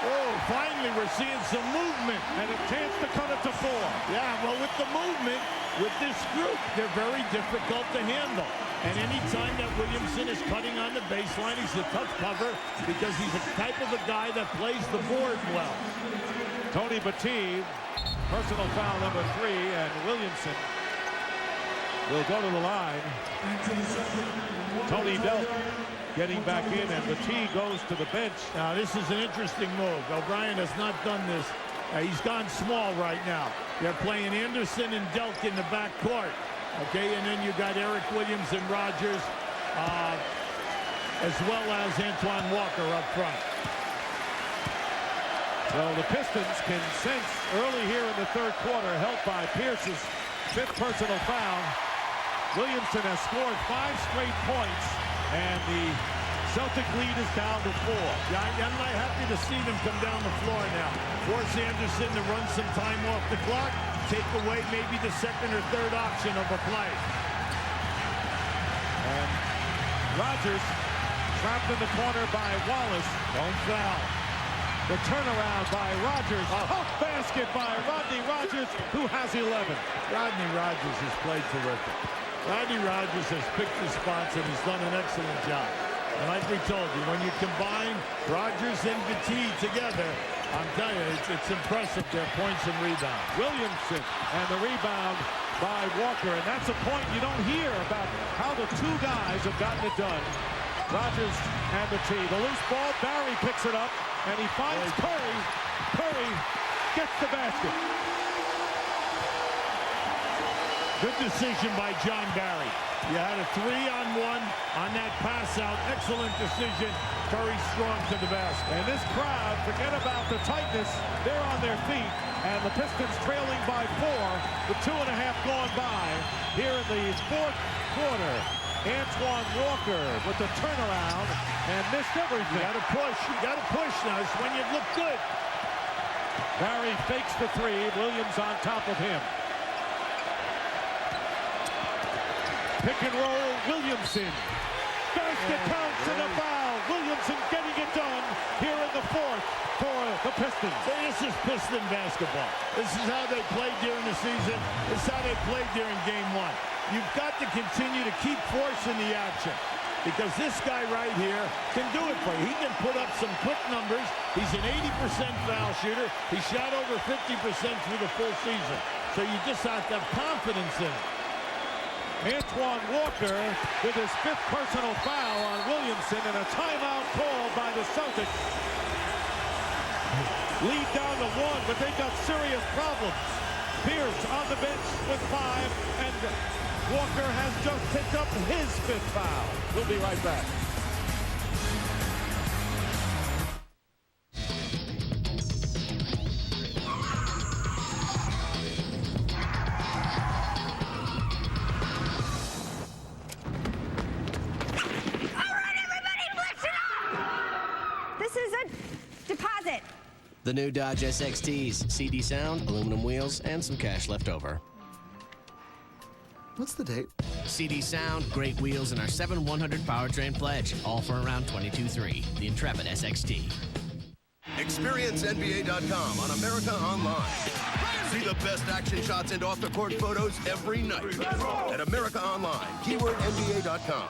Oh, finally we're seeing some movement. And a chance to cut it to 4. Yeah, well, with the movement, with this group, they're very difficult to handle. And any time that Williamson is cutting on the baseline, he's a tough cover because he's the type of a guy that plays the board well. Tony Batiste, personal foul number 3, and Williamson will go to the line. Tony Delk getting back in, and Batiste goes to the bench. Now, this is an interesting move. O'Brien has not done this. He's gone small right now. They're playing Anderson and Delk in the back court. Okay, and then you got Eric Williams and Rogers, as well as Antoine Walker up front. So the Pistons can sense early here in the third quarter, helped by Pierce's 5th personal foul. Williamson has scored 5 straight points, and the Celtic lead is down to 4. Yeah, I'm not happy to see them come down the floor now. Force Anderson to run some time off the clock. Take away maybe the 2nd or 3rd option of a play. And Rogers trapped in the corner by Wallace. Don't foul. The turnaround by Rogers. Tough basket by Rodney Rogers, who has 11. Rodney Rogers has played terrific. Rodney Rogers has picked his spots, and he's done an excellent job. And like we told you, when you combine Rogers and Batiste together, I'm telling you, it's impressive, their points and rebounds. Williamson and the rebound by Walker, and that's a point you don't hear about how the 2 guys have gotten it done. Rogers and Batiste. The loose ball, Barry picks it up, and he finds Curry. Curry gets the basket. Good decision by John Barry. You had a 3-on-1 on that pass out. Excellent decision. Curry strong to the basket. And this crowd, forget about the tightness. They're on their feet. And the Pistons trailing by 4 with 2.5 gone by here in the fourth quarter. Antoine Walker with the turnaround and missed everything. You got to push. You got to push now. It's when you look good. Barry fakes the 3. Williams on top of him. Pick and roll, Williamson. Basket counts and a foul. Williamson getting it done here in the fourth for the Pistons. Hey, this is Piston basketball. This is how they played during the season. This is how they played during game 1. You've got to continue to keep forcing the action because this guy right here can do it for you. He can put up some quick numbers. He's an 80% foul shooter. He shot over 50% through the full season. So you just have to have confidence in it. Antoine Walker with his 5th personal foul on Williamson, and a timeout called by the Celtics. Lead down to 1, but they've got serious problems. Pierce on the bench with 5, and Walker has just picked up his 5th foul. We'll be right back. The new Dodge SXTs, CD sound, aluminum wheels, and some cash left over. What's the date? CD sound, great wheels, and our 7/100 powertrain pledge, all for around $22,300. The Intrepid SXT. Experience NBA.com on America Online. See the best action shots and off-the-court photos every night at America Online. Keyword NBA.com.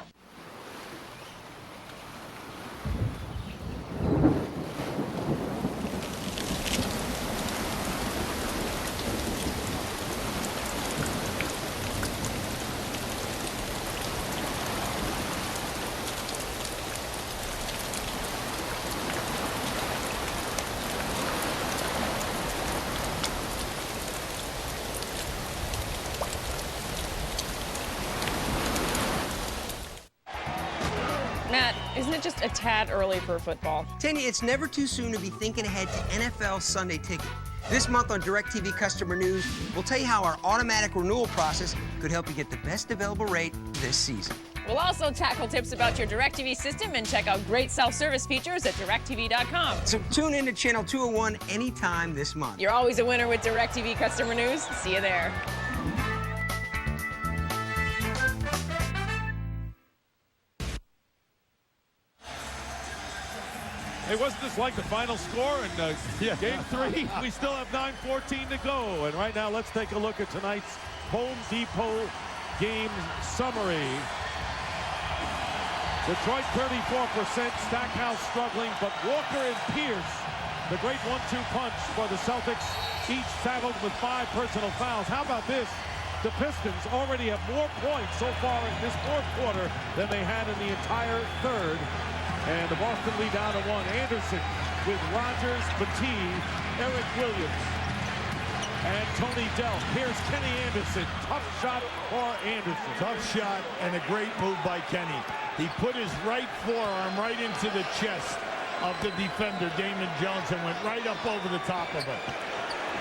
Matt, isn't it just a tad early for football? Tanya, it's never too soon to be thinking ahead to NFL Sunday Ticket. This month on DirecTV Customer News, we'll tell you how our automatic renewal process could help you get the best available rate this season. We'll also tackle tips about your DirecTV system and check out great self-service features at DirecTV.com. So tune in to Channel 201 anytime this month. You're always a winner with DirecTV Customer News. See you there. Hey, wasn't this like the final score in Game 3? We still have 9:14 to go. And right now, let's take a look at tonight's Home Depot game summary. Detroit 34%, Stackhouse struggling, but Walker and Pierce, the great 1-2 punch for the Celtics, each saddled with 5 personal fouls. How about this? The Pistons already have more points so far in this fourth quarter than they had in the entire third. And the Boston lead down to 1. Anderson with Rogers, Battie, Eric Williams, and Tony Delk. Here's Kenny Anderson. Tough shot for Anderson. Tough shot and a great move by Kenny. He put his right forearm right into the chest of the defender, Damon Jones, and went right up over the top of him.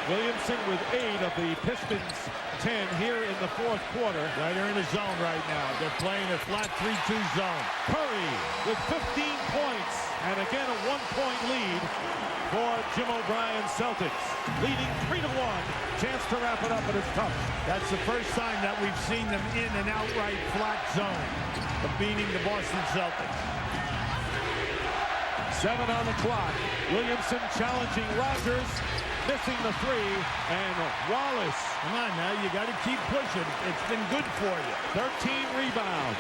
Williamson with 8 of the Pistons' 10 here in the fourth quarter. Right, they're in a zone right now. They're playing a flat 3-2 zone. Curry with 15 points, and again a 1-point lead for Jim O'Brien's Celtics. Leading 3-1. Chance to wrap it up, but it's tough. That's the first time that we've seen them in an outright flat zone of beating the Boston Celtics. 7 on the clock. Williamson challenging Rogers. Missing the 3, and Wallace. Come on now, you got to keep pushing. It's been good for you. 13 rebounds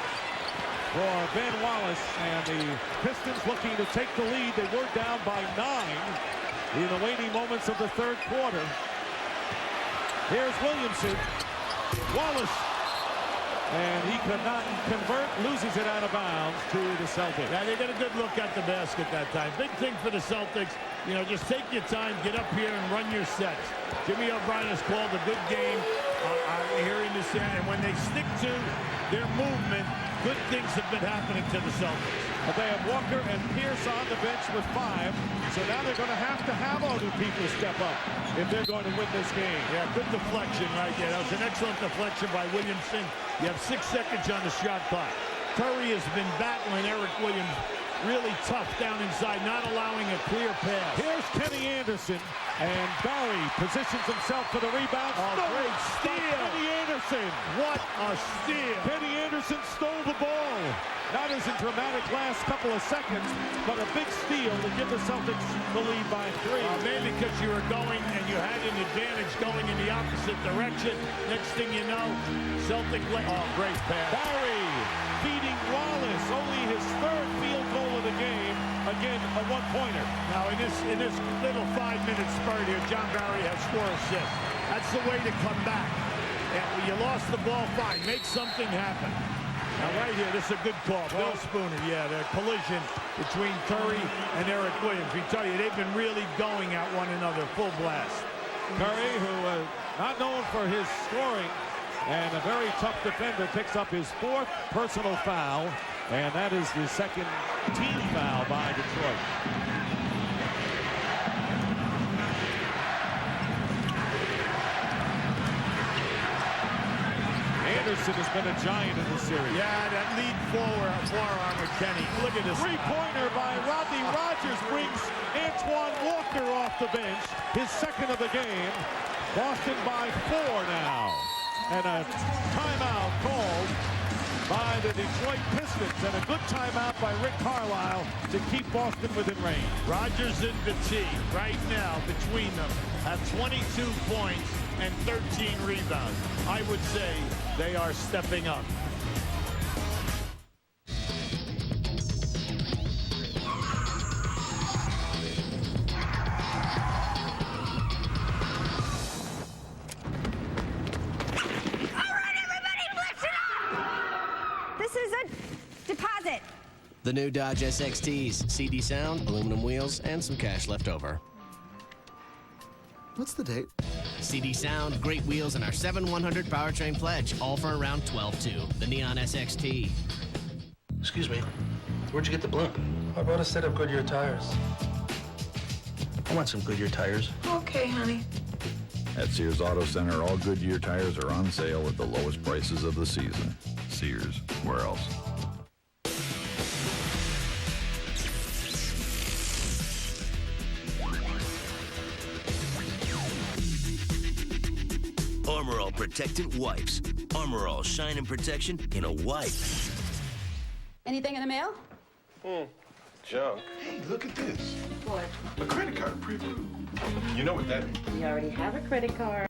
for Ben Wallace, and the Pistons looking to take the lead. They were down by 9 in the waning moments of the third quarter. Here's Williamson. Wallace. And he could not convert, loses it out of bounds to the Celtics. Yeah, they got a good look at the basket that time. Big thing for the Celtics, you know, just take your time, get up here and run your sets. Jimmy O'Brien has called a good game here in this end, and when they stick to their movement, good things have been happening to the Celtics. But they have Walker and Pierce on the bench with 5, so now they're going to have other people step up if they're going to win this game. Yeah, good deflection right there. That was an excellent deflection by Williamson. You have 6 seconds on the shot clock. Curry has been battling Eric Williams really tough down inside, not allowing a clear pass. Here's Kenny Anderson, and Barry positions himself for the rebound. Oh, great steal. Kenny Anderson. What a steal. Kenny Anderson stole the ball. Not as in dramatic last couple of seconds, but a big steal to give the Celtics the lead by 3. Maybe because you were going and you had an advantage going in the opposite direction. Next thing you know, Celtic great pass. Barry beating Wallace, only his 3rd field goal of the game. Again, a 1-pointer. Now in this little 5-minute spurt here, John Barry has 4 assists. That's the way to come back. And when you lost the ball, fine, make something happen. Now right here, this is a good call. Bill Spooner, yeah, the collision between Curry and Eric Williams. We tell you, they've been really going at one another, full blast. Curry, who not known for his scoring and a very tough defender, picks up his 4th personal foul, and that is the 2nd team foul by Detroit. Anderson has been a giant in this series. Yeah, that lead forearm with Kenny. Look at this. Three-pointer by Rodney Rogers brings Antoine Walker off the bench. His second of the game. Boston by 4 now. And a timeout called by the Detroit Pistons, and a good timeout by Rick Carlisle to keep Boston within range. Rogers and Batiste right now between them have 22 points and 13 rebounds. I would say they are stepping up. The new Dodge SXTs, CD sound, aluminum wheels, and some cash left over. What's the date? CD sound, great wheels, and our 7/100 powertrain pledge, all for around $12,200. The Neon SXT. Excuse me, where'd you get the blimp? I bought a set of Goodyear tires. I want some Goodyear tires. Okay, honey. At Sears Auto Center, all Goodyear tires are on sale at the lowest prices of the season. Sears, where else? Armor All Protectant Wipes. Armor All Shine and Protection in a wipe. Anything in the mail? Junk. Hey, look at this. What? A credit card pre-approved. You know what that means. We already have a credit card.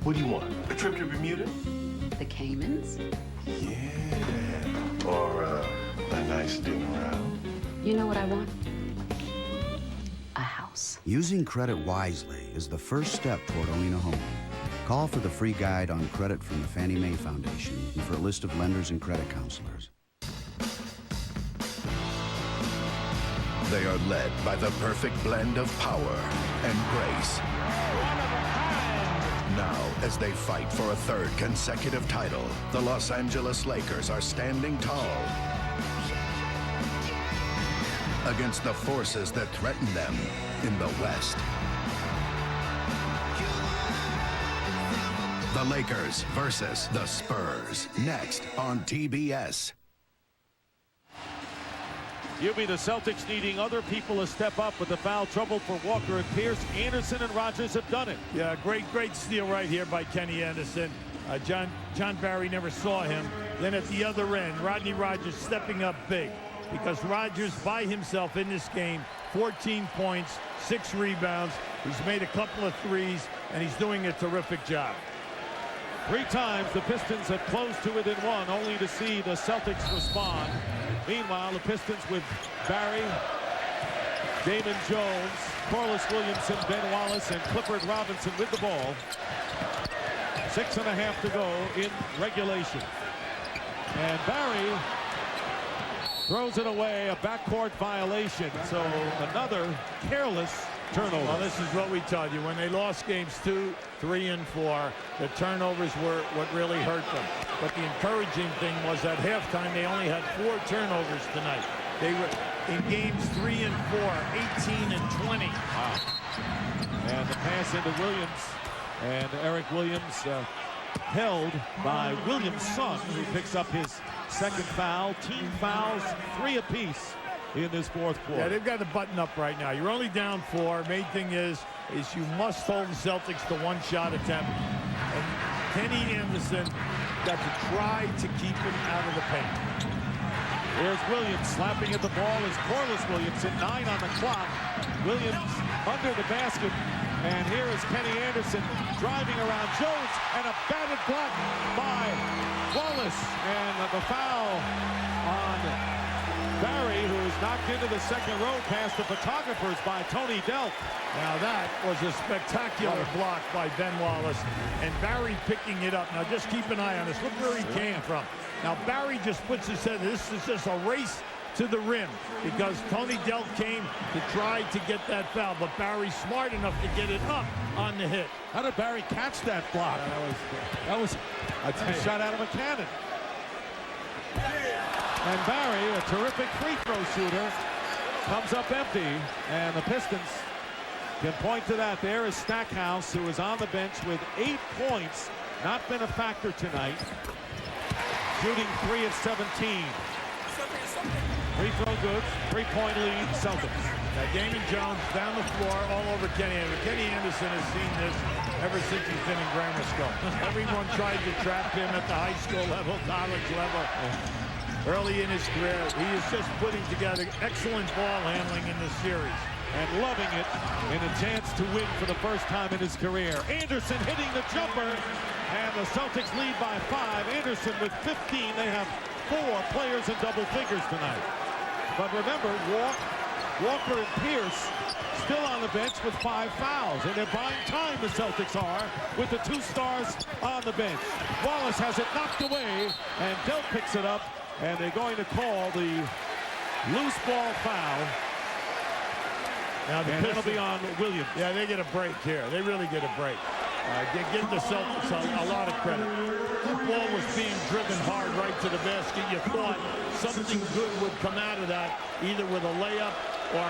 What do you want? A trip to Bermuda? The Caymans? Yeah. Or a nice dinner out. You know what I want? A house. Using credit wisely is the first step toward owning a home. Call for the free guide on credit from the Fannie Mae Foundation and for a list of lenders and credit counselors. They are led by the perfect blend of power and grace. Now, as they fight for a third consecutive title, the Los Angeles Lakers are standing tall against the forces that threaten them in the West. The Lakers versus the Spurs, next on TBS. You'll be the Celtics needing other people to step up with the foul trouble for Walker and Pierce. Anderson and Rogers have done it. Yeah, great steal right here by Kenny Anderson. John Barry never saw him. Then at the other end, Rodney Rogers stepping up big because Rogers by himself in this game, 14 points, 6 rebounds. He's made a couple of threes, and he's doing a terrific job. 3 times the Pistons have closed to within 1, only to see the Celtics respond. Meanwhile, the Pistons with Barry, Damon Jones, Corliss Williamson, Ben Wallace, and Clifford Robinson with the ball. 6.5 to go in regulation. And Barry throws it away, a backcourt violation. So another careless turnover. Well, this is what we told you. When they lost games 2, 3, and 4, the turnovers were what really hurt them. But the encouraging thing was at halftime, they only had 4 turnovers tonight. They were in games 3 and 4, 18 and 20. Wow. And the pass into Williams. And Eric Williams held by Williams' son, who picks up his second foul. Team fouls, 3 apiece in this fourth quarter. Yeah, they've got the button up right now. You're only down 4. Main thing is you must hold the Celtics to 1 shot attempt. And Kenny Anderson got to try to keep him out of the paint. Here's Williams slapping at the ball is Corliss Williamson, 9 on the clock. Williams under the basket. And here is Kenny Anderson driving around Jones, and a batted block by Wallace. And the foul on Barry, who is knocked into the second row past the photographers by Tony Delk. Now that was a spectacular block by Ben Wallace, and Barry picking it up. Now just keep an eye on this. Look where he came from. Now Barry just puts his head. This is just a race to the rim because Tony Delk came to try to get that foul, but Barry's smart enough to get it up on the hit. How did Barry catch that block? That was a shot out of a cannon. And Barry, a terrific free throw shooter, comes up empty, and the Pistons can point to that. There is Stackhouse, who is on the bench with 8 points not been a factor tonight. Shooting 3 of 17. Free throw good, 3-point lead, Celtics. Now Damon Jones down the floor all over Kenny Anderson. Kenny Anderson has seen this ever since he's been in grammar school. Everyone tried to trap him at the high school level, college level. Early in his career, he is just putting together excellent ball handling in this series. And loving it in a chance to win for the first time in his career. Anderson hitting the jumper, and the Celtics lead by 5. Anderson with 15. They have 4 players in double figures tonight. But remember, Walker and Pierce still on the bench with 5 fouls, and they're buying time, the Celtics are, with the 2 stars on the bench. Wallace has it knocked away, and Dell picks it up, and they're going to call the loose ball foul. Now and it'll be on Williams. Yeah, they get a break here. They really get a break. Give the Celtics a lot of credit. The ball was being driven hard right to the basket. You thought something good would come out of that, either with a layup or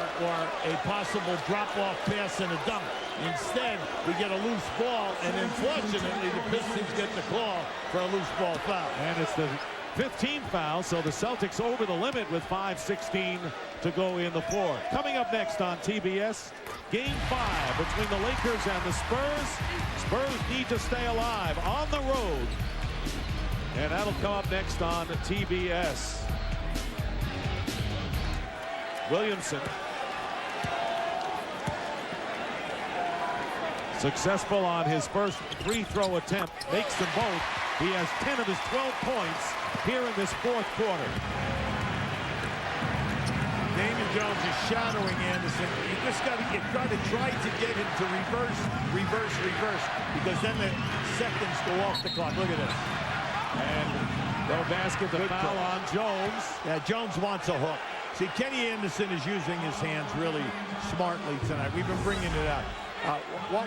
a possible drop-off pass and a dunk. Instead, we get a loose ball, and unfortunately, the Pistons get the call for a loose ball foul. And it's the 15th foul, so the Celtics over the limit with 5:16 to go in the fourth. Coming up next on TBS, Game 5 between the Lakers and the Spurs. Spurs need to stay alive on the road. And that'll come up next on TBS. Williamson. Successful on his first free throw attempt. Makes them both. He has 10 of his 12 points here in this fourth quarter. Damon Jones is shadowing Anderson. You just got to try to get him to reverse, because then the seconds go off the clock. Look at this. And no basket, the foul on Jones. Yeah, Jones wants a hook. See, Kenny Anderson is using his hands really smartly tonight. We've been bringing it out.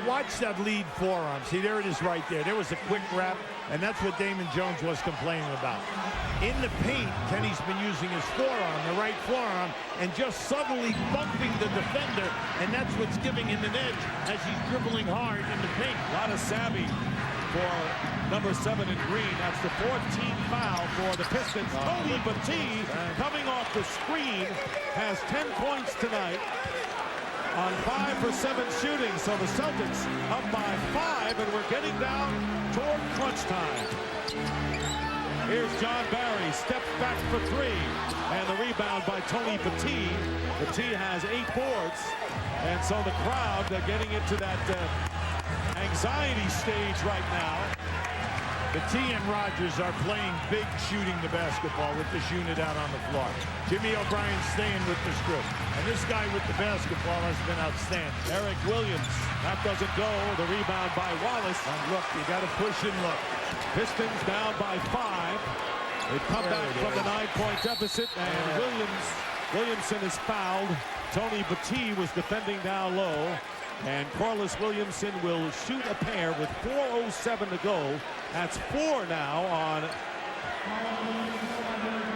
Watch that lead forearm. See, there it is right there. There was a quick wrap, and that's what Damon Jones was complaining about. In the paint, Kenny's been using his forearm, the right forearm, and just subtly bumping the defender, and that's what's giving him an edge as he's dribbling hard in the paint. A lot of savvy for number 7 in green. That's the 14th foul for the Pistons. Tony Battie, coming off the screen, has 10 points tonight on 5 for 7 shooting. So the Celtics up by 5, and we're getting down toward crunch time. Here's John Barry, steps back for 3, and the rebound by Tony Battie. Battie has 8 boards, and so the crowd, they're getting into that anxiety stage right now. Battie and Rogers are playing big, shooting the basketball with this unit out on the floor. Jimmy O'Brien staying with this group. And this guy with the basketball has been outstanding. Eric Williams, that doesn't go. The rebound by Wallace. And look, you got to push and look. Pistons down by 5. They've come back from the 9-point deficit, and Williamson is fouled. Tony Battie was defending down low. And Corliss Williamson will shoot a pair with 4:07 to go. That's 4 now on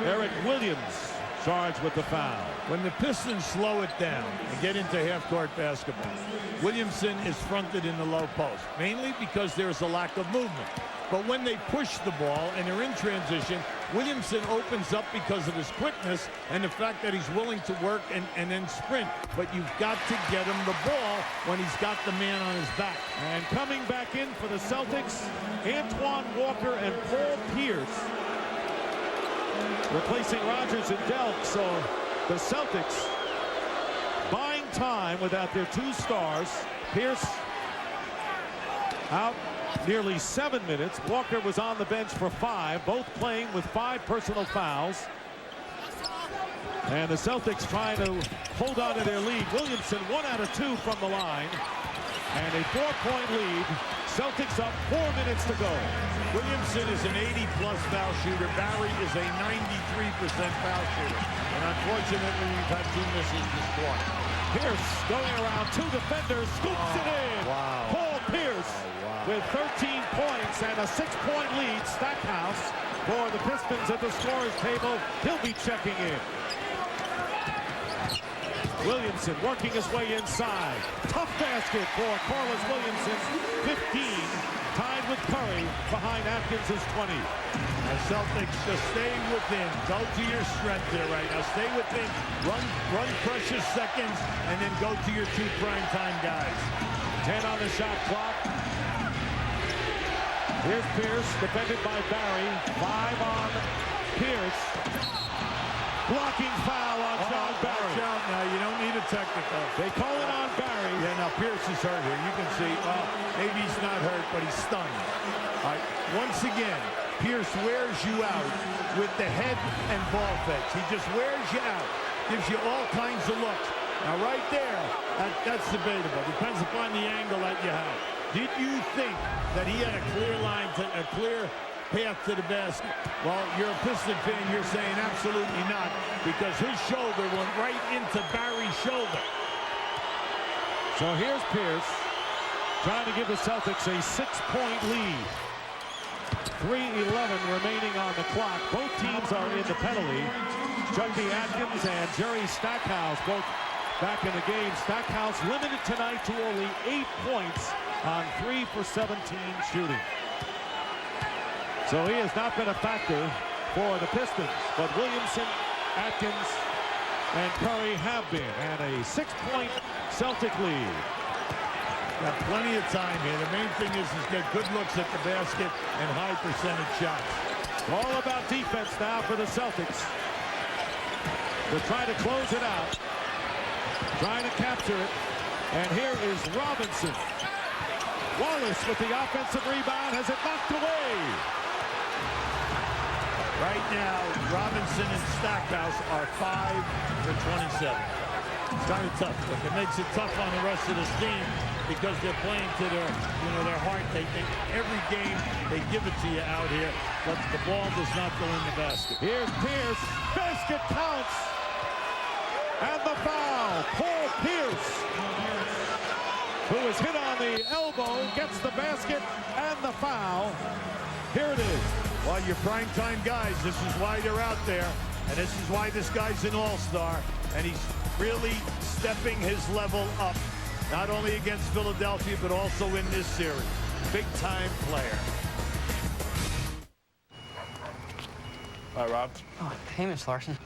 Eric Williams, charged with the foul. When the Pistons slow it down and get into half-court basketball, Williamson is fronted in the low post, mainly because there's a lack of movement. But when they push the ball and they're in transition, Williamson opens up because of his quickness and the fact that he's willing to work and then sprint. But you've got to get him the ball when he's got the man on his back. And coming back in for the Celtics, Antoine Walker and Paul Pierce, replacing Rogers and Delk. So the Celtics buying time without their 2 stars. Pierce out nearly 7 minutes. Walker was on the bench for 5, both playing with 5 personal fouls. And the Celtics trying to hold on to their lead. Williamson 1 out of 2 from the line. And a 4-point lead. Celtics up 4 minutes to go. Williamson is an 80-plus foul shooter. Barry is a 93% foul shooter. And unfortunately, we've had 2 misses this quarter. Pierce going around 2 defenders, scoops it in. Wow. Paul Pierce with 13 points and a 6-point lead. Stackhouse for the Pistons at the scorer's table. He'll be checking in. Williamson working his way inside. Tough basket for Corliss Williamson. 15. Tied with Curry behind Atkins' 20. Now Celtics just stay within. Go to your strength there right now. Stay within. Run precious seconds and then go to your 2 primetime guys. 10 on the shot clock. Here's Pierce, defended by Barry. 5 on Pierce. Blocking foul on John Barry. Watch out now. You don't need a technical. They call it on Barry. Yeah, now Pierce is hurt here. You can see, maybe he's not hurt, but he's stunned. All right, once again, Pierce wears you out with the head and ball fakes. He just wears you out. Gives you all kinds of looks. Now, right there, that's debatable. Depends upon the angle that you have. Did you think that he had a clear line, a clear path to the basket? Well, you're a Piston fan. You're saying absolutely not, because his shoulder went right into Barry's shoulder. So here's Pierce trying to give the Celtics a 6-point lead. 3:11 remaining on the clock. Both teams are in the penalty. Chucky Atkins and Jerry Stackhouse both back in the game. Stackhouse limited tonight to only 8 points on 3 for 17 shooting. So he has not been a factor for the Pistons, but Williamson, Atkins, and Curry have been, and a 6-point Celtic lead. Got plenty of time here. The main thing is get good looks at the basket and high percentage shots. All about defense now for the Celtics. They're trying to close it out, trying to capture it, and here is Robinson. Wallace with the offensive rebound, has it knocked away. Right now, Robinson and Stackhouse are 5 for 27. It's kind of tough. Look, it makes it tough on the rest of this team because they're playing to their, their heart. They think every game they give it to you out here, but the ball does not go in the basket. Here's Pierce. Basket counts. And the foul. Paul Pierce, who was hit on the elbow, gets the basket and the foul. Here it is. Well, your primetime guys, this is why they're out there, and this is why this guy's an all-star, and he's really stepping his level up, not only against Philadelphia, but also in this series. Big-time player. Hi, Rob. Oh, hey, Miss Larson.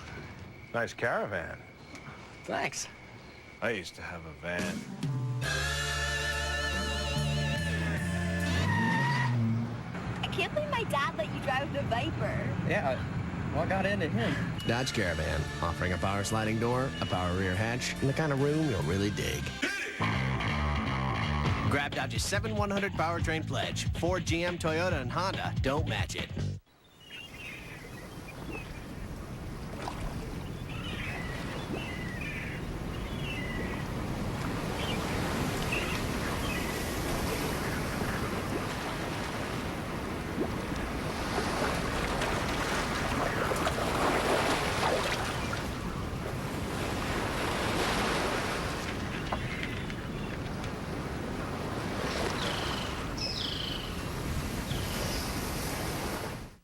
Nice caravan. Thanks. I used to have a van. I can't believe my dad let you drive the Viper. Yeah, what got into him? Dodge Caravan, offering a power sliding door, a power rear hatch, and the kind of room you'll really dig. Grab Dodge's 7/100 powertrain pledge. Ford, GM, Toyota, and Honda don't match it.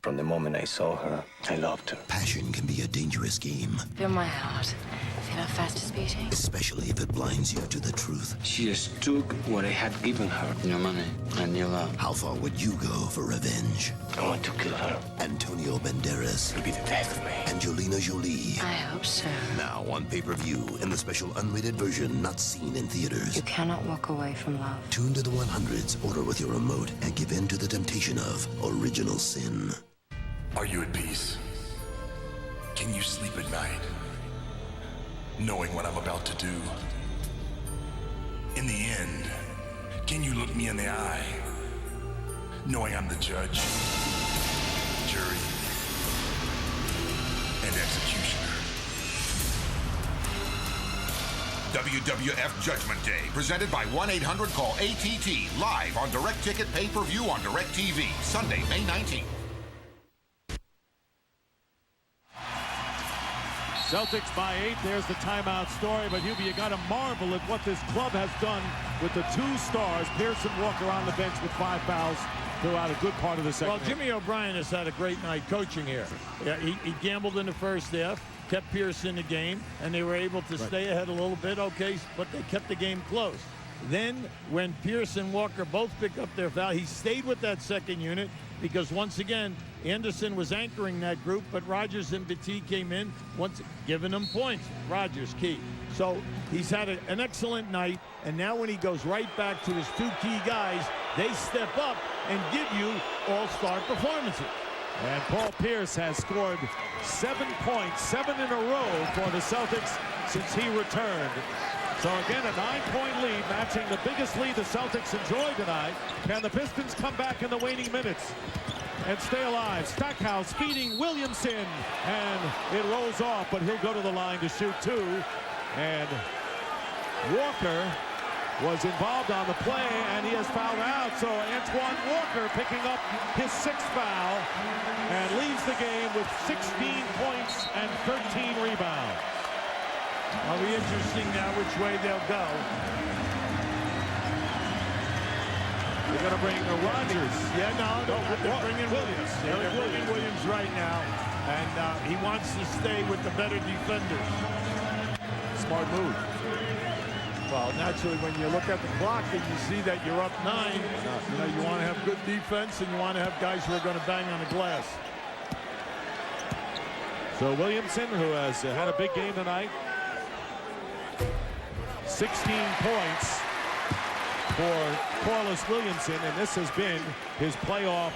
From the moment I saw her, I loved her. Passion can be a dangerous game. Feel my heart. Feel how fast it's beating. Especially if it blinds you to the truth. She just took what I had given her. Your money and your love. How far would you go for revenge? I want to kill her. Antonio Banderas. It'll be the death of me. Angelina Jolie. I hope so. Now on pay-per-view in the special unrated version not seen in theaters. You cannot walk away from love. Tune to the 100s, order with your remote, and give in to the temptation of original sin. Are you at peace? Can you sleep at night, knowing what I'm about to do? In the end, can you look me in the eye, knowing I'm the judge, jury, and executioner? WWF Judgment Day, presented by 1-800-CALL-ATT, live on Direct Ticket pay-per-view on DirecTV, Sunday, May 19th. Celtics by 8. There's the timeout story. But, Hubie, you got to marvel at what this club has done with the two stars, Pierce and Walker, on the bench with 5 fouls throughout a good part of the second. Well, Jimmy O'Brien has had a great night coaching here. Yeah, he gambled in the first half, kept Pierce in the game, and they were able to stay ahead a little bit, okay, but they kept the game close. Then when Pierce and Walker both pick up their foul, he stayed with that second unit because once again, Anderson was anchoring that group, but Rogers and Petit came in, once giving them points. Rogers key. So he's had an excellent night, and now when he goes right back to his two key guys, they step up and give you all-star performances. And Paul Pierce has scored 7 points, 7 in a row for the Celtics since he returned. So again, a 9-point lead, matching the biggest lead the Celtics enjoyed tonight. Can the Pistons come back in the waning minutes and stay alive? Stackhouse feeding Williamson, and it rolls off, but he'll go to the line to shoot 2. And Walker was involved on the play, and he has fouled out. So Antoine Walker picking up his 6th foul and leads the game with 16 points and 13 rebounds. It'll be interesting now which way they'll go. They're going to bring Rogers. Yeah, they're bringing Williams. They're bringing Williams right now, and he wants to stay with the better defenders. Smart move. Well, naturally, when you look at the clock and you see that you're up 9, you know, you want to have good defense and you want to have guys who are going to bang on the glass. So Williamson, who has had a big game tonight, 16 points for Corliss Williamson, and this has been his playoff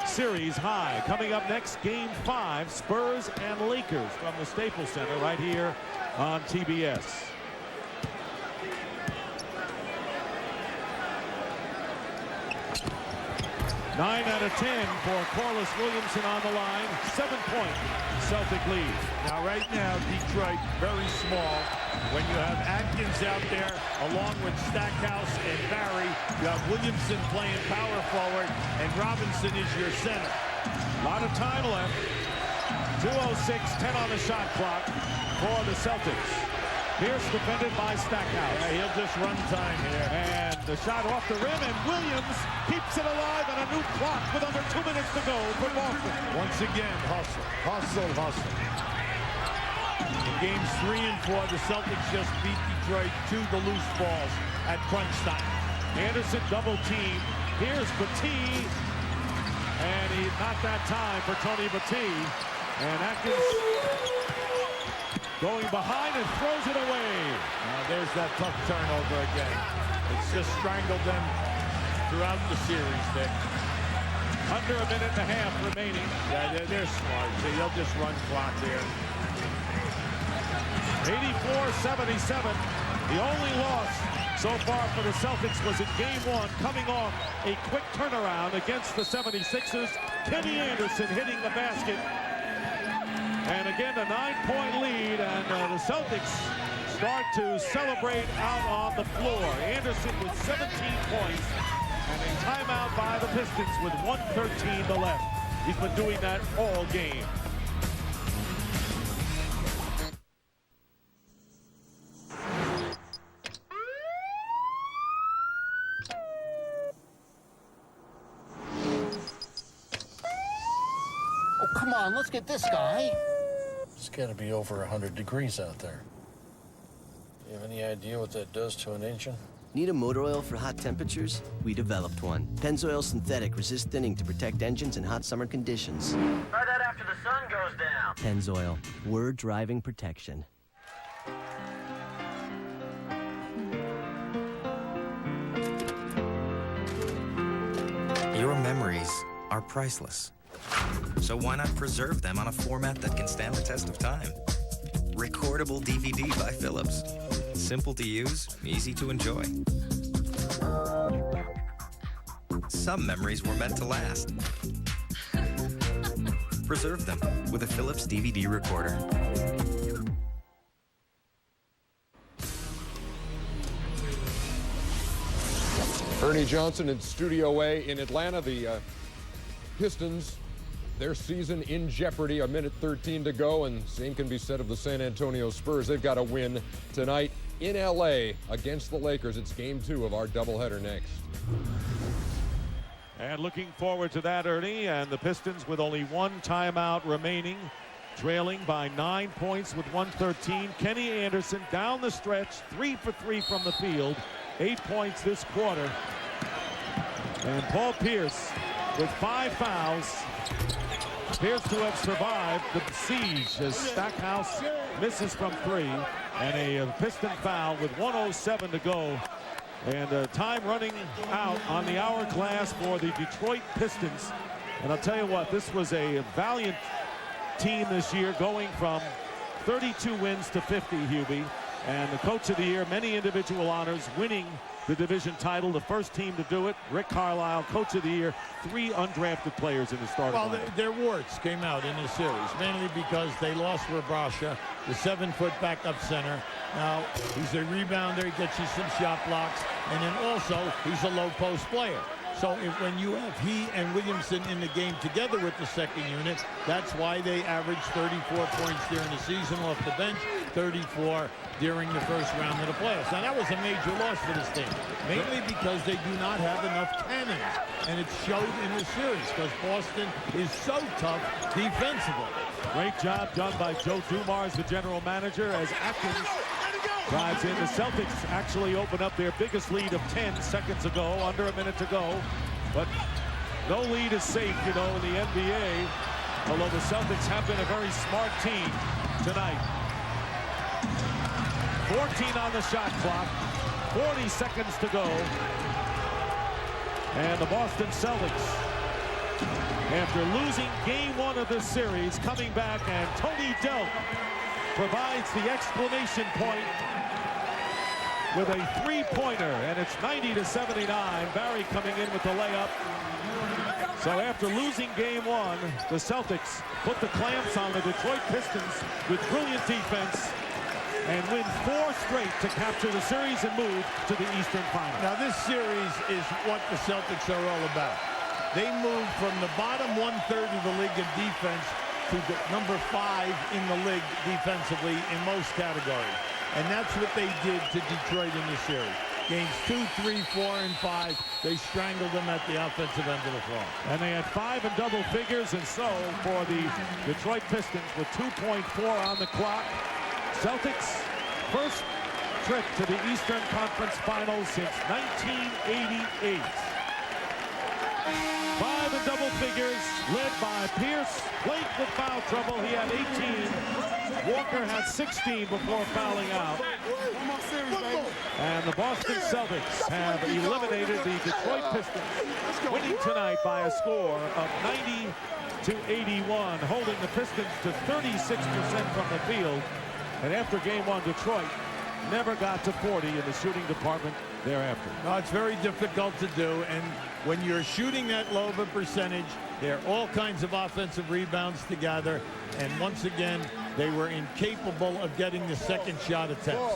series high. Coming up next, Game 5, Spurs and Lakers from the Staples Center right here on TBS. 9 out of 10 for Corliss Williamson on the line. 7-point Celtic lead. Now, right now, Detroit, very small. When you have Atkins out there, along with Stackhouse and Barry, you have Williamson playing power forward, and Robinson is your center. A lot of time left. 2:06, 10 on the shot clock for the Celtics. Pierce defended by Stackhouse. Yeah, he'll just run time here. And the shot off the rim, and Williams keeps it alive on a new clock with under 2 minutes to go for Boston. Once again, hustle. In games 3 and 4, the Celtics just beat Detroit to the loose balls at crunch time. Anderson double team. Here's Petit, and not that time for Tony Petit. And Atkins going behind and throws it away. Now there's that tough turnover again. It's just strangled them throughout the series, Dick. Under a minute and a half remaining. Yeah, they're smart. So they'll just run clock here. 84-77. The only loss so far for the Celtics was in Game 1, coming off a quick turnaround against the 76ers. Kenny Anderson hitting the basket. And again, a 9-point lead, and the Celtics start to celebrate out on the floor. Anderson with 17 points, and a timeout by the Pistons with 1:13 to left. He's been doing that all game. Oh, come on, let's get this guy. It's got to be over 100 degrees out there. You have any idea what that does to an engine? Need a motor oil for hot temperatures? We developed one. Pennzoil Synthetic resists thinning to protect engines in hot summer conditions. Try that after the sun goes down. Pennzoil. We're driving protection. Your memories are priceless. So why not preserve them on a format that can stand the test of time? Recordable DVD by Philips. Simple to use, easy to enjoy. Some memories were meant to last. Preserve them with a Philips DVD recorder. Ernie Johnson in Studio A in Atlanta. The Pistons, their season in jeopardy. 1:13 to go, and same can be said of the San Antonio Spurs. They've got to win tonight in L.A. against the Lakers. It's Game 2 of our doubleheader next. And looking forward to that, Ernie. And the Pistons with only one timeout remaining, trailing by 9 points with 1:13. Kenny Anderson down the stretch, 3 for 3 from the field. 8 points this quarter. And Paul Pierce with 5 fouls appears to have survived the siege as Stackhouse misses from 3, and a Piston foul with 1:07 to go, and time running out on the hourglass for the Detroit Pistons. And I'll tell you what, this was a valiant team this year, going from 32 wins to 50, Hubie, and the Coach of the Year, many individual honors, winning the division title, the first team to do it. Rick Carlisle, Coach of the Year, 3 undrafted players in the starting lineup. Their warts came out in the series, mainly because they lost Rabrasha, the 7-foot backup center. Now, he's a rebounder, he gets you some shot blocks, and then also, he's a low post player. So when you have he and Williamson in the game together with the second unit, that's why they averaged 34 points during the season off the bench, 34 during the first round of the playoffs. Now, that was a major loss for this team, mainly because they do not have enough cannons, and it showed in the series because Boston is so tough defensively. Great job done by Joe Dumars, the general manager, as Atkins drives in. The Celtics actually open up their biggest lead of 10 seconds ago, under a minute to go. But no lead is safe, you know, in the NBA, although the Celtics have been a very smart team tonight. 14 on the shot clock, 40 seconds to go. And the Boston Celtics, after losing game 1 of this series, coming back, and Tony Delk provides the exclamation point with a 3-pointer, and it's 90-79. Barry coming in with the layup. So after losing game 1, the Celtics put the clamps on the Detroit Pistons with brilliant defense and win 4 straight to capture the series and move to the Eastern Final. Now, this series is what the Celtics are all about. They moved from the bottom 1/3 of the league of defense to the number 5 in the league defensively in most categories. And that's what they did to Detroit in this series. Games 2, 3, 4, and 5, they strangled them at the offensive end of the floor. And they had 5 in double figures, and so for the Detroit Pistons with 2.4 on the clock, Celtics first trip to the Eastern Conference Finals since 1988. 5 in double figures, led by Pierce. Blake with foul trouble. He had 18. Walker had 16 before fouling out. And the Boston Celtics have eliminated the Detroit Pistons, winning tonight by a score of 90-81, holding the Pistons to 36% from the field. And after game 1, Detroit never got to 40 in the shooting department thereafter. No, it's very difficult to do, and when you're shooting that low of a percentage, there are all kinds of offensive rebounds to gather, and once again, they were incapable of getting the second shot attempts.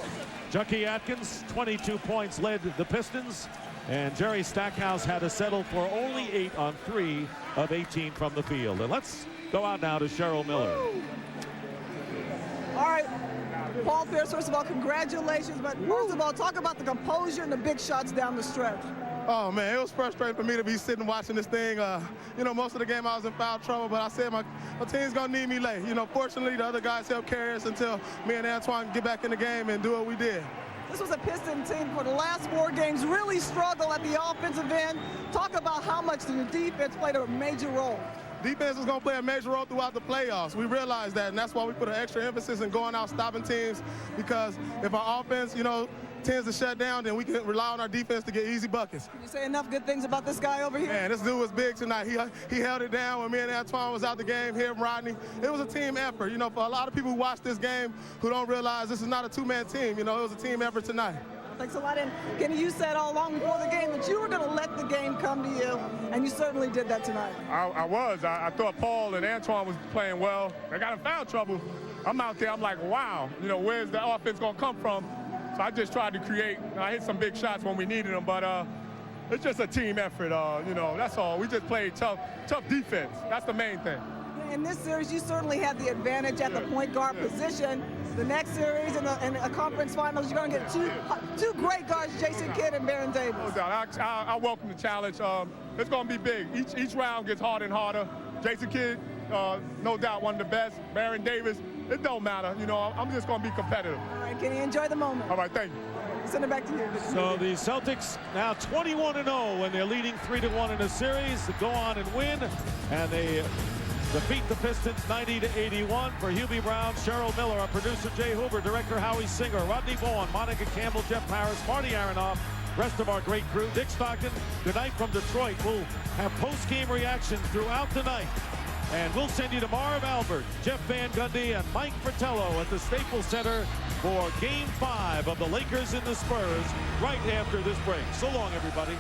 Chucky Atkins, 22 points, led the Pistons, and Jerry Stackhouse had to settle for only 8 on 3 of 18 from the field. And let's go out now to Cheryl Miller. All right, Paul Pierce, first of all, congratulations. But first of all, talk about the composure and the big shots down the stretch. Oh, man, it was frustrating for me to be sitting watching this thing. You know, most of the game I was in foul trouble, but I said my team's going to need me late. You know, fortunately, the other guys helped carry us until me and Antoine get back in the game and do what we did. This was a Piston team for the last 4 games, really struggle at the offensive end. Talk about how much the defense played a major role. Defense is going to play a major role throughout the playoffs. We realize that, and that's why we put an extra emphasis in going out stopping teams, because if our offense, you know, tends to shut down, then we can rely on our defense to get easy buckets. Can you say enough good things about this guy over here? Man, this dude was big tonight. He held it down when me and Antoine was out the game, him, Rodney. It was a team effort. You know, for a lot of people who watch this game who don't realize this is not a 2-man team, you know, it was a team effort tonight. Thanks a lot. And Kenny, you said all along before the game that you were going to let the game come to you, and you certainly did that tonight. I was. I thought Paul and Antoine was playing well. They got in foul trouble. I'm out there. I'm like, wow, you know, where's the offense going to come from? So I just tried to create. I hit some big shots when we needed them, but it's just a team effort. You know, that's all. We just played tough defense. That's the main thing. In this series, you certainly had the advantage at the point guard position. The next series in the conference finals, you're going to get two great guards, Jason Kidd and Baron Davis. No doubt. I welcome the challenge. It's going to be big. Each round gets harder and harder. Jason Kidd, no doubt, one of the best. Baron Davis, it don't matter. You know, I'm just going to be competitive. All right, Kenny, enjoy the moment. All right, thank you. Send it back to you. So the Celtics now 21-0 when they're leading 3-1 in a series to go on and win, and they defeat the Pistons 90-81. For Hubie Brown, Cheryl Miller, our producer Jay Huber, director Howie Singer, Rodney Vaughn, Monica Campbell, Jeff Harris, Marty Aronoff, rest of our great crew. Dick Stockton, good night from Detroit. We'll have post-game reactions throughout the night. And we'll send you to Marv Albert, Jeff Van Gundy, and Mike Fratello at the Staples Center for Game 5 of the Lakers and the Spurs right after this break. So long, everybody.